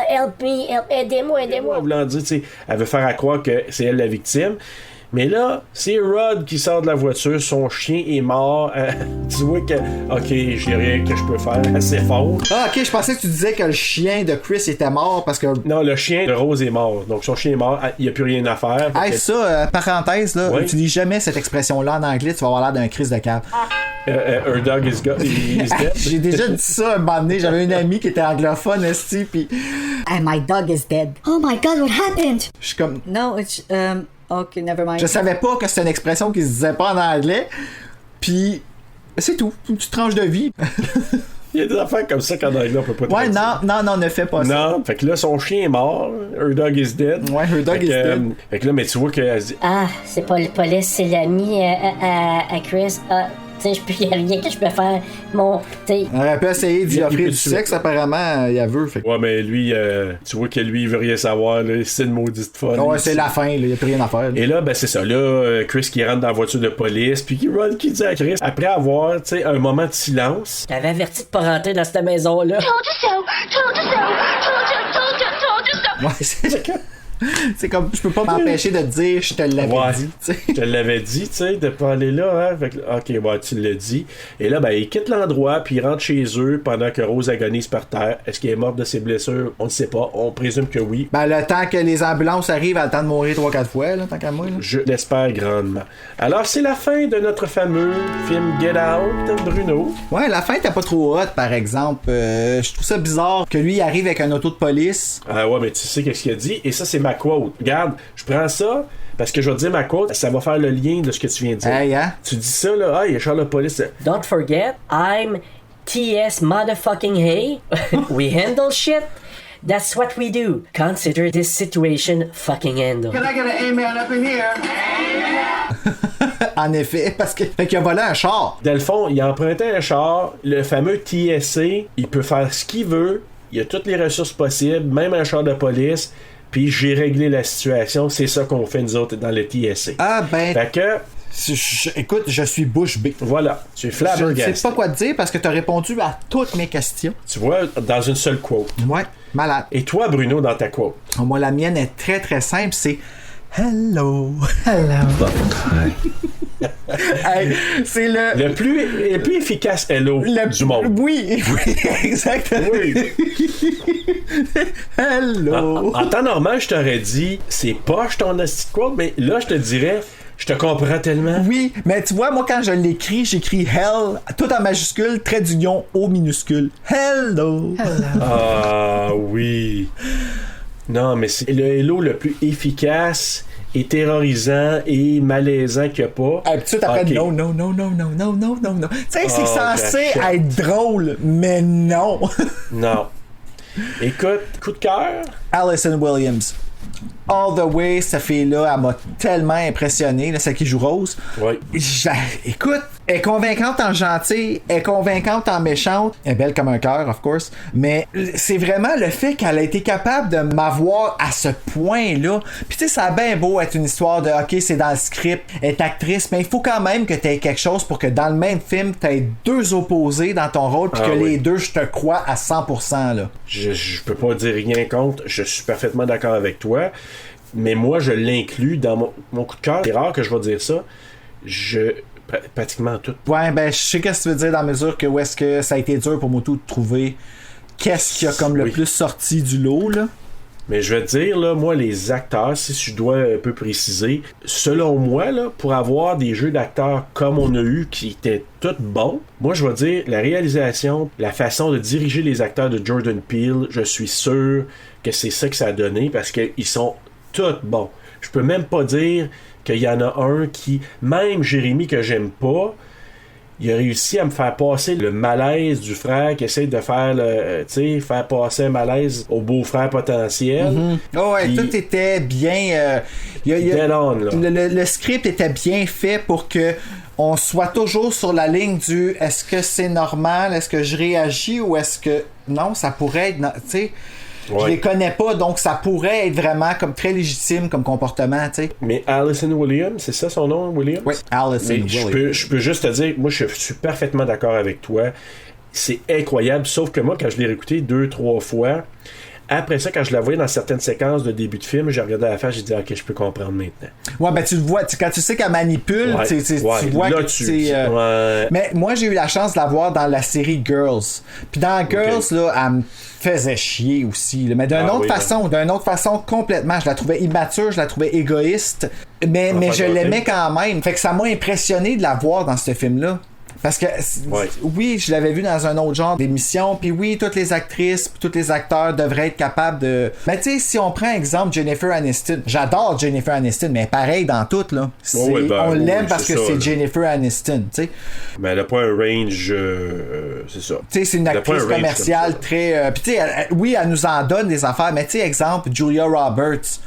Help me, aidez-moi. Voulant dire, tu sais, elle veut faire à croire que c'est elle la victime. Mais là, c'est Rod qui sort de la voiture, son chien est mort. Tu vois que, ok, j'ai rien que je peux faire, assez fort. Ah, ok, je pensais que tu disais que le chien de Chris était mort parce que... Non, le chien de Rose est mort. Donc son chien est mort, il n'y a plus rien à faire. Hey, ça, parenthèse, là, oui. Utilise jamais cette expression-là en anglais, tu vas avoir l'air d'un Chris de cave. Her dog is dead. J'ai déjà dit ça un moment donné, j'avais une amie qui était anglophone, esti, pis... And my dog is dead. Oh my god, what happened? Je suis comme... No, it's... Ok, never mind. Je savais pas que c'était une expression qui se disait pas en anglais. Puis, c'est tout. Une petite tranche de vie. Il y a des affaires comme ça qu'en anglais on peut pas Ouais, non, ne fais pas ça. Non, fait que là, son chien est mort. Her dog is dead. Ouais, her dog is dead. Fait que là, mais tu vois qu'elle dit... Ah, c'est pas le police, c'est l'ami à Chris. Ah, tu sais, il y a rien que je peux faire. On aurait pu essayer d'y offrir du sexe, apparemment, il y a veut. Fait. Ouais, mais lui, tu vois que lui, il veut rien savoir, là, c'est une maudite folle. Ouais, c'est la fin, il n'y a plus rien à faire. Là. Et là, c'est ça, là, Chris qui rentre dans la voiture de police, puis Rod qui dit à Chris, après avoir, tu sais, un moment de silence. T'avais averti de pas rentrer dans cette maison-là. Ouais, c'est C'est comme, je peux pas m'empêcher de te dire, je te l'avais dit. T'sais. Je te l'avais dit, tu sais, de pas aller là. Hein? Fait que, ok, ouais, tu l'as dit. Et là, ben, il quitte l'endroit, puis il rentre chez eux pendant que Rose agonise par terre. Est-ce qu'il est mort de ses blessures? On ne sait pas. On présume que oui. Ben, le temps que les ambulances arrivent, elle a le temps de mourir 3-4 fois, là, tant qu'à moi. Là. Je l'espère grandement. Alors, c'est la fin de notre fameux film Get Out, Bruno. Ouais, la fin t'es pas trop hot, par exemple. Je trouve ça bizarre que lui il arrive avec un auto de police. Ah ouais, mais tu sais qu'est-ce qu'il a dit? Et ça, c'est ma quote. Regarde, je prends ça parce que je vais te dire ma quote, ça va faire le lien de ce que tu viens de dire. Hey, hein? Tu dis ça, là, il y a Charles de police. Don't forget, I'm T.S. motherfucking Hay. We handle shit. That's what we do. Consider this situation fucking handled. Can I get an amen up in here? En effet, parce que fait qu'il a volé un char. Dans le fond, il a emprunté un char, le fameux TSA, il peut faire ce qu'il veut, il a toutes les ressources possibles, même un char de police, puis j'ai réglé la situation, c'est ça qu'on fait nous autres dans le TSA. Ah ben... Fait que... écoute, je suis bouche bée. Voilà, tu es flabbergasté. Je ne sais pas quoi te dire parce que tu as répondu à toutes mes questions. Tu vois, dans une seule quote. Ouais, malade. Et toi, Bruno, dans ta quote? Moi, la mienne est très très simple, c'est Hello. Hey, c'est le plus efficace hello du monde. Oui, exactement. Oui. Hello. En temps normal, je t'aurais dit, c'est poche ton asti de quote, mais là, je te dirais, je te comprends tellement. Oui, mais tu vois, moi, quand je l'écris, j'écris hell, tout en majuscule, trait d'union, O minuscule. Hello. Ah oui. Non, mais c'est le hello le plus efficace et terrorisant et malaisant qu'il n'y a pas. Et puis tout après, okay. non. Tu sais, c'est censé être drôle, mais non. Non. Écoute, coup de cœur. Allison Williams. All the way, cette fille-là, elle m'a tellement impressionné, là, celle qui joue Rose. Oui. Écoute, elle est convaincante en gentille, elle est convaincante en méchante, elle est belle comme un cœur, of course, mais c'est vraiment le fait qu'elle a été capable de m'avoir à ce point-là. Puis tu sais, ça a bien beau être une histoire de, ok, c'est dans le script, elle est actrice, mais il faut quand même que tu aies quelque chose pour que dans le même film, tu aies deux opposés dans ton rôle, puis que les deux, je te crois à 100%. Là. Je peux pas dire rien contre, je suis parfaitement d'accord avec toi. Mais moi, je l'inclus dans mon coup de cœur. C'est rare que je vais dire ça. Pratiquement tout. Ouais, ben, je sais ce que tu veux dire dans la mesure que où est-ce que ça a été dur pour Moutou de trouver qu'est-ce qui a comme le plus sorti du lot, là. Mais je vais te dire, là, moi, les acteurs, si je dois un peu préciser, selon moi, là, pour avoir des jeux d'acteurs comme on a eu, qui étaient tous bons, moi, je vais dire, la réalisation, la façon de diriger les acteurs de Jordan Peele, je suis sûr que c'est ça que ça a donné, parce qu'ils sont tous bons. Je peux même pas dire qu'il y en a un qui, même Jérémy que j'aime pas, il a réussi à me faire passer le malaise du frère qui essaie de faire faire passer un malaise au beau-frère potentiel. Mm-hmm. Oh ouais, puis, tout était bien le script était bien fait pour que on soit toujours sur la ligne du est-ce que c'est normal, est-ce que je réagis ou est-ce que non, ça pourrait être, tu sais. Je les connais pas, donc ça pourrait être vraiment comme très légitime comme comportement, tu sais. Mais Allison Williams, c'est ça son nom, Williams? Oui, Allison Williams. Je peux juste te dire, moi je suis parfaitement d'accord avec toi. C'est incroyable, sauf que moi, quand je l'ai réécouté 2-3 fois, après ça, quand je la voyais dans certaines séquences de début de film, j'ai regardé la face, j'ai dit ok, je peux comprendre maintenant. Ouais, ben tu le vois, quand tu sais qu'elle manipule, tu vois là, que c'est. Mais moi, j'ai eu la chance de la voir dans la série Girls. Puis dans Girls, là, elle me faisait chier aussi. Là. Mais d'une autre façon complètement. Je la trouvais immature, je la trouvais égoïste. Mais je l'aimais quand même. Fait que ça m'a impressionné de la voir dans ce film-là. Parce que, oui, je l'avais vu dans un autre genre d'émission, puis oui, toutes les actrices, puis tous les acteurs devraient être capables de... Mais tu sais, si on prend exemple Jennifer Aniston, j'adore Jennifer Aniston, mais pareil dans tout, là. On l'aime parce que c'est Jennifer Aniston, tu sais. Mais elle a pas un range... c'est ça. Tu sais, c'est une actrice commerciale très... puis tu sais, oui, elle nous en donne des affaires, mais tu sais, exemple, Julia Roberts.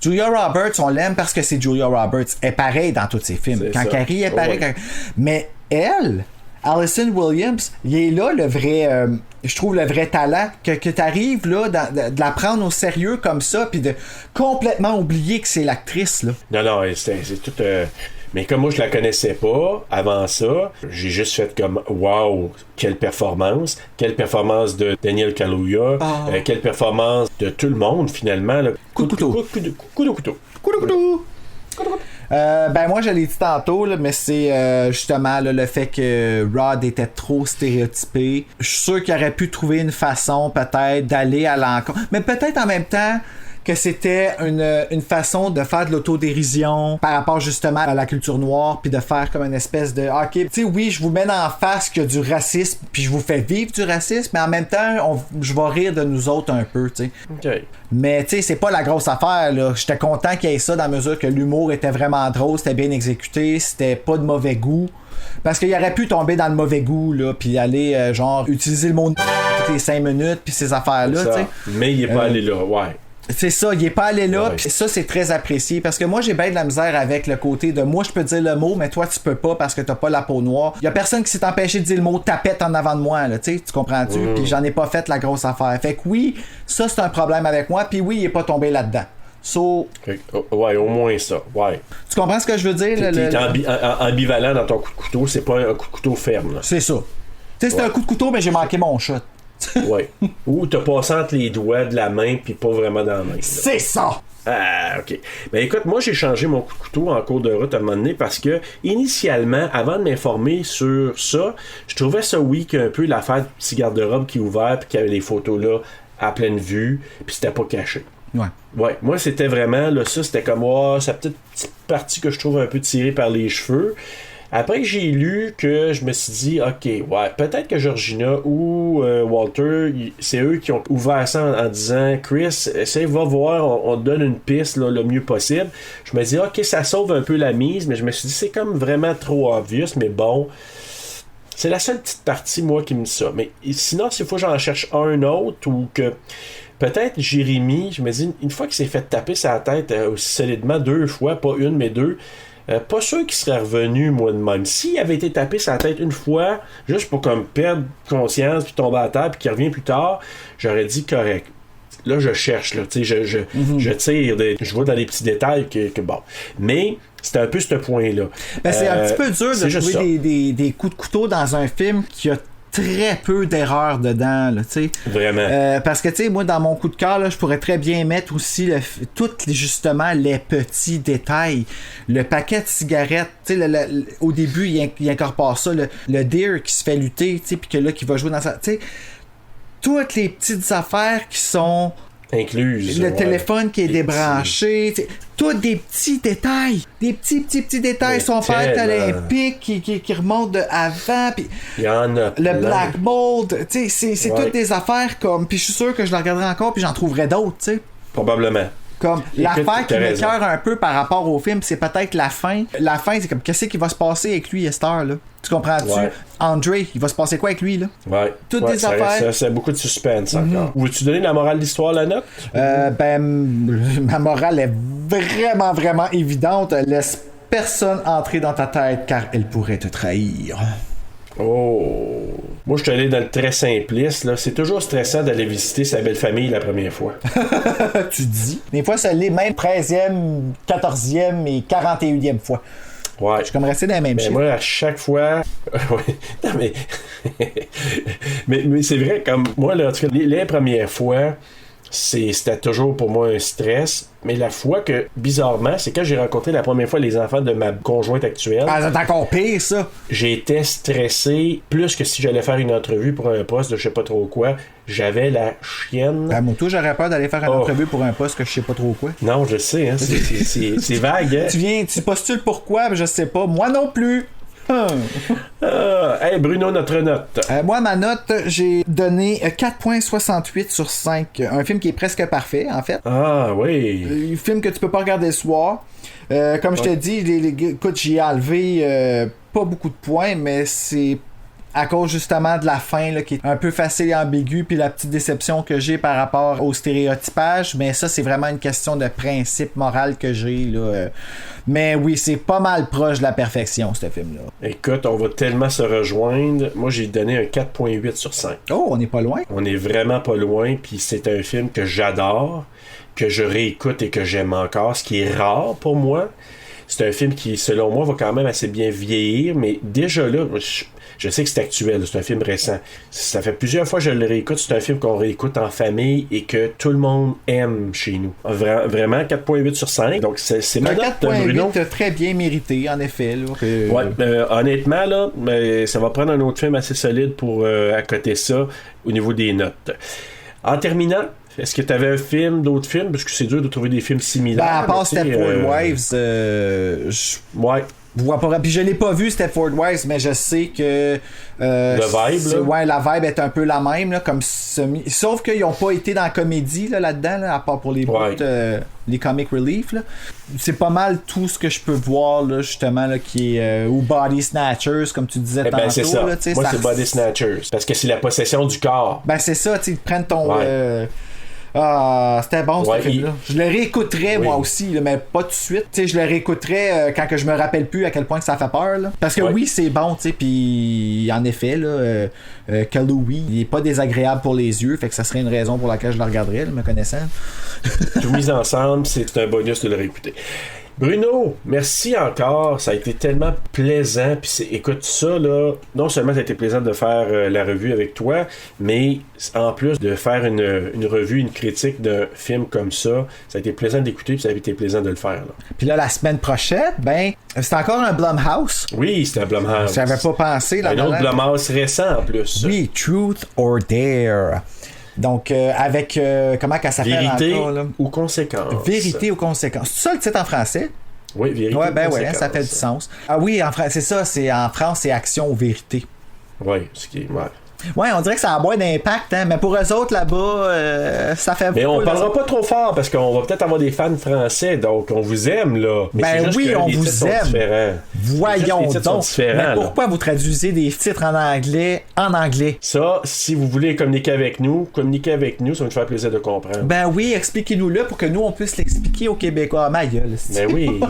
Julia Roberts, on l'aime parce que c'est Julia Roberts. Elle est pareille dans tous ses films. Quand elle rit, elle est pareille. Mais elle, Allison Williams, il est là le vrai, je trouve le vrai talent, que tu arrives là, de la prendre au sérieux comme ça, puis de complètement oublier que c'est l'actrice, là. Non, c'est tout... Mais comme moi, je la connaissais pas avant ça, j'ai juste fait comme wow, quelle performance de Daniel Kaluuya, quelle performance de tout le monde finalement. Là. Coup de couteau. Coup de couteau. Ben moi je l'ai dit tantôt là, mais c'est justement là, le fait que Rod était trop stéréotypé. Je suis sûr qu'il aurait pu trouver une façon peut-être d'aller à l'encontre, mais peut-être en même temps que c'était une façon de faire de l'autodérision par rapport justement à la culture noire, puis de faire comme une espèce de ok, tu sais, oui, je vous mets en face qu'il y a du racisme, puis je vous fais vivre du racisme, mais en même temps je vais rire de nous autres un peu, tu sais. Okay. Mais tu sais, c'est pas la grosse affaire là. J'étais content qu'il y ait ça dans la mesure que l'humour était vraiment drôle, c'était bien exécuté, c'était pas de mauvais goût. Parce qu'il aurait pu tomber dans le mauvais goût, là, puis aller, genre, utiliser le mot toutes les 5 minutes, puis ces affaires-là, tu sais. Mais il est pas allé là, ouais. C'est ça, il est pas allé là, ouais. Puis ça, c'est très apprécié, parce que moi, j'ai bien de la misère avec le côté de moi, je peux dire le mot, mais toi, tu peux pas parce que t'as pas la peau noire. Il y a personne qui s'est empêché de dire le mot tapette en avant de moi, là, tu sais, tu comprends-tu? Puis j'en ai pas fait la grosse affaire. Fait que oui, ça, c'est un problème avec moi, puis oui, il est pas tombé là-dedans. So, ouais, au moins ça, ouais. Tu comprends ce que je veux dire? T'es ambivalent dans ton coup de couteau, c'est pas un coup de couteau ferme. Là. C'est ça. Tu sais, c'était un coup de couteau, mais j'ai manqué mon shot. Ouais. Ou t'as passé entre les doigts de la main puis pas vraiment dans la main. Là. C'est ça! Ah, ok. Ben écoute, moi j'ai changé mon coup de couteau en cours de route à un moment donné parce que, initialement, avant de m'informer sur ça, je trouvais ça weak un peu l'affaire du petit garde-robe qui est ouvert puis qui avait les photos là à pleine vue puis c'était pas caché. Ouais. Ouais, moi c'était vraiment, là, ça c'était comme, c'est peut-être une petite partie que je trouve un peu tirée par les cheveux. Après que j'ai lu que je me suis dit, ok, ouais, peut-être que Georgina ou Walter, c'est eux qui ont ouvert ça en disant, Chris, essaye, va voir, on te donne une piste là, le mieux possible. Je me dis, ok, ça sauve un peu la mise, mais je me suis dit, c'est comme vraiment trop obvious, mais bon, c'est la seule petite partie, moi, qui me dit ça. Mais sinon, s'il faut que j'en cherche un autre ou que peut-être Jérémy, je me dis, une fois qu'il s'est fait taper sa tête aussi solidement 2 fois, pas une, mais 2, pas sûr qu'il serait revenu, moi de même. S'il avait été tapé sa tête une fois, juste pour comme perdre conscience, puis tomber à terre, puis qu'il revient plus tard, j'aurais dit correct. Là, je cherche, là, tu sais, je tire, je vois dans les petits détails que bon. Mais c'était un peu ce point-là. Ben, c'est un petit peu dur de trouver des coups de couteau dans un film qui a très peu d'erreurs dedans, là, tu sais. Vraiment. Parce que, tu sais, moi, dans mon coup de cœur, là, je pourrais très bien mettre aussi justement les petits détails. Le paquet de cigarettes, tu sais, au début, il incorpore ça, le deer qui se fait lutter, tu sais, puis que là, qui va jouer dans sa... Tu sais, toutes les petites affaires qui sont... incluses. Le téléphone qui est débranché. Tous des petits détails. Des petits détails. Son père olympique qui remonte de avant. Pis il y en a plein. Le Black Mold. C'est toutes des affaires comme. Puis je suis sûr que je la regarderai encore puis j'en trouverai d'autres. T'sais. Probablement. Comme l'affaire qui m'écœure un peu par rapport au film, c'est peut-être la fin. La fin, c'est comme qu'est-ce qui va se passer avec lui, Esther, là? Tu comprends-tu? Ouais. André, il va se passer quoi avec lui, là? Ouais. Toutes des affaires. C'est beaucoup de suspense encore. Veux-tu donner la morale de l'histoire, la note? Ma morale est vraiment, vraiment évidente. Laisse personne entrer dans ta tête car elle pourrait te trahir. Oh! Moi, je suis allé dans le très simpliste, là. C'est toujours stressant d'aller visiter sa belle famille la première fois. Tu dis? Des fois, ça l'est même 13e, 14e et 41e fois. Ouais. Je suis comme resté dans la même chiffre. Moi, à chaque fois... non, mais c'est vrai, comme moi, là, en tout cas, les premières fois, c'était toujours pour moi un stress. Mais la fois que, bizarrement, c'est quand j'ai rencontré la première fois les enfants de ma conjointe actuelle. Ah, c'est encore pire, ça! J'étais stressé plus que si j'allais faire une entrevue pour un poste de je sais pas trop quoi. J'avais la chienne. Ben, moi, toi, j'aurais peur d'aller faire une entrevue pour un poste que je sais pas trop quoi. Non, je sais, hein. C'est vague, hein. Tu postules pourquoi, mais je sais pas. Moi non plus! Hey Bruno, notre note. Moi, ma note, j'ai donné 4.68 sur 5. Un film qui est presque parfait, en fait. Ah, oui. Un film que tu peux pas regarder le soir. Comme je t'ai dit, écoute, j'y ai enlevé pas beaucoup de points, mais c'est à cause justement de la fin là, qui est un peu facile et ambiguë, puis la petite déception que j'ai par rapport au stéréotypage, mais ça c'est vraiment une question de principe moral que j'ai là. Mais oui, c'est pas mal proche de la perfection ce film là. Écoute, on va tellement se rejoindre. Moi j'ai donné un 4.8 sur 5. Oh, on est pas loin. On est vraiment pas loin, puis c'est un film que j'adore, que je réécoute et que j'aime encore, ce qui est rare pour moi. c'est un film qui, selon moi, va quand même assez bien vieillir, mais déjà là, je sais que c'est actuel, c'est un film récent. Ça fait plusieurs fois que je le réécoute, c'est un film qu'on réécoute en famille et que tout le monde aime chez nous. Vraiment, 4.8 sur 5, donc c'est ma note, Bruno. 4.8 très bien mérité, en effet. Là, Ouais, honnêtement, là, ça va prendre un autre film assez solide pour accoter ça au niveau des notes. En terminant, est-ce que tu avais un film, d'autres films? Parce que c'est dur de trouver des films similaires. À part Stepford Wives, ouais. Puis je l'ai pas vu Stepford Wives, mais je sais que le vibe, là. Ouais, la vibe est un peu la même, là, comme sauf qu'ils ont pas été dans la comédie là-dedans, là, à part pour les bouts, les comic relief. Là. C'est pas mal tout ce que je peux voir là, justement là, qui est ou Body Snatchers, comme tu disais tantôt. C'est ça. Là, moi, c'est Body Snatchers. Parce que c'est la possession du corps. Ben c'est ça, tu prends ton. C'était bon ce film-là. Je le réécouterais moi aussi, là, mais pas tout de suite. T'sais, je le réécouterais quand que je me rappelle plus à quel point que ça fait peur. Là. Parce que oui, c'est bon, puis en effet, là, Kalouhi, il est pas désagréable pour les yeux, fait que ça serait une raison pour laquelle je le regarderais, là, me connaissant. Tout mis ensemble, c'est un bonus de le réécouter. Bruno, merci encore. Ça a été tellement plaisant. Puis écoute, ça, là, non seulement ça a été plaisant de faire la revue avec toi, mais en plus de faire une revue, une critique d'un film comme ça, ça a été plaisant d'écouter, puis ça a été plaisant de le faire. Là. Puis là, la semaine prochaine, c'est encore un Blumhouse. Oui, c'était un Blumhouse. J'avais pas pensé. Un autre Blumhouse récent, en plus. Oui, Truth or Dare. Donc, avec, comment qu'elle s'appelle Vérité encore, là? ou conséquence. Vérité ou conséquence. C'est ça le titre en français? Oui, Vérité ou conséquence. Ça fait du sens. Ah oui, c'est ça, c'est en France, c'est Action ou Vérité. Oui, ce qui est... Ouais, on dirait que ça a moins d'impact, hein, mais pour eux autres là-bas, ça fait. Mais on parlera pas trop fort parce qu'on va peut-être avoir des fans français, donc on vous aime là. Mais oui, on vous aime. Voyons donc. Mais pourquoi vous traduisez des titres en anglais en anglais? Ça, si vous voulez communiquer avec nous, ça va nous faire plaisir de comprendre. Ben oui, expliquez-nous-le pour que nous on puisse l'expliquer aux Québécois. Ma gueule. Ben oui.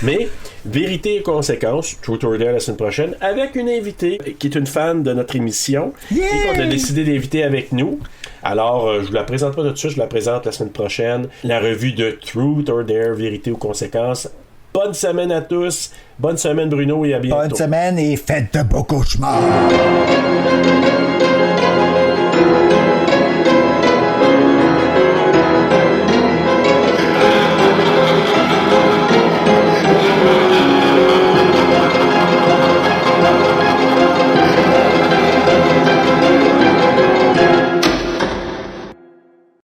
Mais Vérité et conséquences, Truth or Dare la semaine prochaine, avec une invitée qui est une fan de notre émission et qu'on a décidé d'inviter avec nous. Alors, je vous la présente pas tout de suite, je la présente la semaine prochaine. La revue de Truth or Dare, Vérité ou conséquences. Bonne semaine à tous. Bonne semaine Bruno et à bientôt. Bonne semaine et faites de beaux cauchemars.